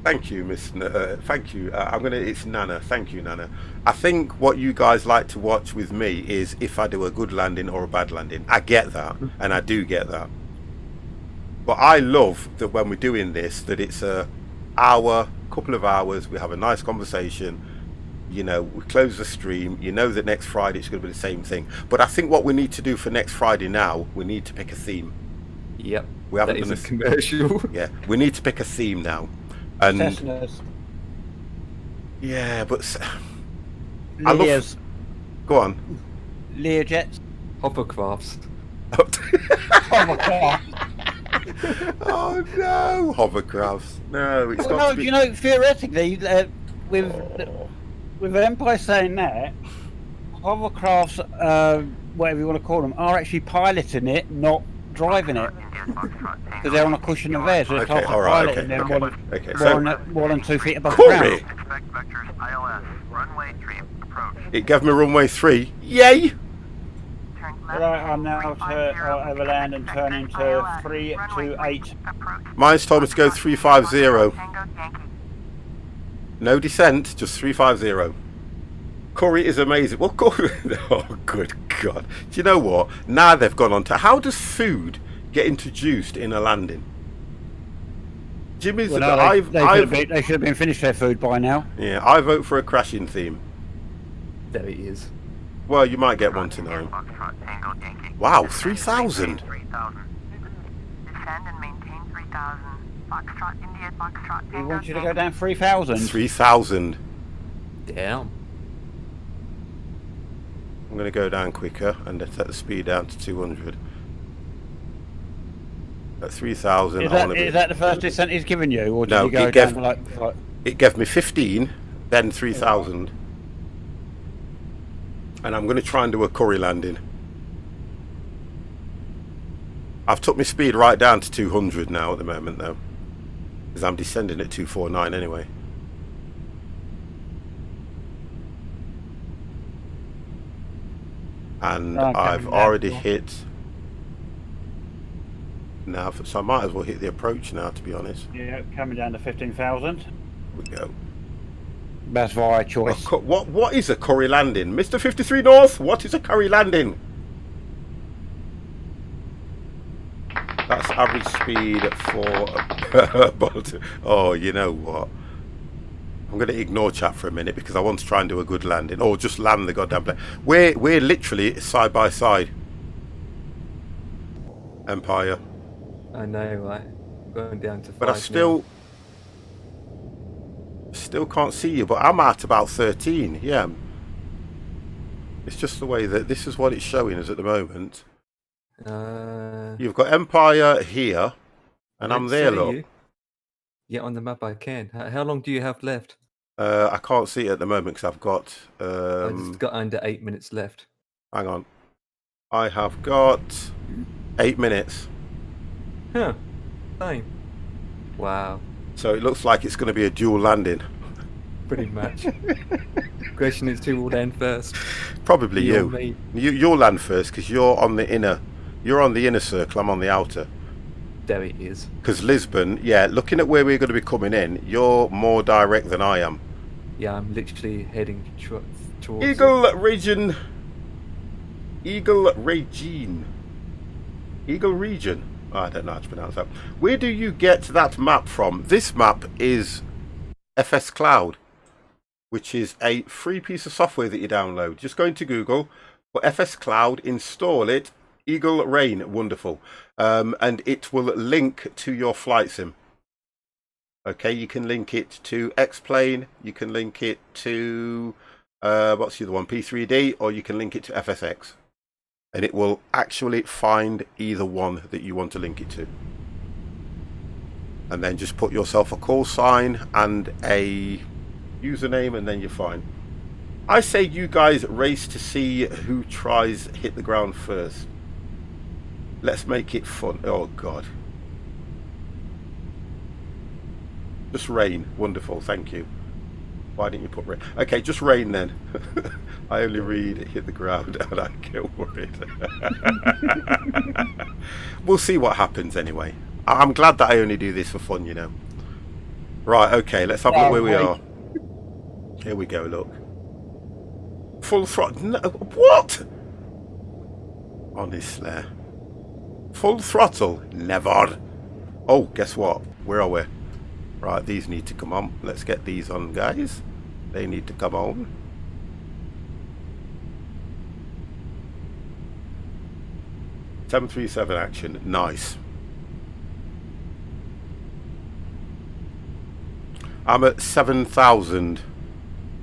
Thank you, Miss. Thank you. It's Nana. Thank you, Nana. I think what you guys like to watch with me is if I do a good landing or a bad landing. I get that, and I do get that. But I love that when we're doing this, that it's a hour, couple of hours. We have a nice conversation. You know, we close the stream. You know that next Friday it's going to be the same thing. But I think what we need to do for next Friday now, we need to pick a theme. Yep. We haven't That done is a commercial. Yeah, we need to pick a theme now. And Cessnas. yeah, but I love. Lears. Go on. Learjets. Hovercrafts. Oh no, hovercrafts. No, it's Well, got no, to be. do you know, theoretically, with Empire saying that, hovercrafts, whatever you want to call them, are actually piloting it, not driving it. Because they're on a cushion of air, so they're Okay, told all right, piloting okay, them okay. more than 2 feet above the Corey, ground. Expect vectors ILS. Runway 3 approach. it gave me runway 3. Yay! Turn Right, left. I'm now to overland and turn into 328. Approach. Mine's told me to go 350. Tango Yankee. No descent, just 350. Corey is amazing. Well, Corey. Oh, good God. Do you know what? Now they've gone on to how does food get introduced in a landing? Jimmy's. Well, no, they should have been finished their food by now. Yeah, I vote for a crashing theme. There he is. Well, you might get one tonight. Foxtrot Tango Yankee. Wow, 3,000. 3,000. Descend and maintain 3,000. Foxtrot India Foxtrot We Tango want you to go Yankee. down 3,000. 3,000. Damn. I'm going to go down quicker and set the speed down to 200. At 3,000, Is I want to is that the first descent he's given you, or did No, you go it gave- down like It gave me 15, then 3,000. And I'm going to try and do a curry landing. I've took my speed right down to 200 now at the moment, though. Because I'm descending at 249 anyway. And Okay, I've yeah, already cool. hit now, so I might as well hit the approach now, to be honest. yeah, coming down to 15,000? Here we go. That's via choice. What is a curry landing? Mr. 53 North, what is a curry landing? That's average speed for Bolton. Oh, you know what? I'm going to ignore chat for a minute because I want to try and do a good landing. Or just land the goddamn plane. We're literally side by side. Empire. I know, right? Going down to 5 But I still can't see you. But I'm at about 13. Yeah. It's just the way that this is what it's showing us at the moment. You've got Empire here, and I'm there, look. Yeah, on the map I can. How long do you have left? I can't see it at the moment because I've got. I just got under 8 minutes left. Hang on. I have got 8 minutes. Huh. Same. Wow. So it looks like it's going to be a dual landing. Pretty much. Question is, who will land first? Probably You or you. me? You'll land first because you're on the inner. You're on the inner circle. I'm on the outer. There it is. Because Lisbon, yeah, looking at where we're going to be coming in, you're more direct than I am. Yeah, I'm literally heading towards Eagle region. Eagle region. Eagle region. Oh, I don't know how to pronounce that. Where do you get that map from? This map is FS Cloud, which is a free piece of software that you download. Just go into Google, put FS Cloud, install it. Eagle Rain, wonderful. And it will link to your flight sim. Okay, you can link it to X-Plane, you can link it to, what's the other one, P3D, or you can link it to FSX. And it will actually find either one that you want to link it to. And then just put yourself a call sign and a username and then you're fine. I say you guys race to see who tries hit the ground first. Let's make it fun. Oh God. Just rain. Wonderful, thank you. Why didn't you put rain? Okay, just rain then. I only read hit the ground and I get worried. We'll see what happens anyway. I'm glad that I only do this for fun, you know. Right, okay, let's have a look where we are. Here we go, look. Full throttle. No, what? Honestly. Full throttle? Never. Oh, guess what? Where are we? Right, these need to come on. Let's get these on, guys. They need to come on. .737 action. Nice. I'm at 7,000.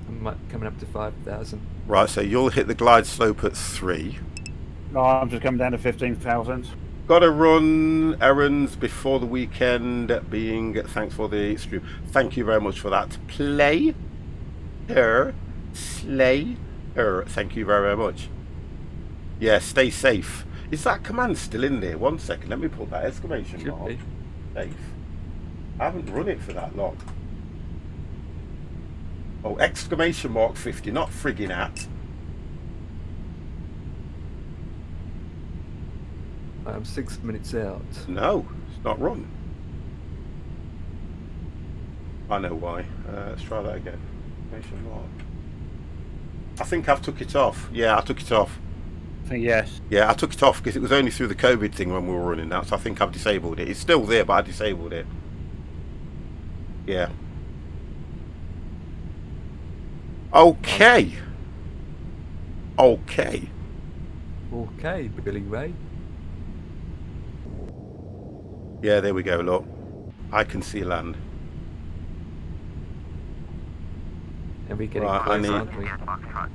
I'm coming up to 5,000. Right, so you'll hit the glide slope at 3. No, I'm just coming down to 15,000. Got to run errands before the weekend. Being thanks for the stream. Thank you very much for that. Play her, slay her. Thank you very, very much. Yeah, stay safe. Is that command still in there? 1 second. Let me put that exclamation Should mark. be. Safe. I haven't run it for that long. Oh, exclamation mark 50, not friggin' at. I'm 6 minutes out. No, it's not run. I know why. Let's try that again. Exclamation mark. I think I've took it off. Yeah, I took it off. I think yes. Yeah, I took it off because it was only through the COVID thing when we were running that, so I think I've disabled it. It's still there, but I disabled it. Yeah. Okay. Okay. Okay, Billy Ray. Yeah, there we go, look. I can see land. And we're getting Right, close, aren't we?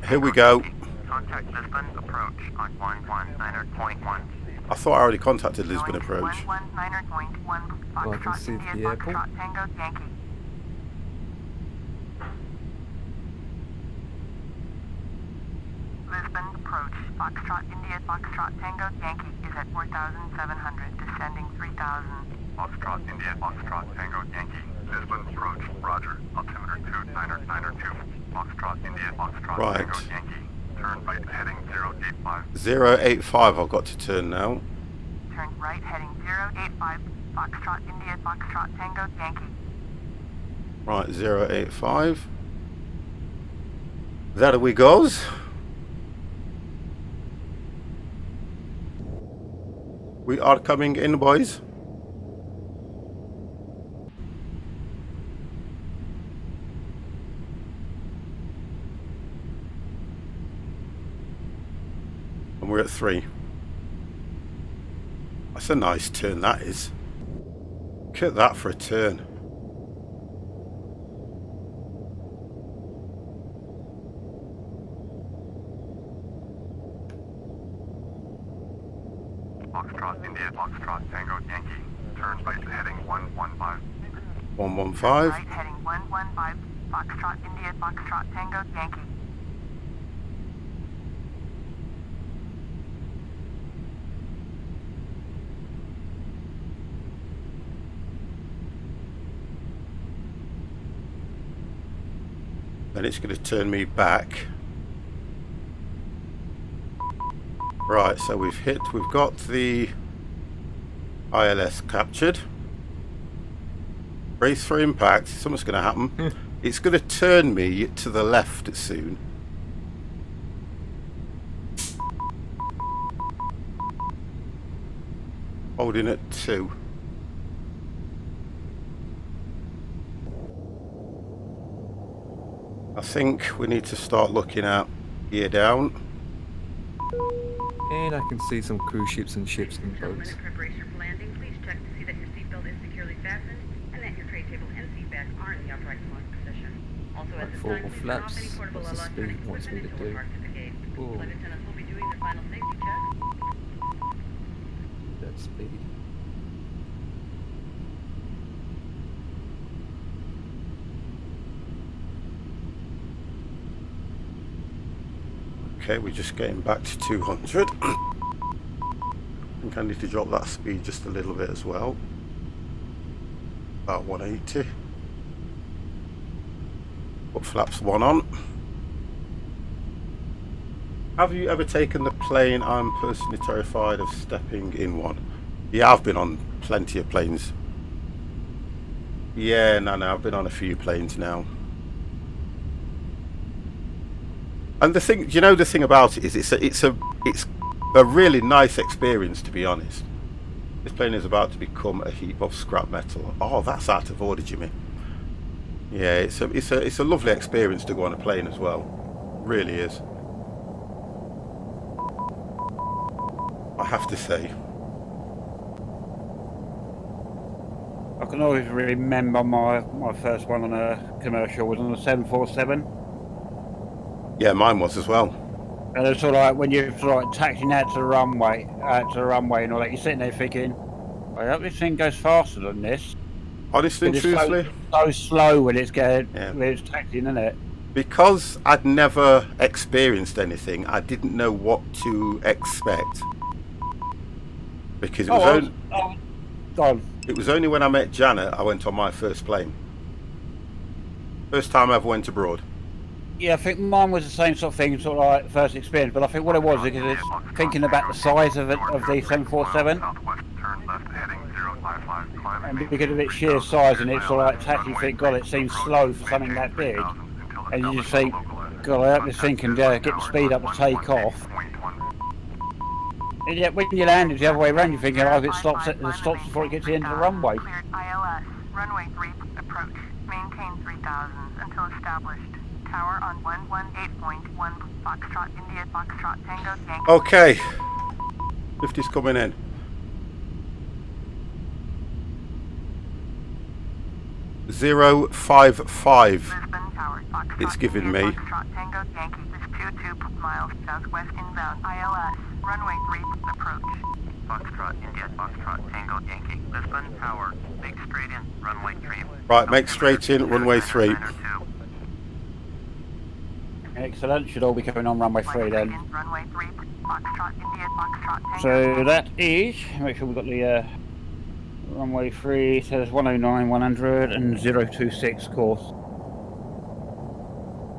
Here we go. Contact Lisbon approach on 119.1. I thought I already contacted Lisbon Approach. 119.1 Oh, I can Foxtrot see India the airport. Foxtrot Tango Yankee. Lisbon approach Foxtrot India Foxtrot Tango Yankee is at 4,700 descending 3,000. Foxtrot India Foxtrot Tango Yankee. Lisbon approach. Roger. Altimeter 2992. Foxtrot India Foxtrot Right. Tango Yankee. Turn right heading 085. 085 I've got to turn now. Turn right heading 085. Foxtrot India Foxtrot Tango Yankee. Right, 085. There we goes. We are coming in, boys. And we're at 3. That's a nice turn, that is. Look at that for a turn. Foxtrot India Foxtrot Tango Yankee. Turn right heading 115. 115. Right heading 115. Foxtrot, India, Foxtrot, Tango, Yankee. Then it's going to turn me back. Right, so we've got the ILS captured. Brace for impact. Something's going to happen. It's going to turn me to the left soon. Holding at 2. I think we need to start looking at gear down. And I can see some cruise ships and ships and Gentlemen, boats. in preparation for landing, please check to see that your seatbelt is securely fastened and that your tray table and seat back are in the upright lock position. Also, at this Full time, please turn off flaps. any portable What's the electronic speed it wants me equipment to until we're do? parked at the gate. Ooh. Flight attendants will be doing their final safety check. That speed. Okay, we're just getting back to 200. I think I need to drop that speed just a little bit as well. About 180. Put flaps 1 on. Have you ever taken the plane? I'm personally terrified of stepping in one. Yeah, I've been on plenty of planes. Yeah, no, I've been on a few planes now. And the thing, you know, the thing about it is, it's a really nice experience, to be honest. This plane is about to become a heap of scrap metal. Oh, that's out of order, Jimmy. Yeah, it's a lovely experience to go on a plane as well. Really is. I have to say. I can always remember my first one on a commercial was on a 747. Yeah, mine was as well. And it's sort of like when you're sort of like taxiing out to the runway and all that, you're sitting there thinking, I hope this thing goes faster than this. Honestly and It's truthfully, so slow when it's when it's taxiing, isn't it? because I'd never experienced anything, I didn't know what to expect. Because it was it was only when I met Janet I went on my first plane. First time I ever went abroad. Yeah, I think mine was the same sort of thing, sort of like first experience. But I think what it was because it's thinking about the size of the 747, Southwest, turn left heading 055, climbing and because of its sheer size, and it's sort of like taxi, you think, God, it seems slow for something that big, and you just think, God, I hope this thing can get the speed up to take off. And yet when you land it the other way around, you're thinking, I hope it stops before it gets to the end of the runway. Cleared ILS. Runway 3, approach. Maintain 3000 until established. Tower on 118.1. Foxtrot, India, Foxtrot, Tango, Yankee. Okay. 50's coming in. Zero 5-5. Lisbon Tower, Foxtrot, It's giving India, me. Foxtrot, Tango, Yankee. This 22 miles southwest inbound. ILS. Runway 3, approach. Foxtrot, India, Foxtrot, Tango, Yankee. Lisbon Tower, make straight in, runway 3. Right, make straight in, runway 3. Excellent, should all be coming on runway 3 then. Runway 3, Foxtrot, India, Foxtrot, Tango. So that is, make sure we've got the runway 3, says 109, 100 and 026 course.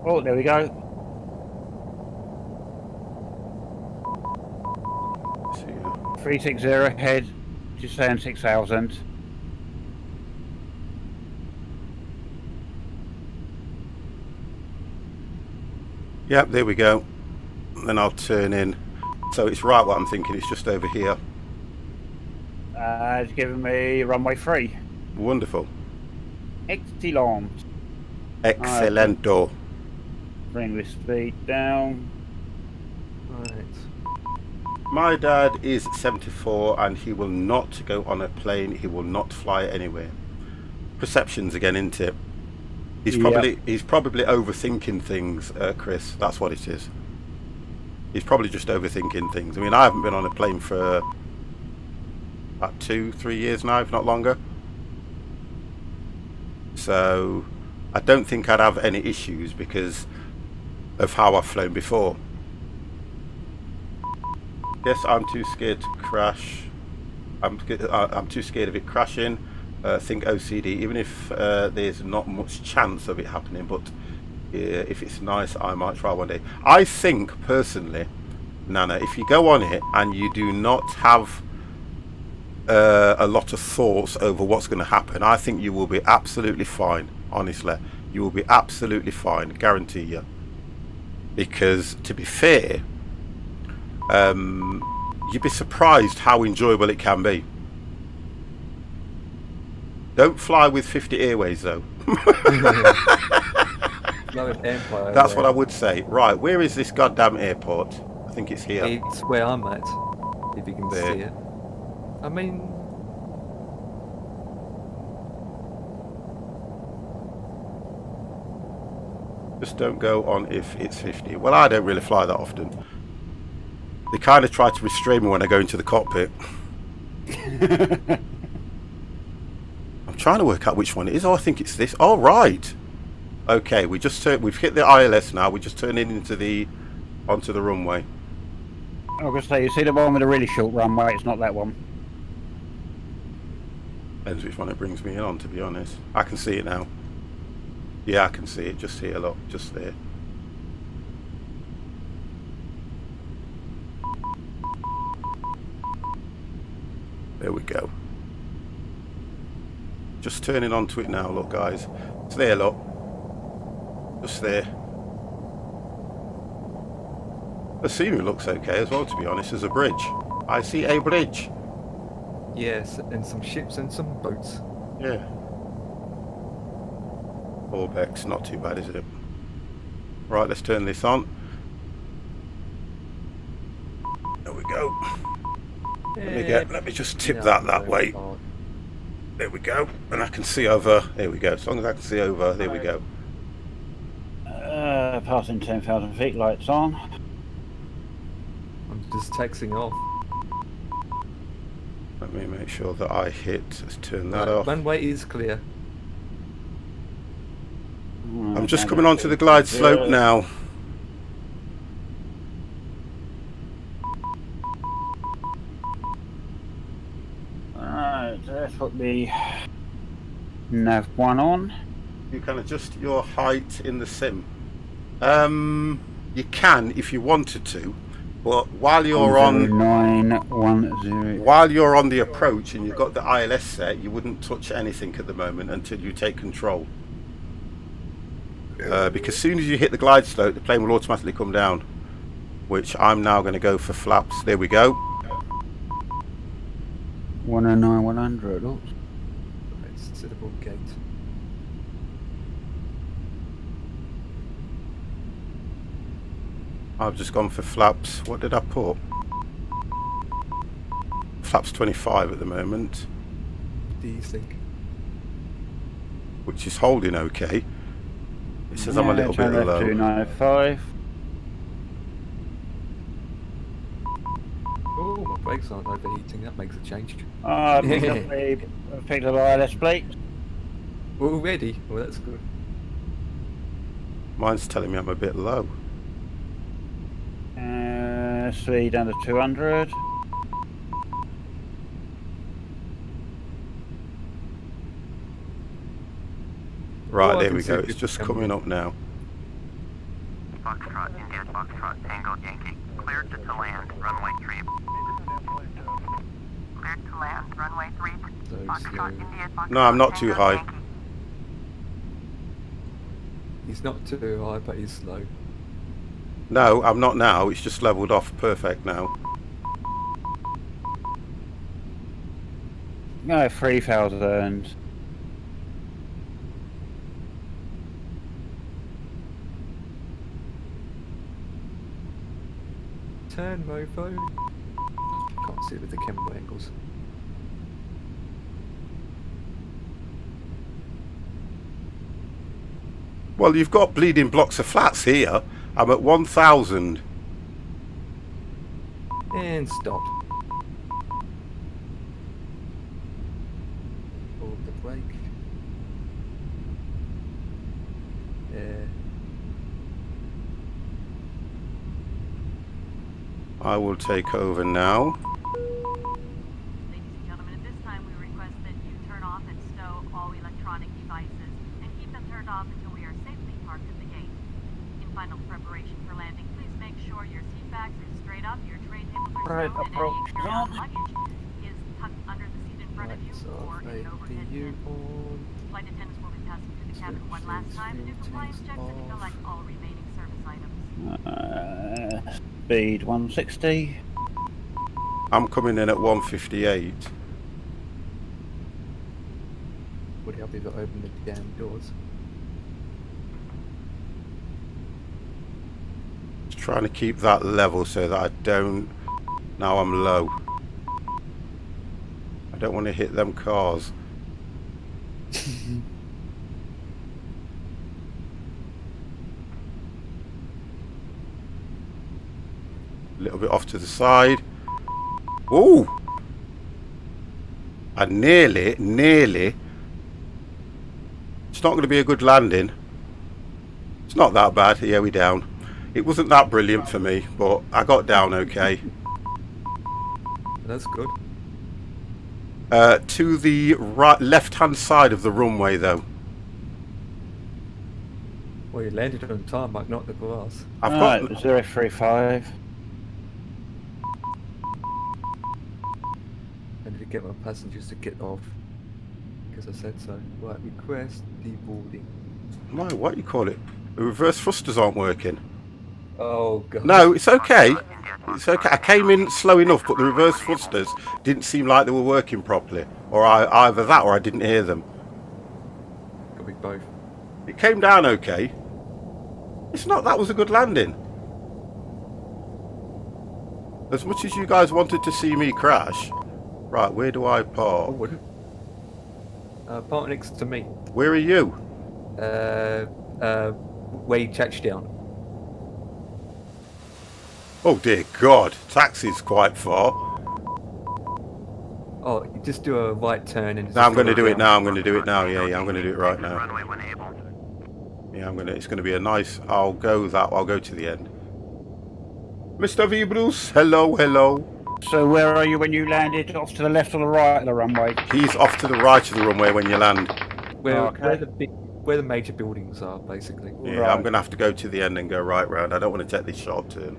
Oh, there we go. See, 360 ahead, just saying 6,000. Yep, there we go. Then I'll turn in. So it's right what I'm thinking, it's just over here. It's giving me runway 3. Wonderful. Excellent. Excellento. Bring the speed down. Right. My dad is 74 and he will not go on a plane, he will not fly anywhere. Perceptions again, isn't it? He's probably overthinking things, Chris. That's what it is. He's probably just overthinking things. I mean, I haven't been on a plane for about 2-3 years now, if not longer. So I don't think I'd have any issues because of how I've flown before. Guess I'm too scared to crash. I'm too scared of it crashing. Think OCD, even if there's not much chance of it happening, but if it's nice, I might try one day. I think personally, Nana, if you go on it and you do not have a lot of thoughts over what's going to happen, I think you will be absolutely fine. Honestly, you will be absolutely fine, guarantee you. Because to be fair, you'd be surprised how enjoyable it can be. Don't fly with 50 airways though. That's what I would say. Right, where is this goddamn airport? I think it's here. It's where I'm at, if you can There. see it. I mean, Just don't go on if it's 50. Well, I don't really fly that often. They kind of try to restrain me when I go into the cockpit. I'm trying to work out which one it is. Oh, I think it's this. Oh, right. Okay, we've hit the ILS now. We're just turning onto the runway. I was going to say, you see the one with a really short runway? It's not that one. Depends which one it brings me in on, to be honest. I can see it now. Yeah, I can see it. Just here, look. Just there. There we go. Just turning onto it now, look, guys. It's there, look. Just there. The scenery looks okay as well, to be honest. There's a bridge. I see a bridge. yes, and some ships and some boats. Yeah. Orbex, not too bad, is it? Right, let's turn this on. There we go. Let me just tip that way. There we go. And I can see over. There we go. As long as I can see over, there we go. Passing 10,000 feet, lights on. I'm just taxiing off. Let me make sure that I hit. Let's turn that Right, off. runway is clear. I'm just coming onto the glide slope now. Alright, let's put the nav 1 on. You can adjust your height in the sim. You can if you wanted to, but while you're on 910. while you're on the approach and you've got the ILS set, you wouldn't touch anything at the moment until you take control. Because as soon as you hit the glide slope, the plane will automatically come down. Which I'm now going to go for flaps. There we go. 109, 100. Oops. It's suitable gate. I've just gone for flaps. What did I put? Flaps 25 at the moment, What do you think? which is holding okay. It says I'm a little bit low. 295. Oh, my brakes aren't overheating. That makes a change. I've picked up ILS plate. Already? Well, that's good. Mine's telling me I'm a bit low. Speed under 200. Right, Oh, I there can we see go. it It's just coming. coming up now. Foxtrot, India, Foxtrot, Tango, Yankee. Cleared to land, runway 3. Cleared to land, runway 3. So Foxtrot, slow. India, Foxtrot, No, I'm not too Tango, high. Yankee. He's not too high, but he's slow. No, I'm not now. It's just leveled off perfect now. No, 3,000. Turn, mofo. Can't see it with the camera angles. Well, you've got bleeding blocks of flats here. I'm at 1,000. And stop. Hold the brake. I will take over now. Ladies and gentlemen, at this time we request that you turn off and stow all electronic devices and keep them turned off until we are safely parked at the gate. In final preparation for landing, please make sure your seat backs are straight up, your tray tables are Right, stowed, and approach any carry-on on. luggage is tucked under the seat in front of you or in an overhead bin. Flight attendants will be passing through the cabin one last time to do compliance checks and collect all remaining service items. Speed 160. I'm coming in at 158. Would help if I open the damn doors. Just trying to keep that level so that I don't... Now I'm low. I don't want to hit them cars. A little bit off to the side. Ooh! I nearly... It's not going to be a good landing. It's not that bad. Yeah, we're down. It wasn't that brilliant for me, but I got down okay. That's good. To the right, left-hand side of the runway, though. Well, you landed on time, but not the glass. I've got... 035. I need to get my passengers to get off. Because I said so. Right, request deboarding. My, what do you call it? The reverse thrusters aren't working. Oh, God. No, it's okay. It's okay. I came in slow enough, but the reverse thrusters didn't seem like they were working properly. Or either that or I didn't hear them. Could be both. It came down okay. It's not... That was a good landing. As much as you guys wanted to see me crash... Right, where do I park? Park next to me. Where are you? Way touchdown. Oh dear God, taxi's quite far. Oh, you just do a right turn and... No, I'm going to do it now. I'm going to do it now. Yeah, I'm going to do it right Exit now. runway when able. Yeah, it's going to be a nice... I'll go to the end. Mr. V. Bruce, hello. So where are you when you landed? Off to the left or the right of the runway? He's off to the right of the runway when you land. Where the major buildings are, basically. Yeah, Right. I'm going to have to go to the end and go right round. I don't want to take this sharp turn.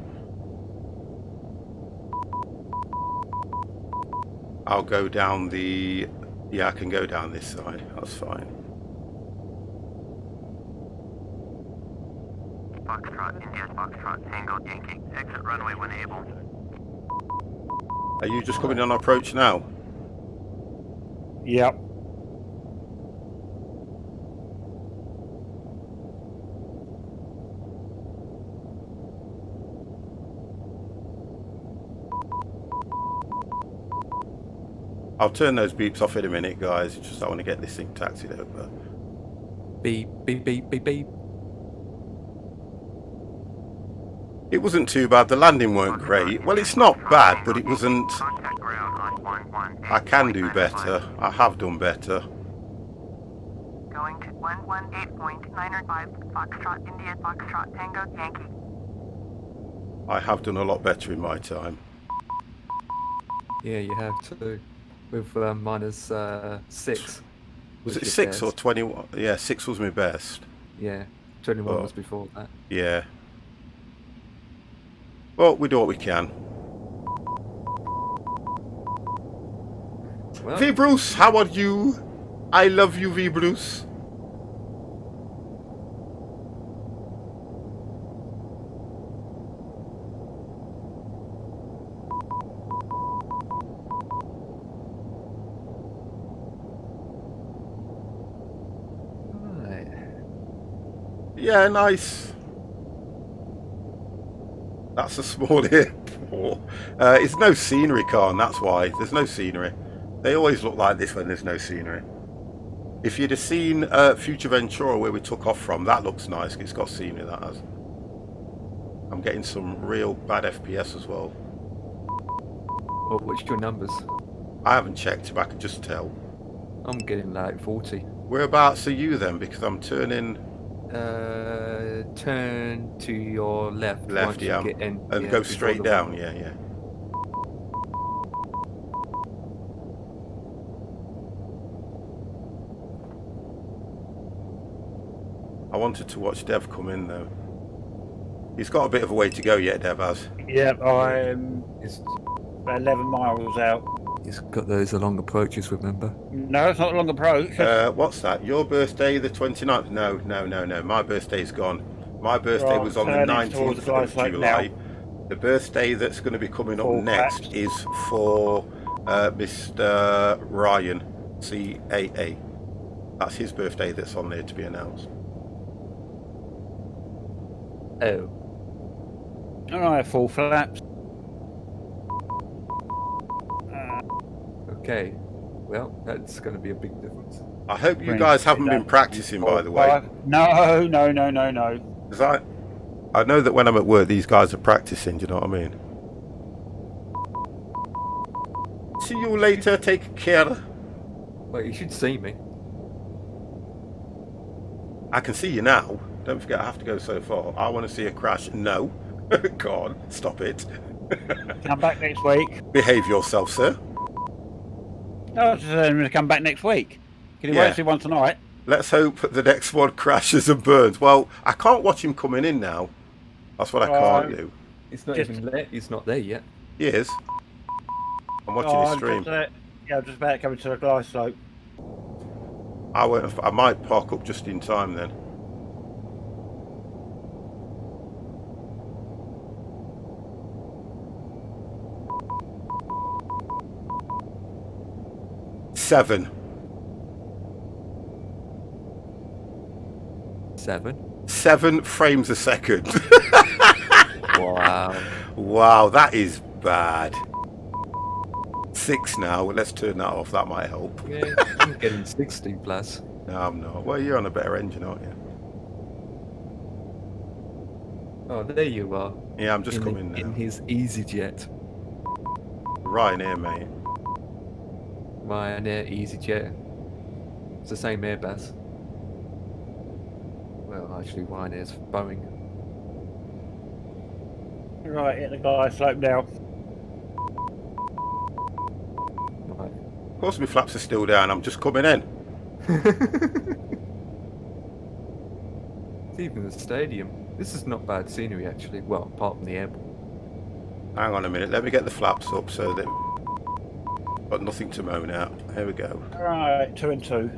I'll go down the... Yeah, I can go down this side. That's fine. Foxtrot, India, Foxtrot, Tango, Yankee. Exit runway when able. Are you just coming on approach now? Yep. I'll turn those beeps off in a minute, guys. Just I want to get this thing taxied over. Beep, beep, beep, beep, beep. It wasn't too bad. The landing weren't great. Well, it's not bad, but it wasn't... Contact ground on 118. I can do better. I have done better. Going to 118.905 Foxtrot, India, Foxtrot, Tango, Yankee. I have done a lot better in my time. Yeah, you have too. With minus 6. Was it your 6 or best. 21? Yeah, 6 was my best. Yeah, 21 Oh. was before that. Yeah. Well, we do what we can. Well, V. Bruce, how are you? I love you, V. Bruce. right. Yeah, nice. That's a small airport. It's no scenery, Khan, that's why. There's no scenery. They always look like this when there's no scenery. If you'd have seen Future Ventura where we took off from, that looks nice. It's got scenery, that has. I'm getting some real bad FPS as well. Well, what's your numbers? I haven't checked, but I can just tell. I'm getting like 40. Whereabouts are you then? Because I'm turning... Turn to your left, Left, once yeah. you get in. And yeah, go before straight the down, wall. yeah, yeah. I wanted to watch Dev come in though. He's got a bit of a way to go yet, Dev has. Yep, I'm He's, about 11 miles out. he's got those long approaches, remember? No, it's not a long approach. What's that? Your birthday, the 29th? No, no, no, no. My birthday's gone. My birthday Right, was on the turning towards 19th the of Glyphosate July. now. The birthday that's going to be coming up Full next flaps. is for Mr. Ryan, CAA. That's his birthday that's on there to be announced. Oh. Alright, full flaps. Okay. Well, that's going to be a big difference. I hope you guys haven't been practicing, by the way. No, no, no, no, no. Because I know that when I'm at work, these guys are practicing, do you know what I mean? See you later, take care. Well, you should see me. I can see you now. Don't forget, I have to go so far. I want to see a crash. No. Go on, stop it. Come back next week. Behave yourself, sir. No, I was just going to come back next week. Can you Yeah. wait see one tonight? Let's hope the next one crashes and burns. Well, I can't watch him coming in now. That's what I can't do. It's not Just- even there. It's not there yet. He is. I'm watching his stream. Yeah, I'm just about coming to the glass slope. I might park up just in time then. Seven. 7 frames a second. Wow. Wow, that is bad. 6 now. Let's turn that off. That might help. Yeah, I'm getting 60 plus. No, I'm not. Well, you're on a better engine, aren't you? Oh, there you are. Yeah, I'm just coming in now. his EasyJet. Ryanair, mate. Ryanair EasyJet. It's the same Airbus. Well, actually, Ryanair's Boeing. Right, hit the glass slope now. Right. Of course, my flaps are still down. I'm just coming in. It's even the stadium. This is not bad scenery, actually. Well, apart from the airport. Hang on a minute. Let me get the flaps up so that got nothing to moan out. Here we go. Right, 2 and 2.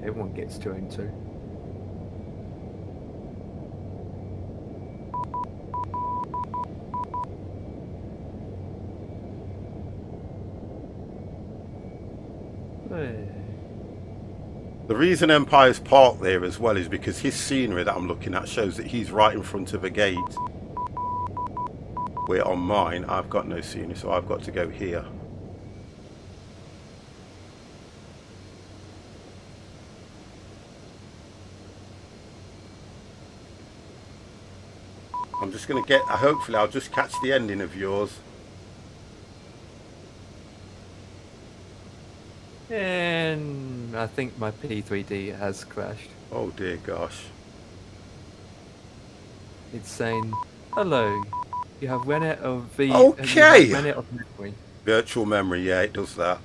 Everyone gets 2 and 2. The reason Empire's parked there as well is because his scenery that I'm looking at shows that he's right in front of a gate. Where on mine, I've got no scenery, so I've got to go here. I'm just going to get, hopefully I'll just catch the ending of yours. And I think my P3D has crashed. Oh dear gosh. It's saying, hello, you have run out of V. Okay. You have run out of memory. Virtual memory, yeah, it does that.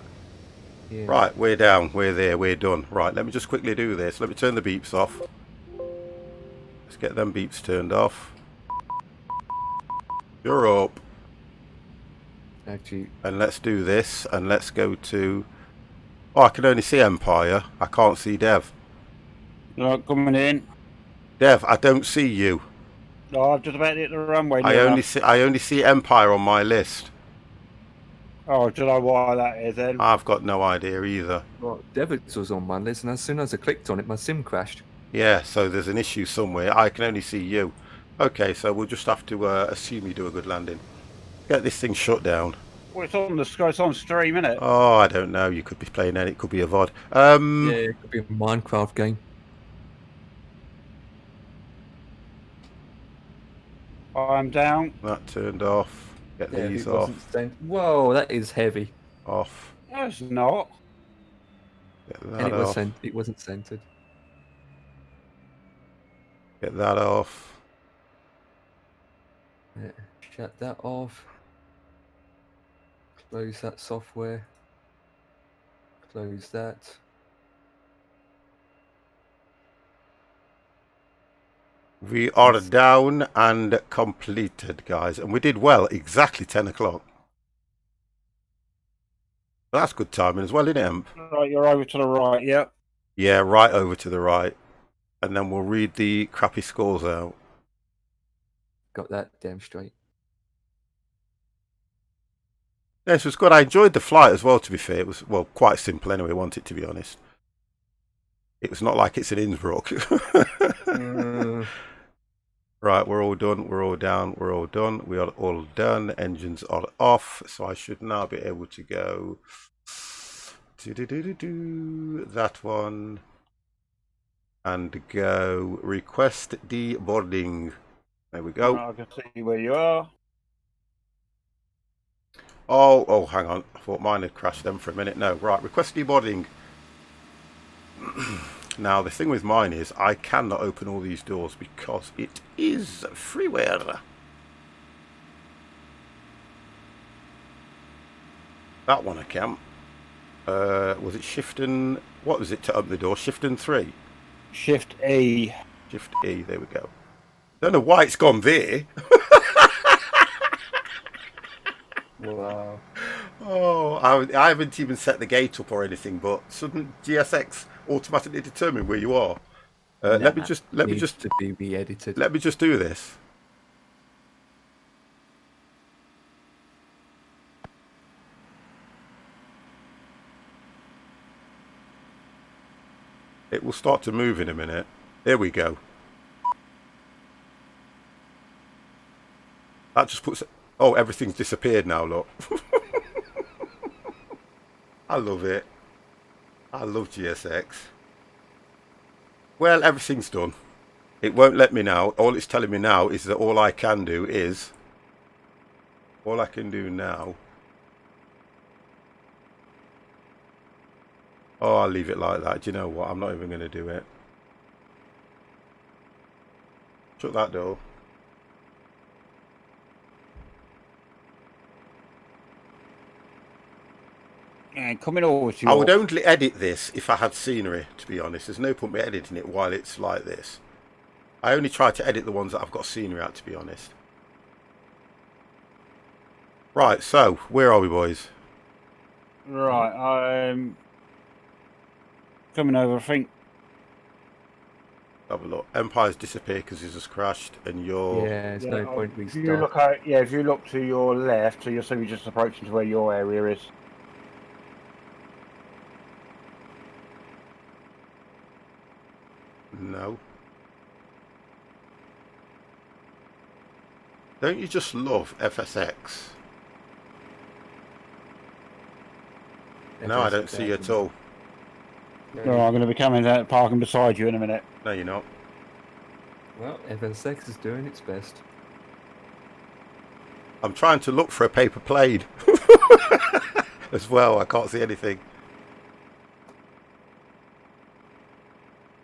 Yeah. Right, we're down, we're there, we're done. Right, let me just quickly do this. Let me turn the beeps off. Let's get them beeps turned off. You're up. Actually, And let's do this, and let's go to... Oh, I can only see Empire. I can't see Dev. Right, coming in. Dev, I don't see you. Oh, I've just about hit the runway I now. only see Empire on my list. Oh, do you know why that is then? I've got no idea either. well, Devitt's was on my list, and as soon as I clicked on it, my sim crashed. Yeah, so there's an issue somewhere. I can only see you. Okay, so we'll just have to assume you do a good landing. Get this thing shut down. Well, it's on the it's on stream, isn't it? Oh, I don't know. You could be playing it. It could be a VOD. Yeah, it could be a Minecraft game. I'm down. That turned off. Get Yeah, these it off. wasn't saying, whoa, that is heavy. Off. No, it's not. Get And that it was off. it wasn't centered. Get that off. Yeah. Shut that off. Close that software. Close that. We are down and completed, guys. And we did well, exactly 10 o'clock. That's good timing as well, isn't it, Emp? Right, you're over to the right, yep. Yeah, right over to the right. And then we'll read the crappy scores out. Got that damn straight. Yes, it was good. I enjoyed the flight as well, to be fair. It was, well, quite simple anyway, wasn't it, to be honest? It was not like it's in Innsbruck. Right, we're all done. We're all down. We're all done. We are all done. Engines are off. So I should now be able to go... that one. And go request deboarding. There we go. Right, I can see where you are. Oh, hang on. I thought mine had crashed then for a minute. No, right. Request deboarding. Now, the thing with mine is I cannot open all these doors because it is freeware. That one I can. Was it shift and... What was it to open the door? Shift and 3? Shift E. Shift E. There we go. Don't know why it's gone there. Wow. Oh, I haven't even set the gate up or anything, but shouldn't GSX automatically determine where you are? Let me just to be re-edited. Let me just do this. It will start to move in a minute. There we go. That just puts... Oh, everything's disappeared now, look. I love it. I love GSX. Well, everything's done. It won't let me now. All it's telling me now is that all I can do is... All I can do now... Oh, I'll leave it like that. Do you know what? I'm not even going to do it. Shut that door. And coming over to you. I would only edit this if I had scenery, to be honest. There's no point me editing it while it's like this. I only try to edit the ones that I've got scenery at, to be honest. Right, so, where are we, boys? Right, I'm coming over, I think. Have a look. Empire's disappeared because he's just crashed, and you're... Yeah, there's no point If you look if you look to your left, so you'll see we're just approaching to where your area is. No. Don't you just love FSX? No, I don't see you at all. No, I'm going to be coming out parking beside you in a minute. No, you're not. Well, FSX is doing its best. I'm trying to look for a paper plane. As well, I can't see anything.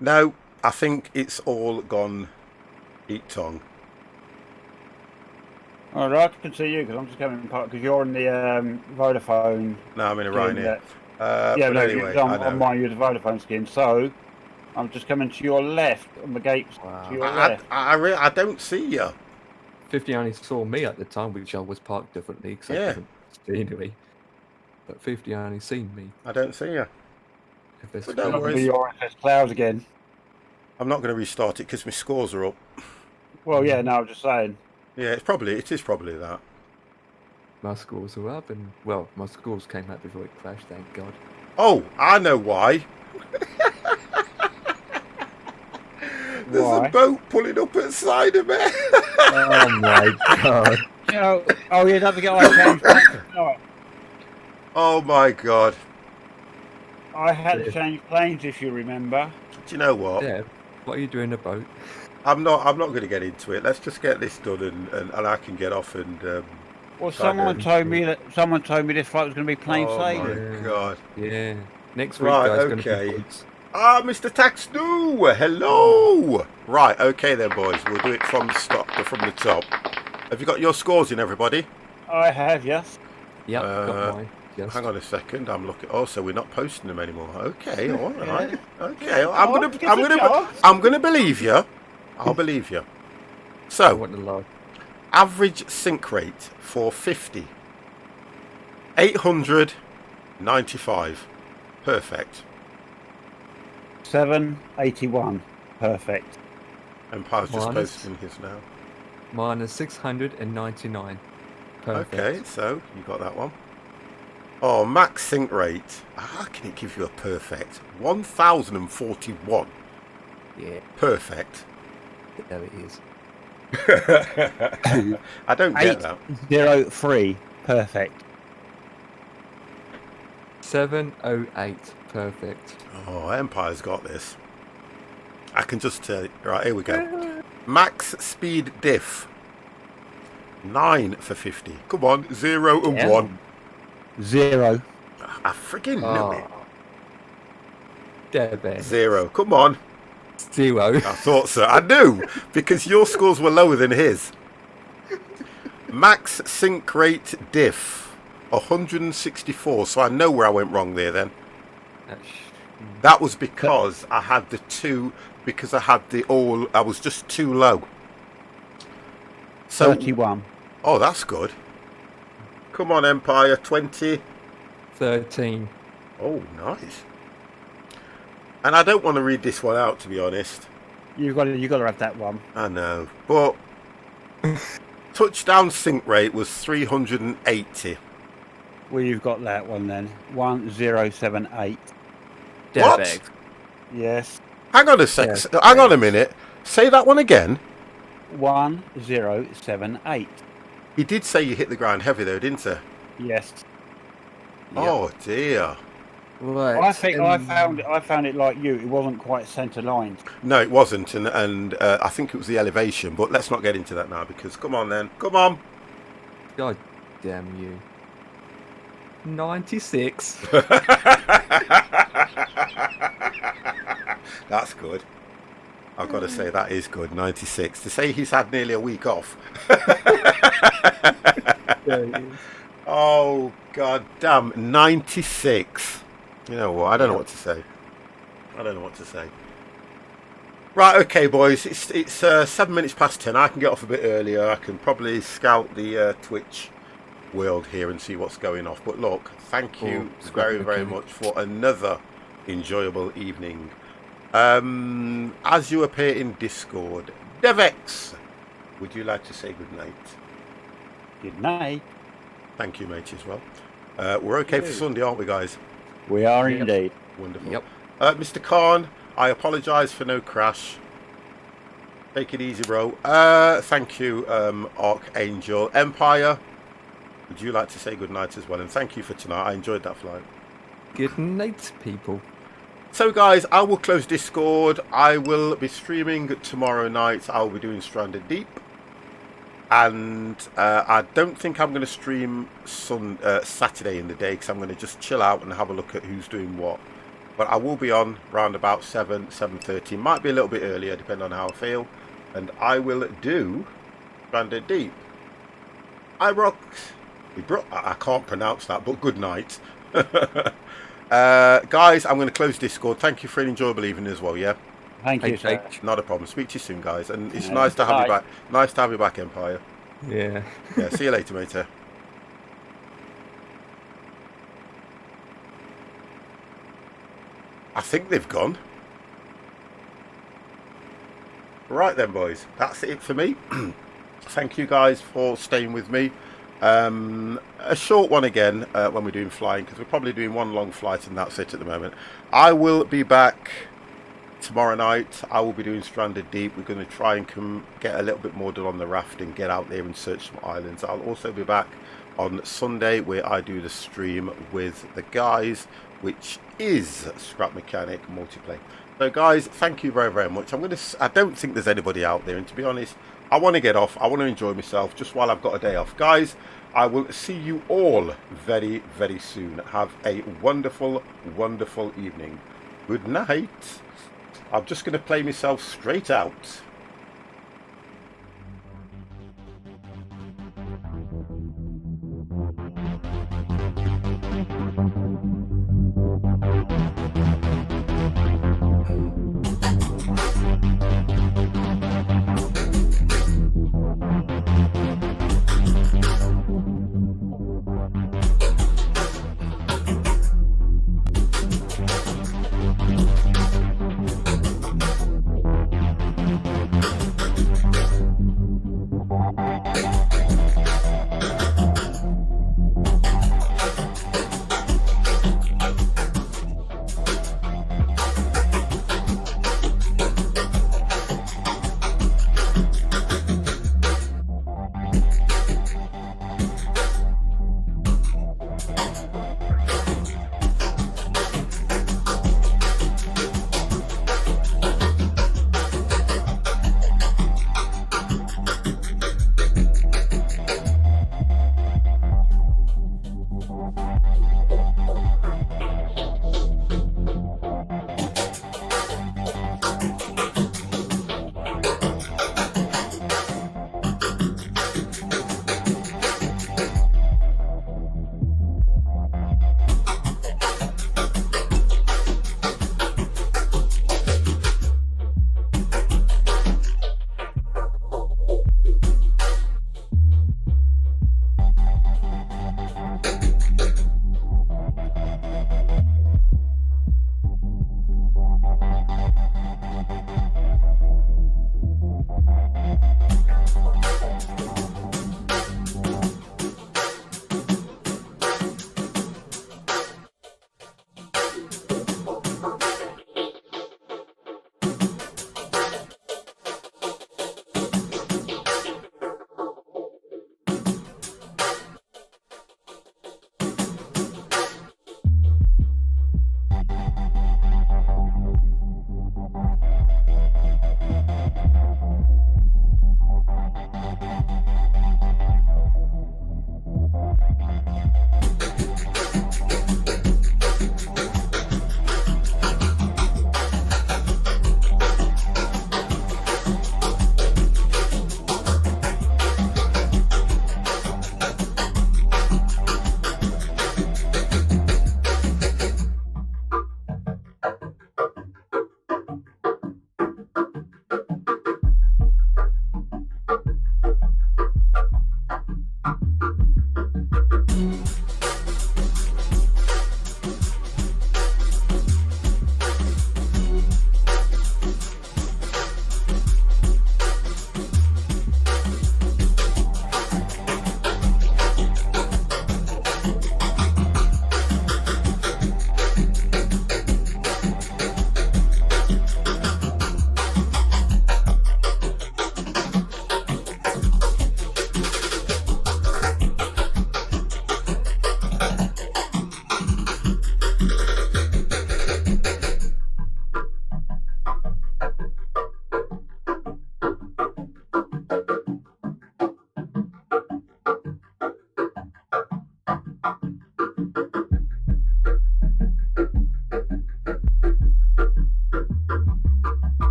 No, I think it's all gone eat tongue. All right, I can see you because I'm just coming because you're in the Vodafone. No, I'm in a Ryanair. Yeah, but no, anyway, I'm mine. You're the Vodafone skin, so I'm just coming to your left on the gate. Wow. To your left. I don't see you. 50 only saw me at the time, which I was parked differently because I couldn't see anyway. But 50 only seen me. I don't see you. FS But no Not worries. be your FS Clouds again. I'm not going to restart it because my scores are up. Well, yeah, no, I'm just saying. Yeah, it is probably that. My scores were up, and well, my scores came out before it crashed. Thank God. Oh, I know why. There's a boat pulling up at the side of me. Oh my God. You know, oh yeah, don't forget I changed planes. No, Oh my God. I had to change planes if you remember. Do you know what? Yeah. What are you doing about? I'm not going to get into it. Let's just get this done and I can get off and. Well, someone told me this flight was going to be plain sailing. Oh my God. Yeah. Next week, Right, guys, going to okay. be goods. Ah, Mr. Taxdu, hello. Right, okay then, boys. We'll do it from the top. Have you got your scores in, everybody? I have, yes. Yep, got mine. Just. Hang on a second. I'm looking. Oh, so we're not posting them anymore. Okay, all right. Yeah. Okay, Give us a chance. I'm gonna believe you. I'll believe you. I So, want the love. average sink rate for 50. 895. Perfect. 781. Perfect. Empire's just Minus. posting his now. Minus 699. Perfect. Okay, so you got that one. Oh, max sink rate. How can it give you a perfect? 1041. Yeah, Perfect. there it is. I don't get that. 803. Perfect. 708. Perfect. Oh, Empire's got this. I can just tell you. Right, here we go. Max speed diff. 9 for 50. Come on, 0 and Yeah. 1. 0. I friggin' knew it. There, there. 0. Come on. 0. I thought so. I knew, because your scores were lower than his. Max sink rate diff. 164. So I know where I went wrong there then. That was because I had the 2, because I had the all, I was just too low. So, 31. oh, that's good. Come on, Empire, 20. 13. Oh, nice. And I don't want to read this one out, to be honest. You got to have that one. I know. But touchdown sink rate was 380. Well, you've got that one then. 1078. What? Dirtbag. Yes. Hang on a sec. Yes. Hang on a minute. Say that one again. 1078. He did say you hit the ground heavy, though, didn't he? Yes. Oh, dear. Right. I think I found it like you. It wasn't quite centre lined. No, it wasn't, and I think it was the elevation. But let's not get into that now, because come on then, come on. God damn you. 96. That's good. I've got to say that is good. 96. To say he's had nearly a week off. There it is. Oh god damn, 96. You know what? I don't know what to say. I don't know what to say. Right, okay, boys. It's 7 minutes past 10. I can get off a bit earlier. I can probably scout the Twitch world here and see what's going off. But look, thank you very much for another enjoyable evening. As you appear in Discord, Devex, would you like to say good night? Good night. Thank you, mate, as well. We're okay for Sunday, aren't we, guys? We are indeed. Wonderful. Yep. Mr. Khan, I apologise for no crash. Take it easy, bro. Thank you, Archangel. Empire, would you like to say good night as well? And thank you for tonight. I enjoyed that flight. Good night, people. So, guys, I will close Discord. I will be streaming tomorrow night. I'll be doing Stranded Deep. And I don't think I'm going to stream Saturday in the day, because I'm going to just chill out and have a look at who's doing what. But I will be on round about 7:30. Might be a little bit earlier, depending on how I feel. And I will do Stranded Deep. I can't pronounce that, but good night. Guys, I'm going to close Discord. Thank you for an enjoyable evening as well, yeah? Thank you, sir. Not a problem. Speak to you soon, guys. And it's nice to have you back. Nice to have you back, Empire. Yeah. Yeah, see you later, mate. I think they've gone. Right then, boys. That's it for me. Thank you guys for staying with me. A short one again when we're doing flying, because we're probably doing one long flight and that's it at the moment. I will be back tomorrow night. I will be doing Stranded Deep. We're going to try and get a little bit more done on the raft and get out there and search some islands. I'll also be back on Sunday, where I do the stream with the guys, which is Scrap Mechanic Multiplayer. So guys, thank you very, very much. I don't think there's anybody out there, and to be honest, I want to get off. I want to enjoy myself just while I've got a day off. Guys, I will see you all very, very soon. Have a wonderful, wonderful evening. Good night. I'm just going to play myself straight out.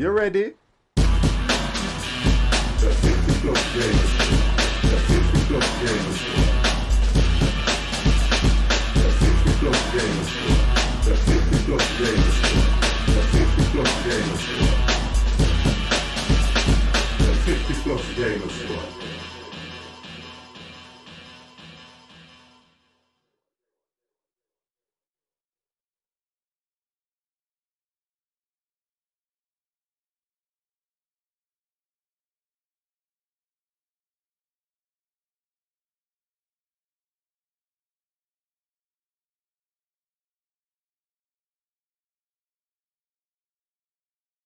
You ready? Plus